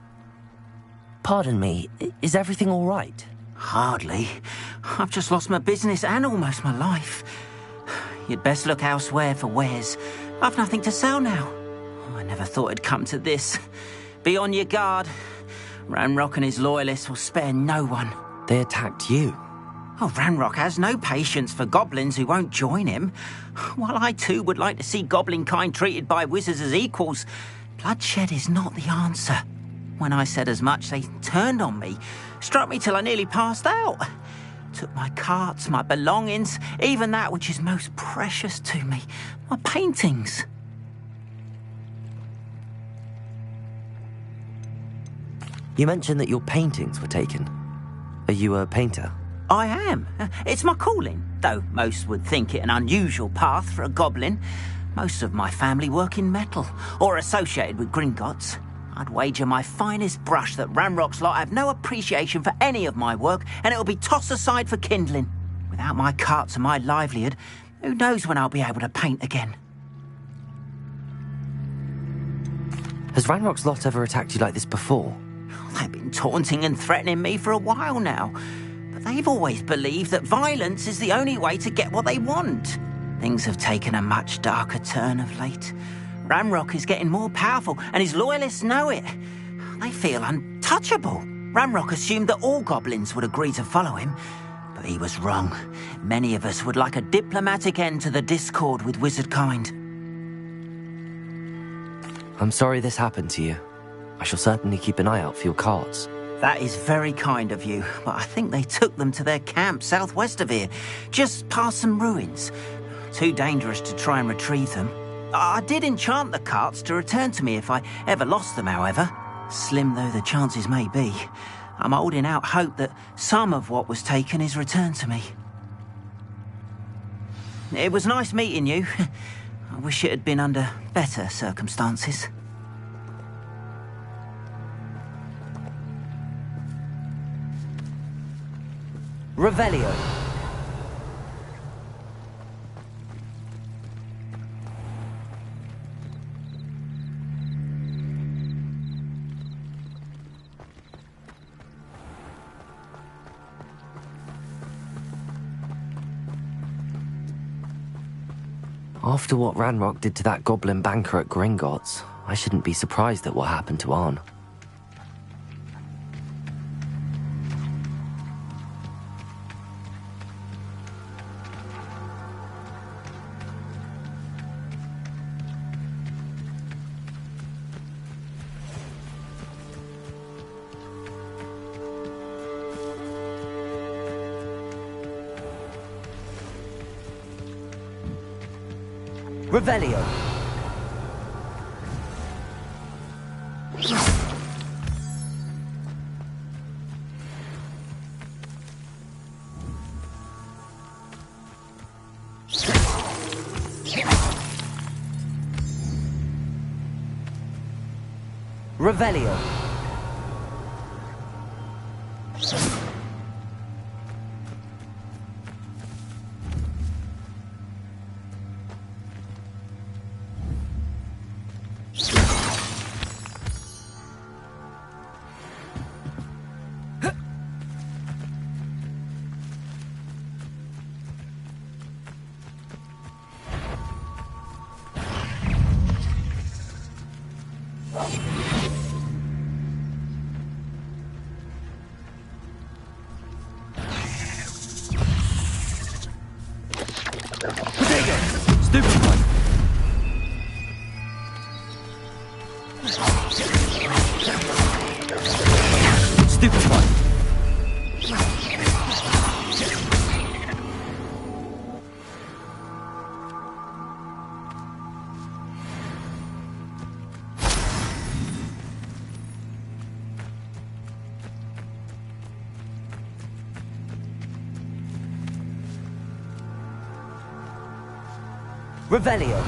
S1: Pardon me, is everything all right?
S19: Hardly. I've just lost my business and almost my life. You'd best look elsewhere for wares. I've nothing to sell now. Oh, I never thought it'd come to this. Be on your guard. Ranrock and his loyalists will spare no one.
S1: They attacked you.
S19: Oh, Ranrock has no patience for goblins who won't join him. While I too would like to see goblin kind treated by wizards as equals, bloodshed is not the answer. When I said as much, they turned on me, struck me till I nearly passed out. Took my carts, my belongings, even that which is most precious to me, my paintings.
S1: You mentioned that your paintings were taken. Are you a painter?
S19: I am. It's my calling, though most would think it an unusual path for a goblin. Most of my family work in metal, or associated with Gringotts. I'd wager my finest brush that Ranrock's lot have no appreciation for any of my work, and it'll be tossed aside for kindling. Without my carts and my livelihood, who knows when I'll be able to paint again?
S1: Has Ranrock's lot ever attacked you like this before?
S19: They've been taunting and threatening me for a while now. But they've always believed that violence is the only way to get what they want. Things have taken a much darker turn of late. Ranrock is getting more powerful, and his loyalists know it. They feel untouchable. Ranrock assumed that all goblins would agree to follow him, but he was wrong. Many of us would like a diplomatic end to the discord with wizard kind.
S1: I'm sorry this happened to you. I shall certainly keep an eye out for your carts.
S19: That is very kind of you, but I think they took them to their camp southwest of here, just past some ruins. Too dangerous to try and retrieve them. I did enchant the carts to return to me if I ever lost them, however. Slim though the chances may be, I'm holding out hope that some of what was taken is returned to me. It was nice meeting you. I wish it had been under better circumstances.
S17: Revelio.
S1: After what Ranrock did to that goblin banker at Gringotts, I shouldn't be surprised at what happened to Arn.
S17: Revelio. Revelio. Revelio.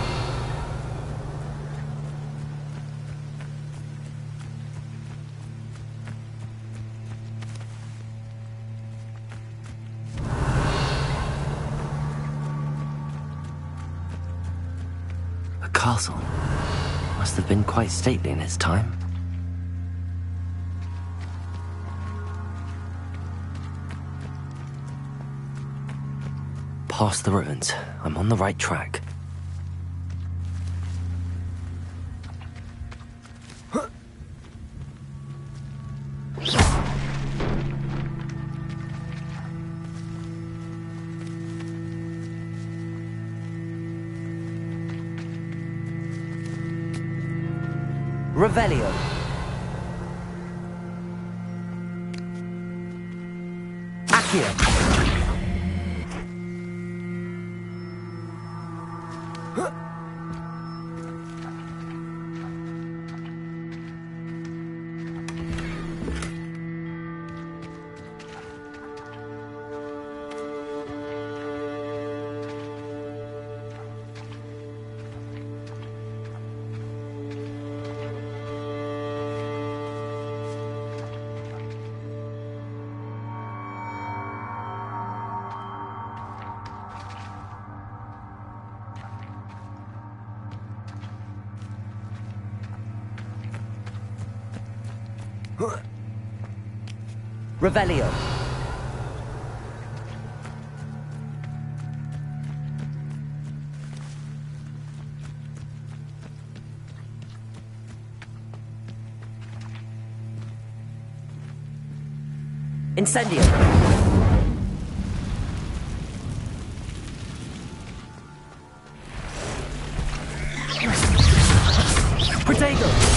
S1: A castle. Must have been quite stately in its time. past the ruins. I'm on the right track.
S17: Revelio. Accio. Revelio. Incendio. Protego.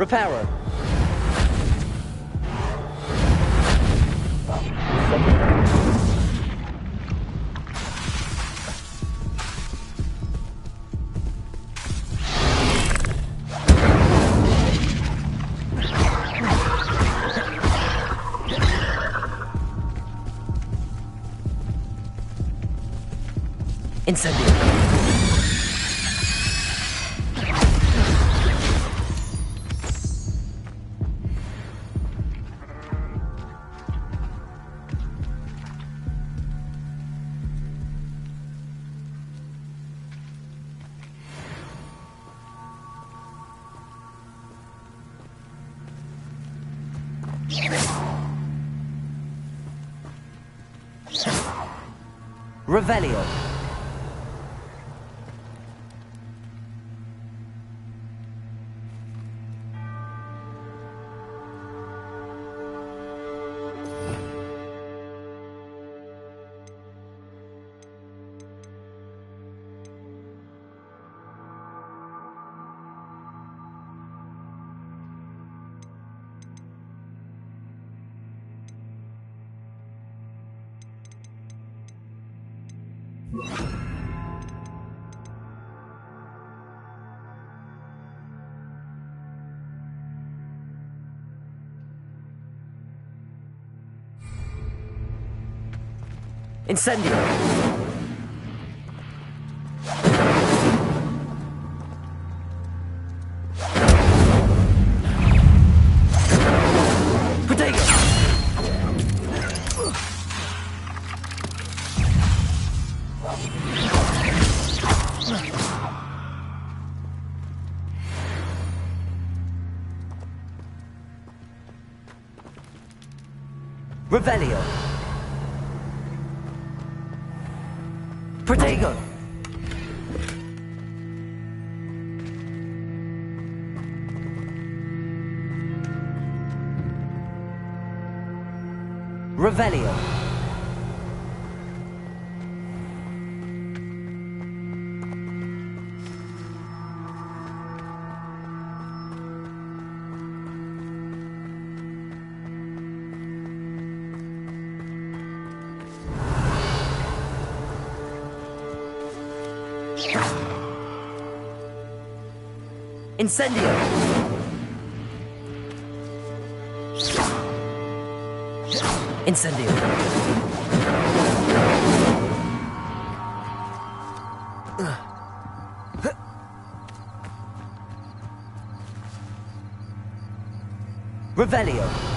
S17: Reparo. Incendio. Revelio. Incendio. Protego. Revelio. Protego. Revelio. Incendio. Incendio. Revelio.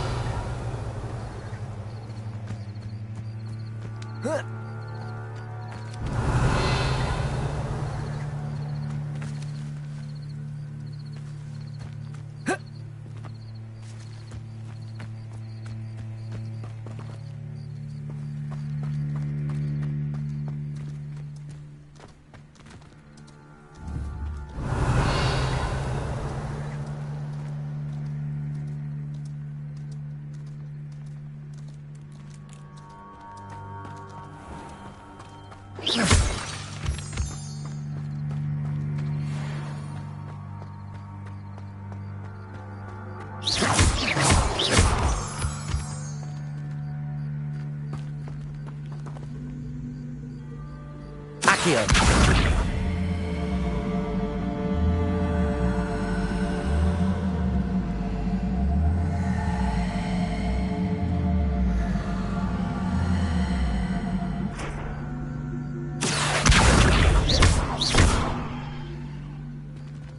S17: Accio.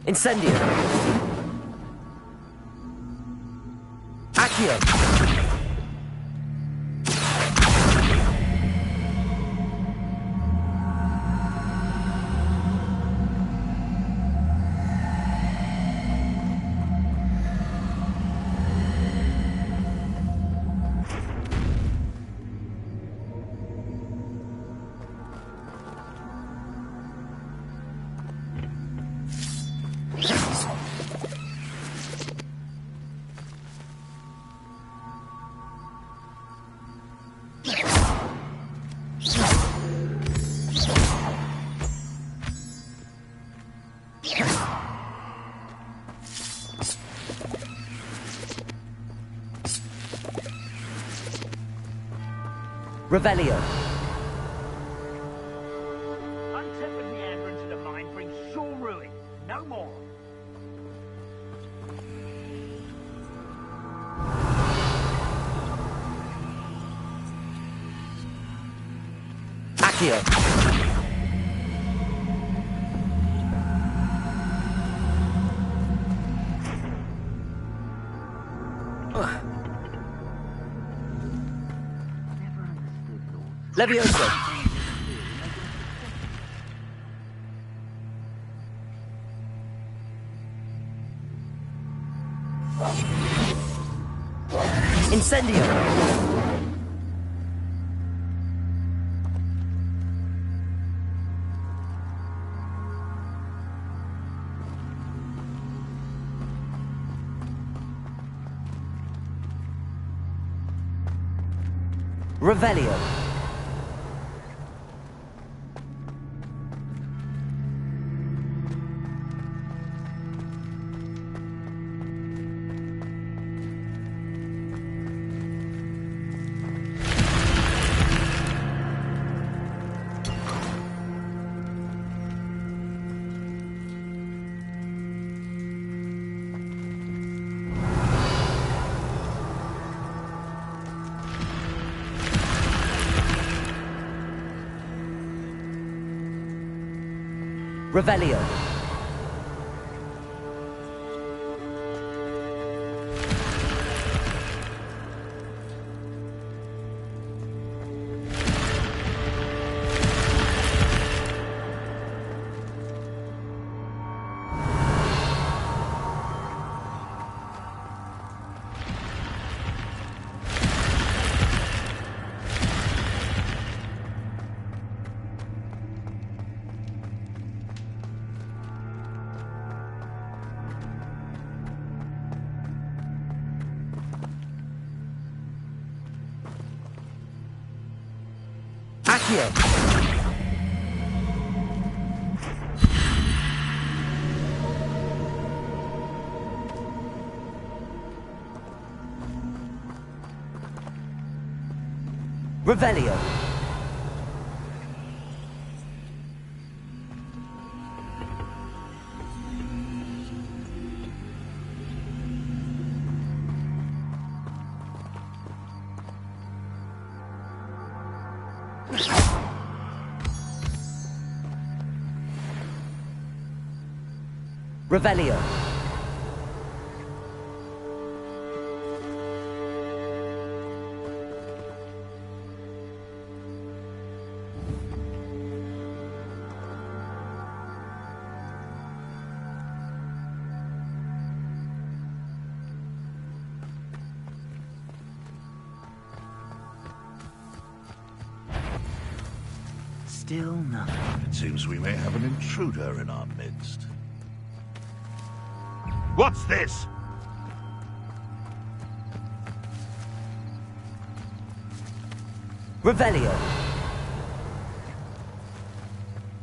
S17: Incendio. Accio. Revelio.
S9: Untempered meander into the mine brings sure ruin. No more.
S17: Accio. Levioso. Incendio. Revelio. Revelio. Accio. Revelio. Revelio.
S19: Still nothing.
S23: It seems we may have an intruder in our midst. What's this?
S17: Revelio.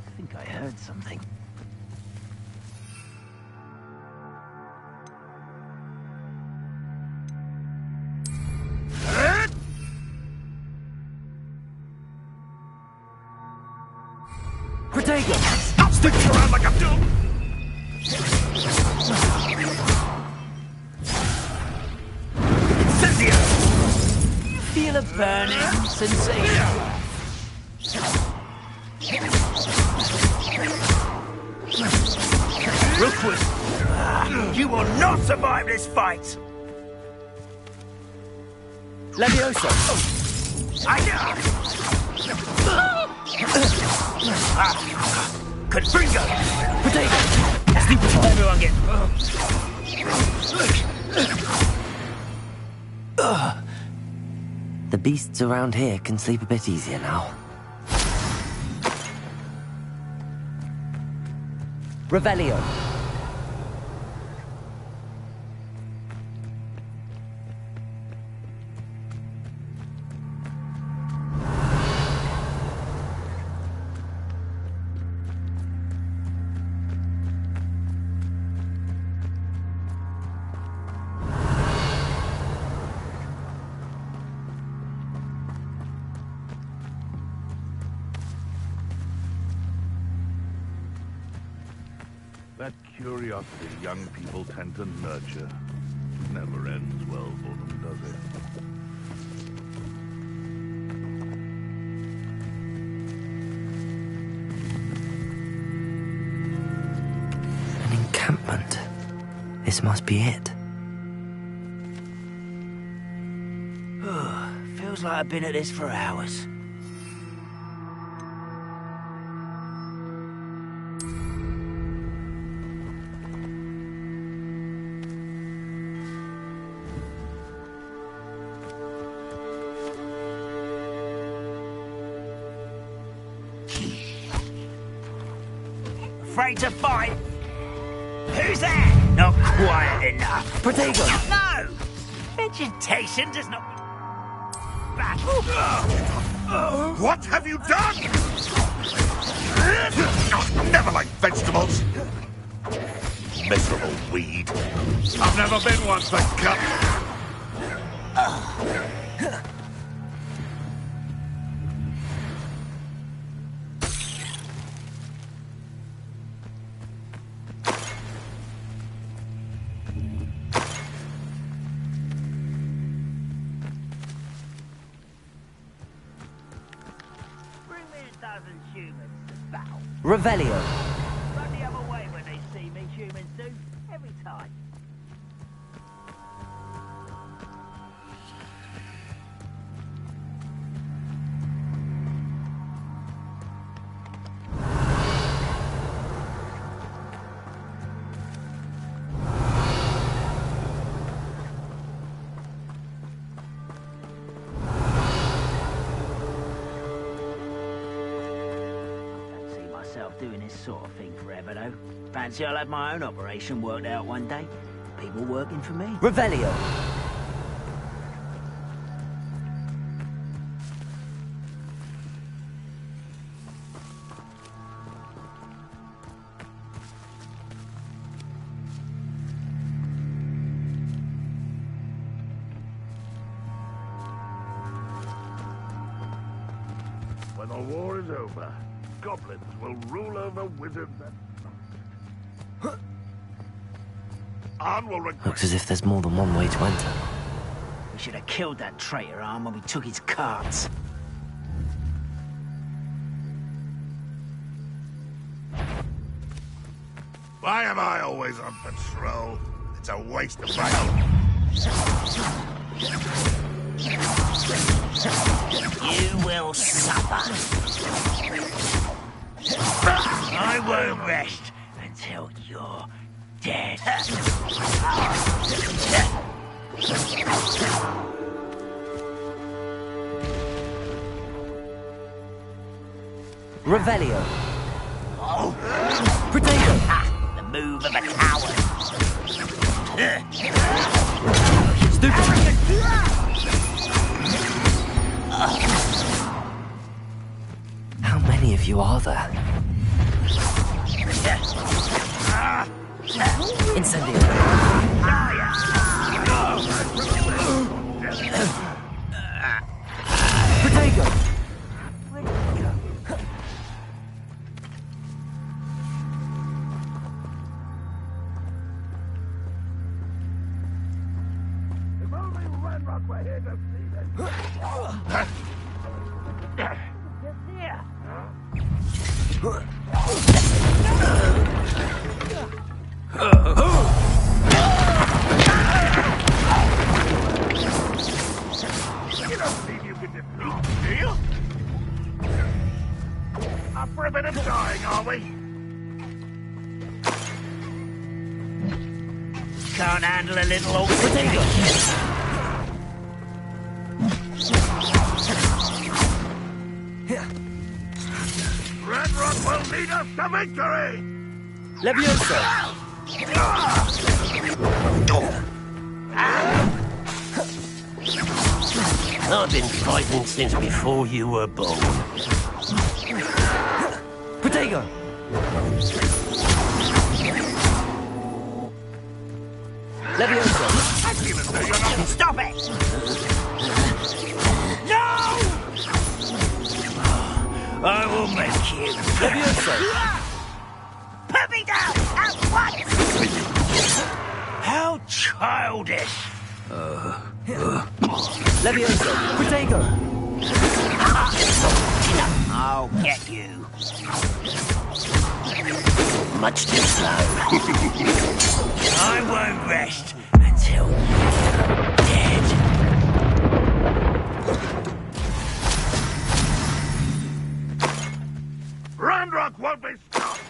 S19: I think I heard something.
S17: Protego!
S23: Stop sticking around like a dude!
S19: Incendio! You feel a burning sensation? Rookwood, you will not survive this fight!
S17: Levioso!
S19: Confringo! Potato! Sleep until everyone gets...
S1: The beasts around here can sleep a bit easier now.
S17: Revelio.
S23: That curiosity young people tend to nurture never ends well for them, does it?
S1: An encampment. This must be it.
S19: Feels like I've been at this for hours. Afraid to fight? Who's there? Not quiet enough.
S17: Protego!
S19: No! Vegetation does not... Battle.
S23: What have you done? I've never liked vegetables. Miserable weed. I've never been one, thank God.
S17: Revelio.
S9: Run the other way when they see me, humans do. Every time. Doing this sort of thing forever, though. Fancy I'll have my own operation worked out one day. People working for me.
S17: Revelio.
S23: When the war is over, goblins will rule over wizards and... Arn will regret...
S1: Looks as if there's more than one way to enter.
S19: We should have killed that traitor Arn when we took his carts.
S23: Why am I always on patrol? It's a waste of my own.
S9: You will suffer. I won't rest until you're dead.
S17: Revelio.
S9: Oh.
S17: Potato.
S9: The move of a coward.
S17: Stupid. How many of you are there? Incendio. Potato.
S23: If only Ranrock were here to see this. You don't think you can defeat me, do you? Up for a bit of dying, are we?
S9: Can't handle a little altercation.
S23: Ranrock will lead us to victory!
S17: Levioso.
S14: I've been fighting since before you were born.
S17: Potato. Levioso.
S23: I feel as though you're not...
S9: Stop it! No! I will make you.
S17: Levioso.
S9: Put me down at once! How childish!
S17: Levioso. Potato.
S9: I'll get you.
S14: Much too slow.
S9: I won't rest until you're dead.
S23: Ranrock won't be stopped!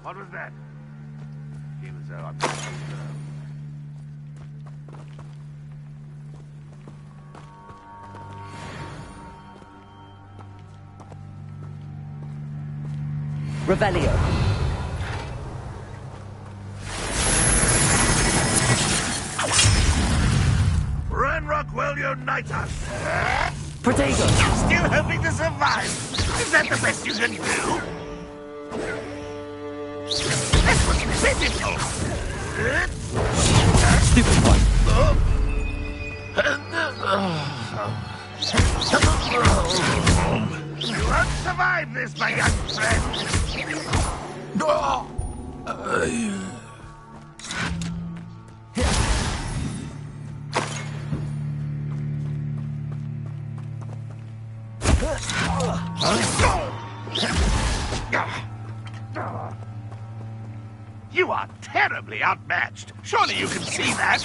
S23: What was that? Feel as though I'm not disturbed.
S17: Revelio.
S23: Ranrock will unite us!
S17: Potato.
S23: Still hoping to survive? Is that the best you can do? This was pitiful!
S17: Stupid one.
S23: You won't survive this, my young friend! You are terribly outmatched. Surely you can see that.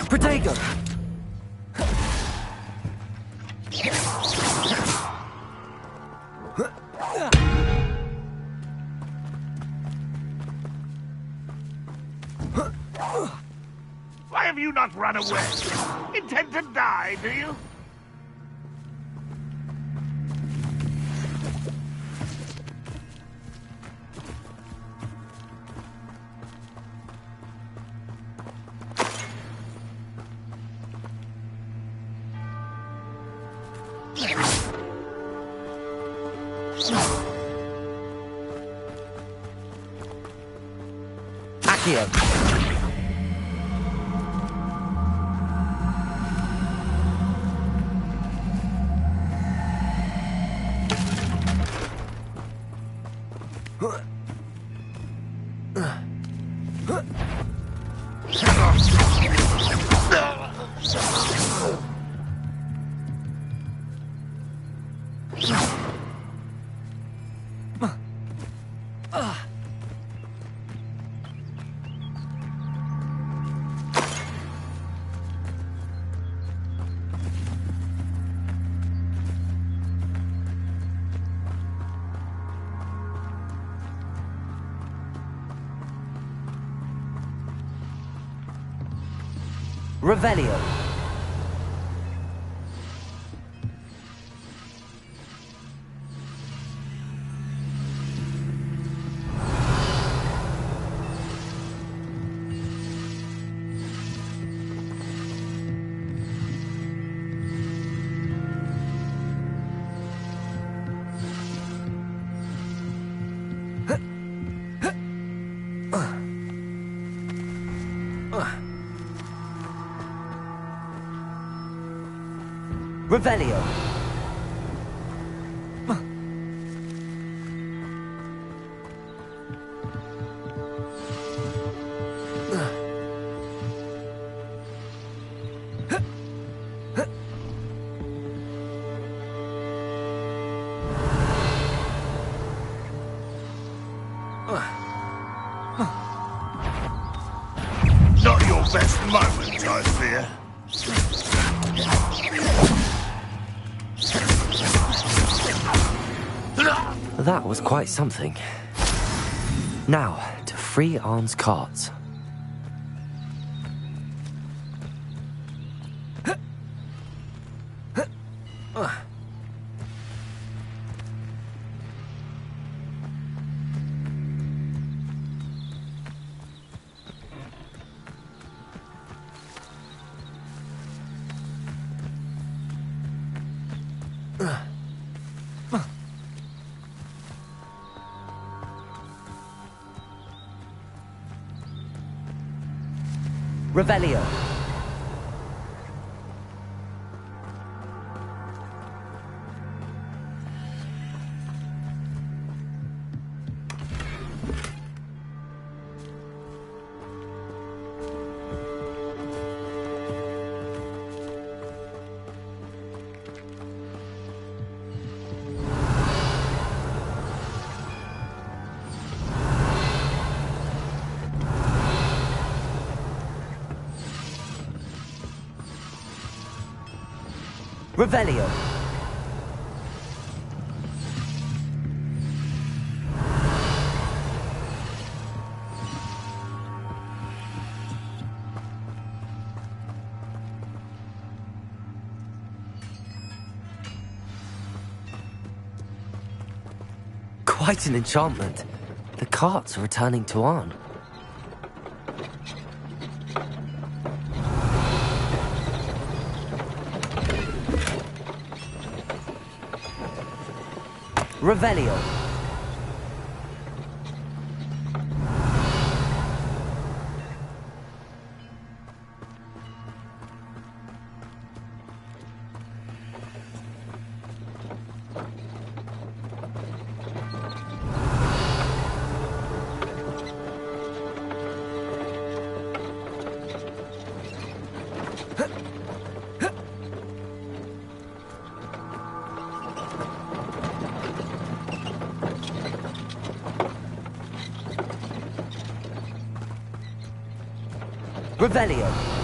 S17: Potato.
S23: Why have you not run away? Intend to die, do you?
S17: Accio.
S1: Revelio. Revelio.
S23: Not your best moment, I fear.
S1: That was quite something. Now, to free Arn's carts. Revelio. Revelio. Quite an enchantment. The carts are returning to Arn. Revelio. Revelio.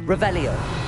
S1: Revelio.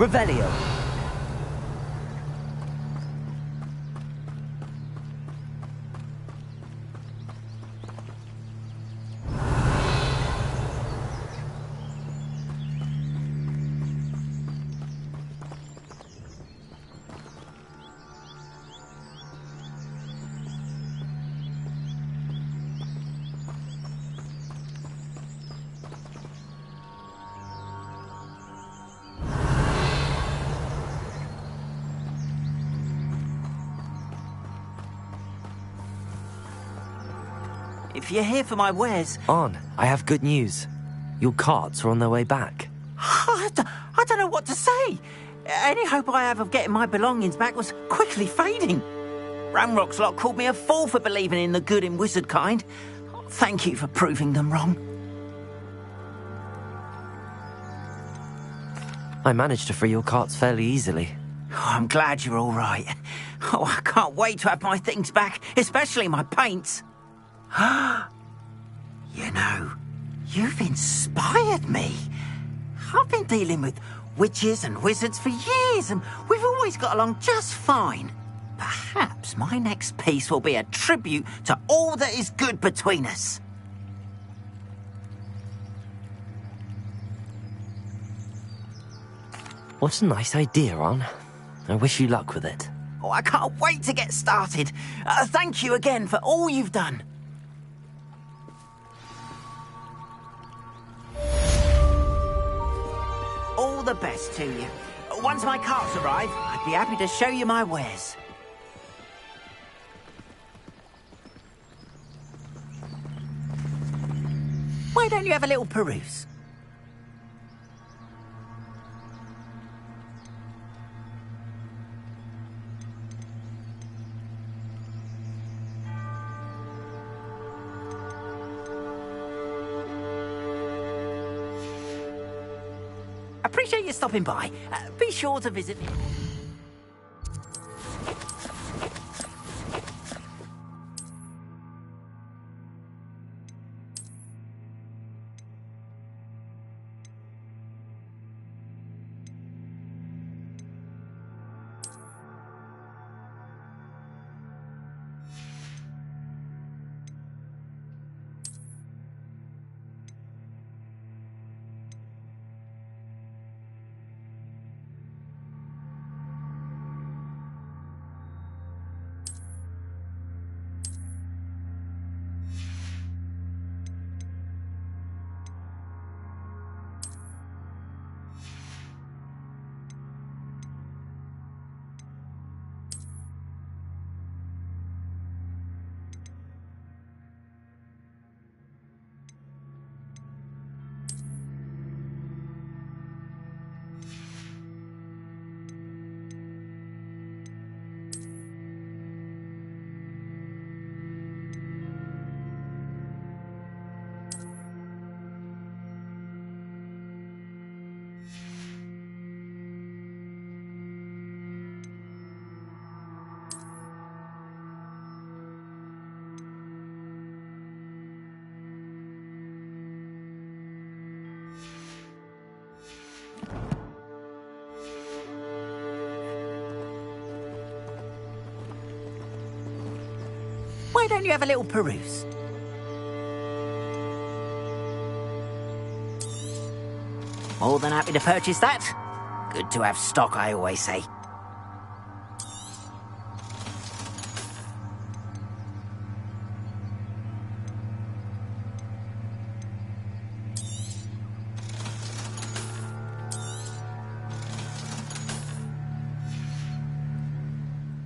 S1: Revelio.
S19: If you're here for my wares...
S1: On, I have good news. Your carts are on their way back.
S19: I don't know what to say. Any hope I have of getting my belongings back was quickly fading. Ramrock's lot called me a fool for believing in the good in wizard kind. Thank you for proving them wrong.
S1: I managed to free your carts fairly easily.
S19: Oh, I'm glad you're all right. Oh, I can't wait to have my things back, especially my paints. You know, you've inspired me. I've been dealing with witches and wizards for years, and we've always got along just fine. Perhaps my next piece will be a tribute to all that is good between us.
S1: What a nice idea, Ron. I wish you luck with it.
S19: Oh, I can't wait to get started. Thank you again for all you've done. All the best to you. Once my carts arrive, I'd be happy to show you my wares. Why don't you have a little peruse? Appreciate you stopping by. Be sure to visit me. Why don't you have a little peruse? More than happy to purchase that. Good to have stock, I always say.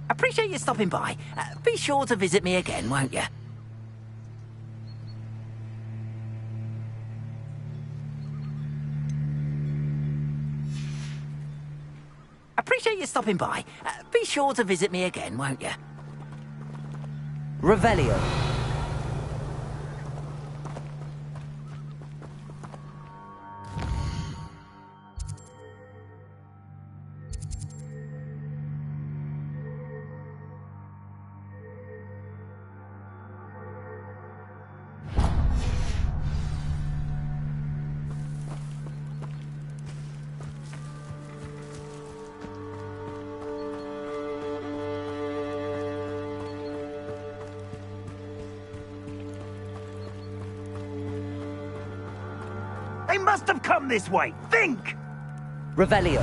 S19: Appreciate you stopping by. Be sure to visit me again, won't you? Appreciate you stopping by. Be sure to visit me again, won't you?
S1: Revelio.
S9: They must have come this way. Think!
S1: Revelio.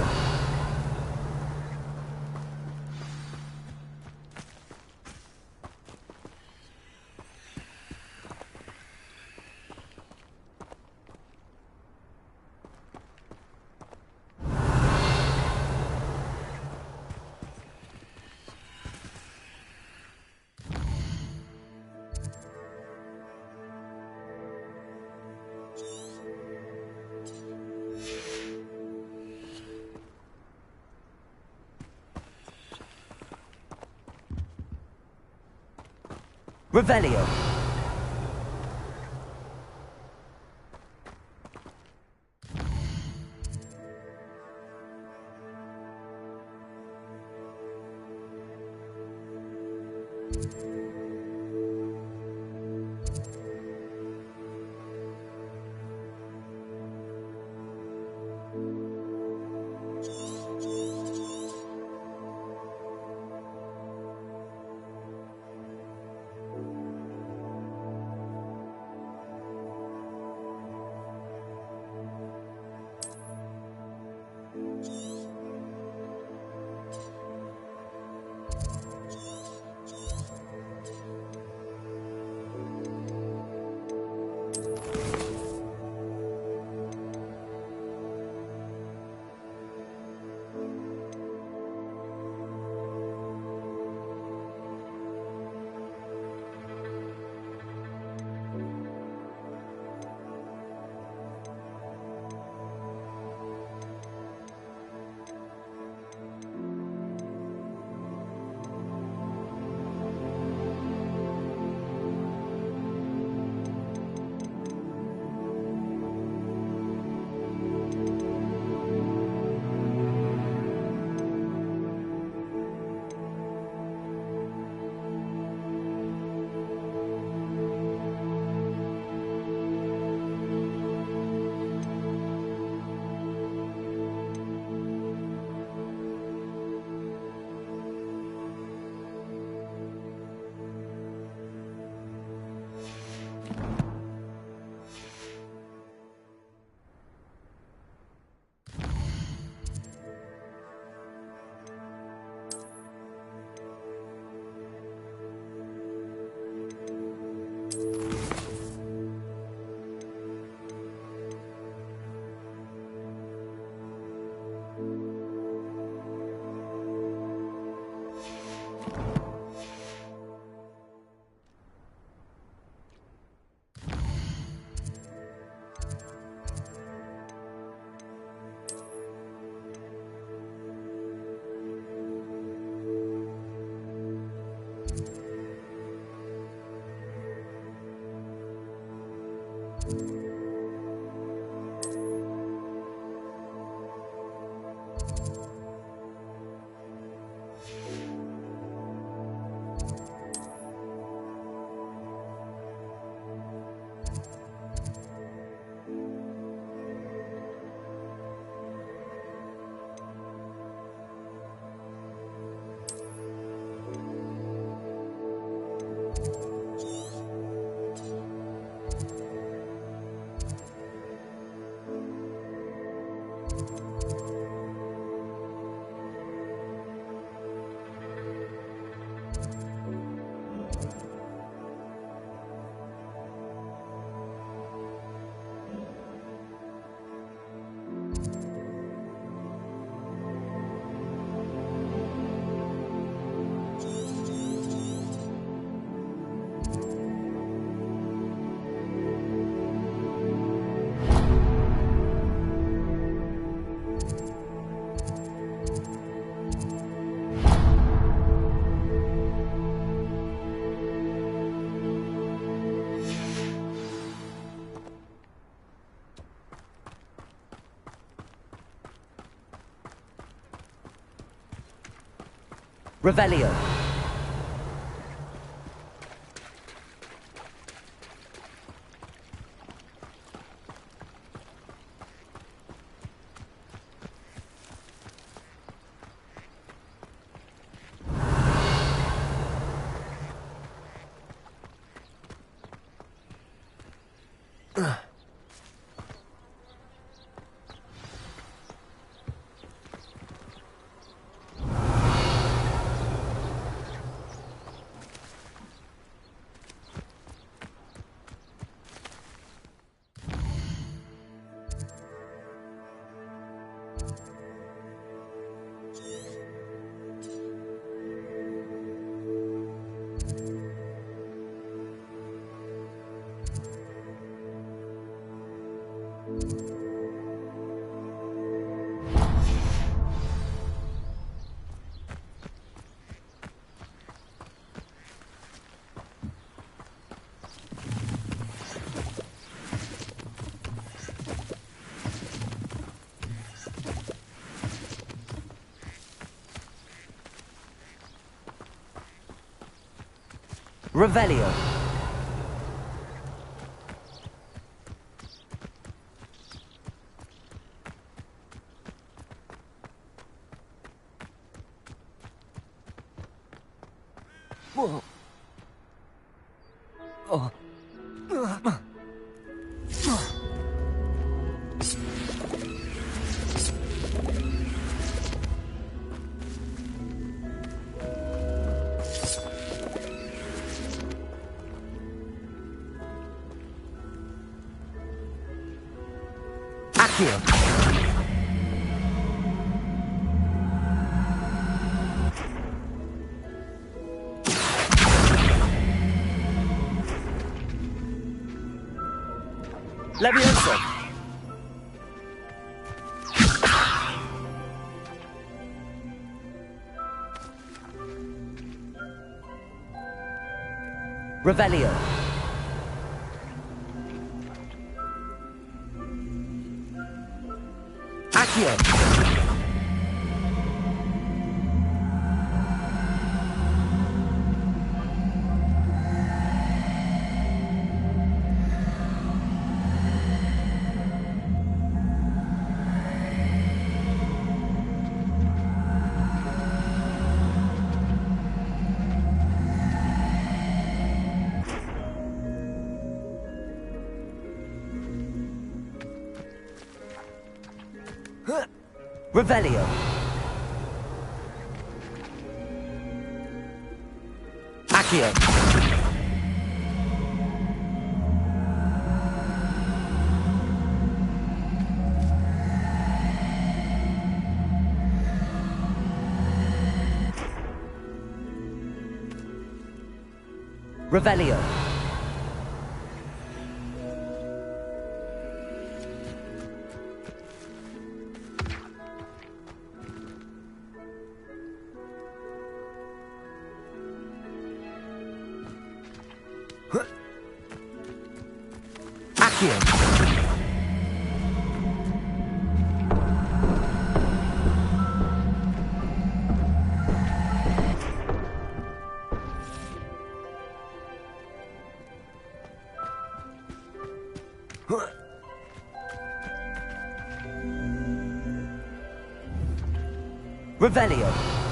S1: Revelio. Revelio. Revelio. Whoa. Oh. Accio. Levioso. Revelio. Accio. Revelio. Accio. Revelio. Accio. Revelio.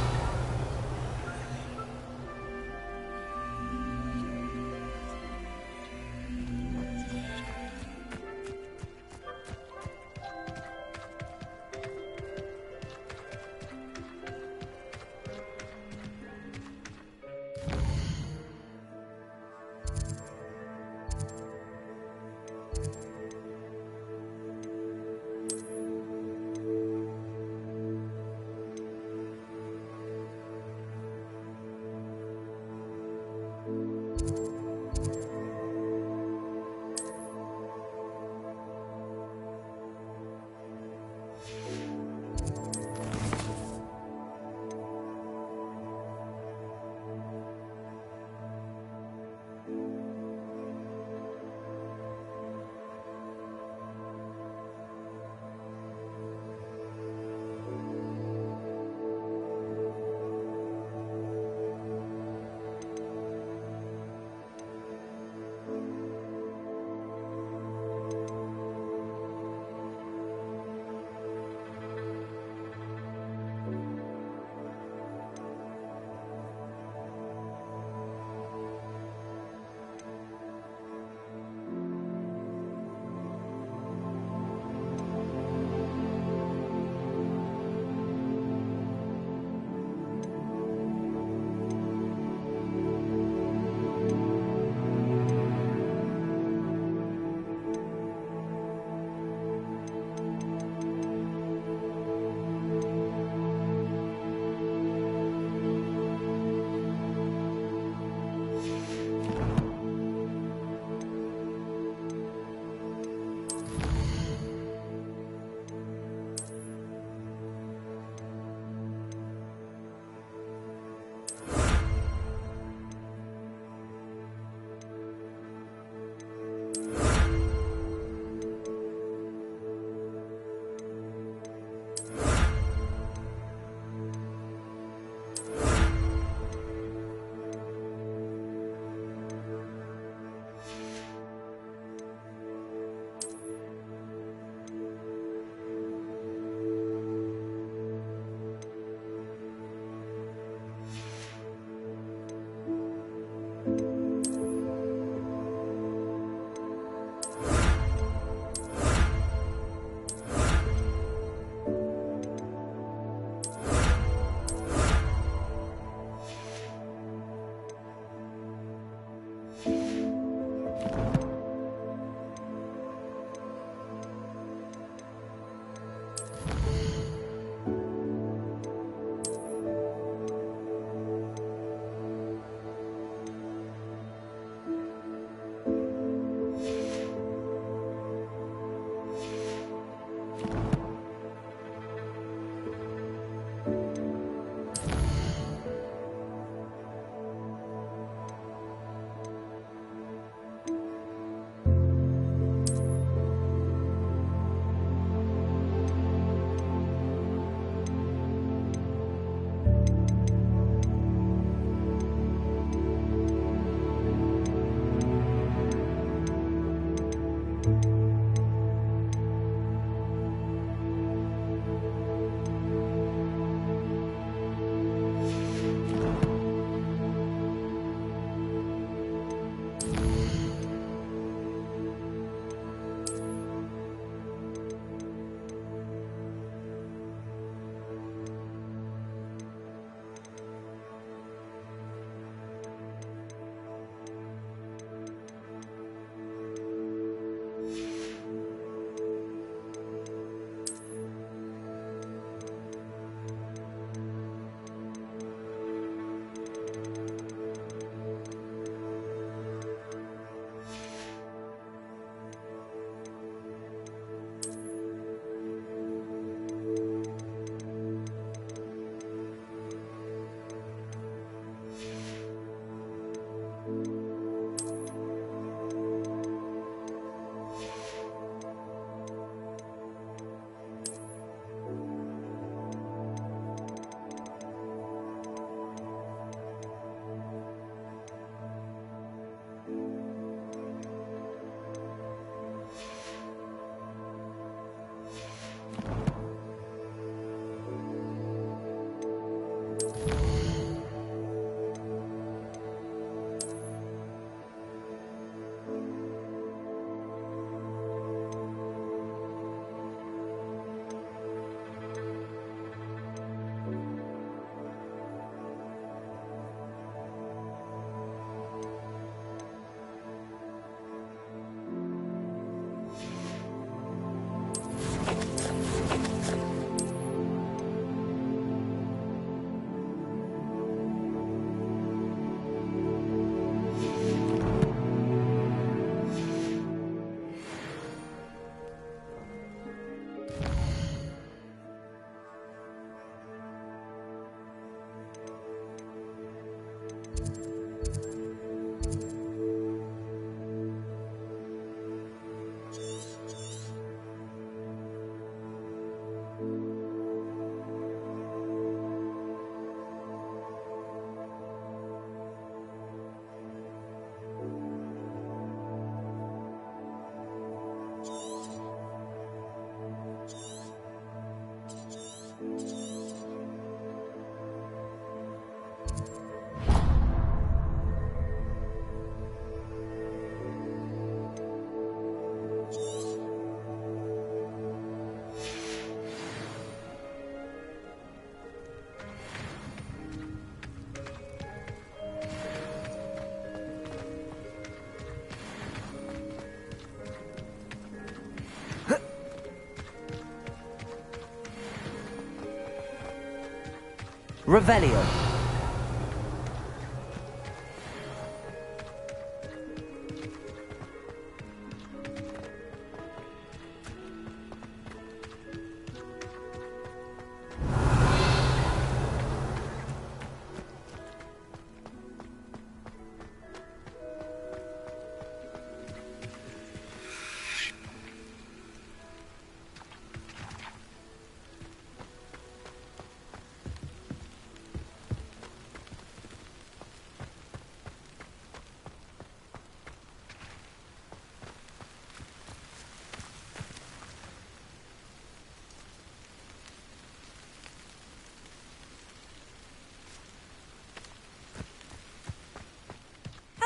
S1: Revelio.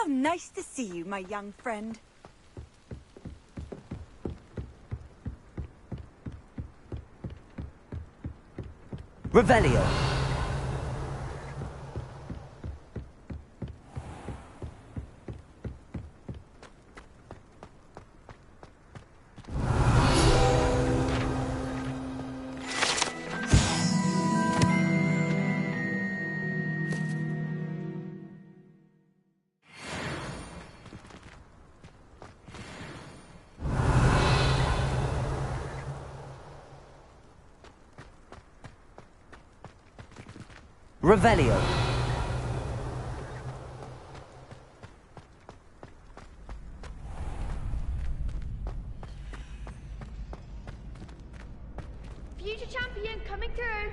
S15: How nice to see you, my young friend.
S1: Revelio. Revelio.
S8: Future champion coming through.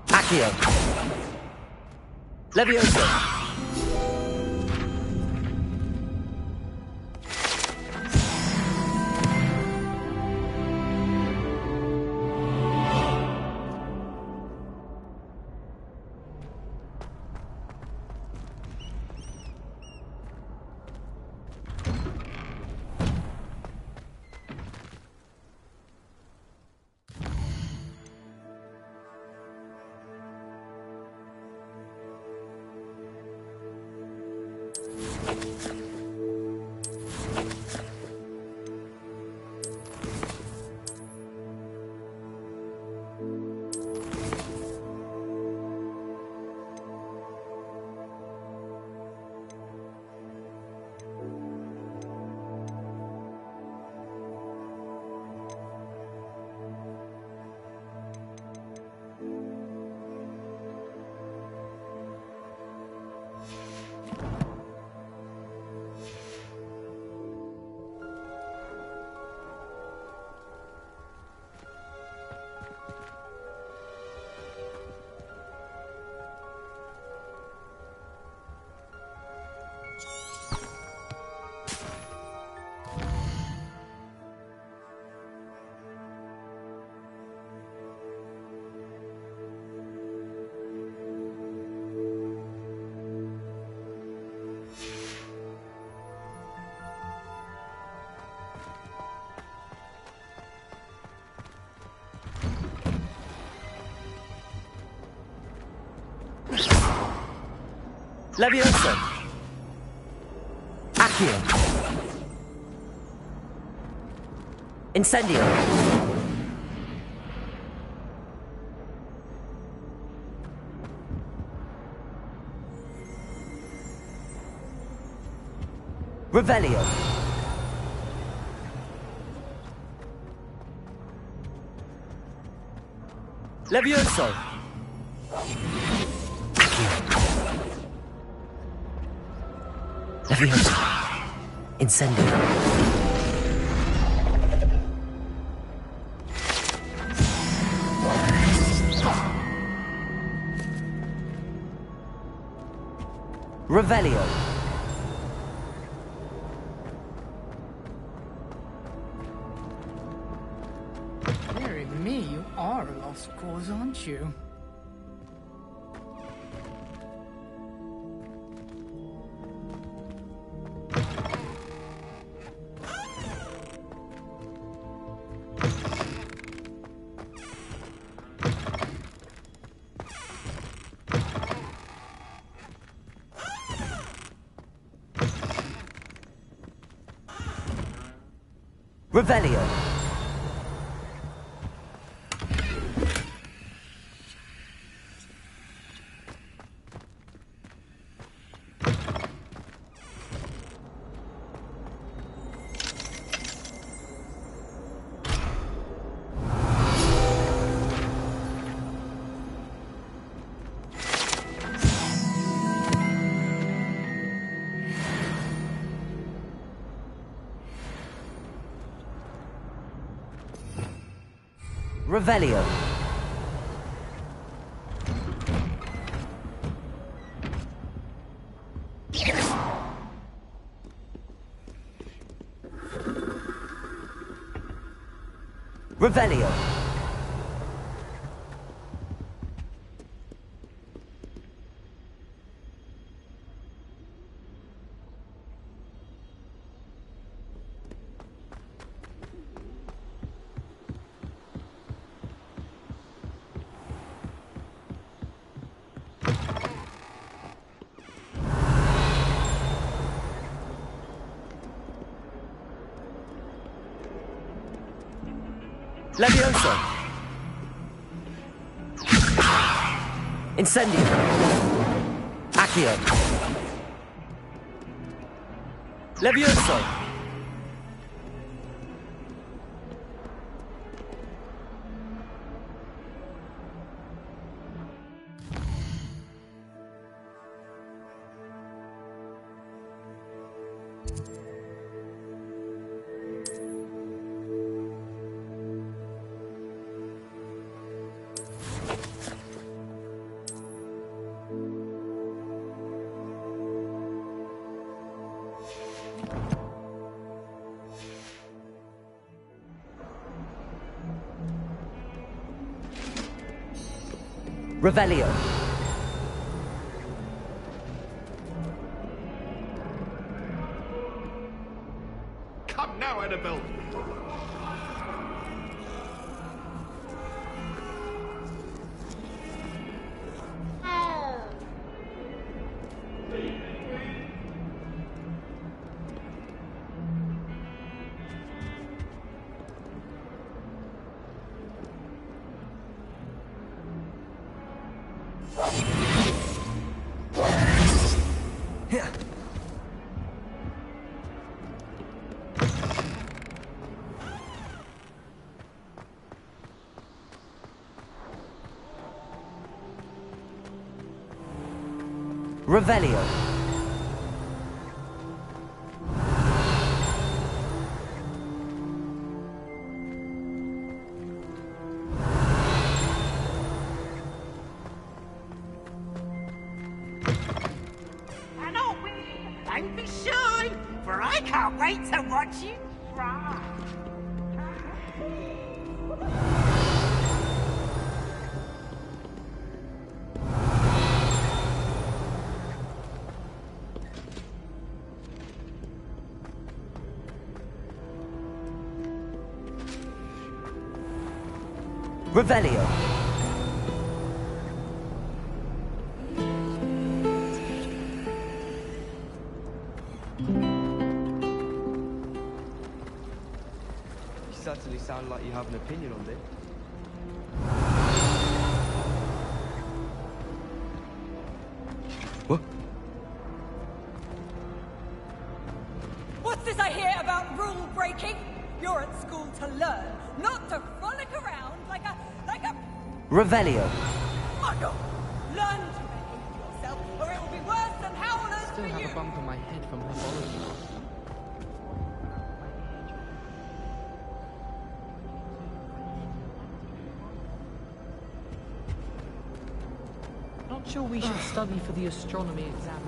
S1: Accio. Levioso. Levioso. Accio. Incendio. Revelio. Levioso. Levioso. Incendio. Revelio.
S6: Dearie me, you are a lost cause, aren't you?
S1: Revelio. Revelio. Revelio. Levioso. Incendio. Accio. Levioso. Revelio.
S16: Come now, Annabelle.
S1: Revelio.
S6: And don't be shy, for I can't wait to watch you try.
S1: Revelio.
S11: You certainly sound like you have an opinion on this. What?
S15: What's this I hear about rule breaking? You're at school to learn, not to frolic around like a
S1: Revelio.
S15: muggle. Learn to behave yourself, or it will be worse than howlers
S13: Still
S15: for
S13: have
S15: you.
S13: a bump on my head from herbology. Not sure we should study for the astronomy exam.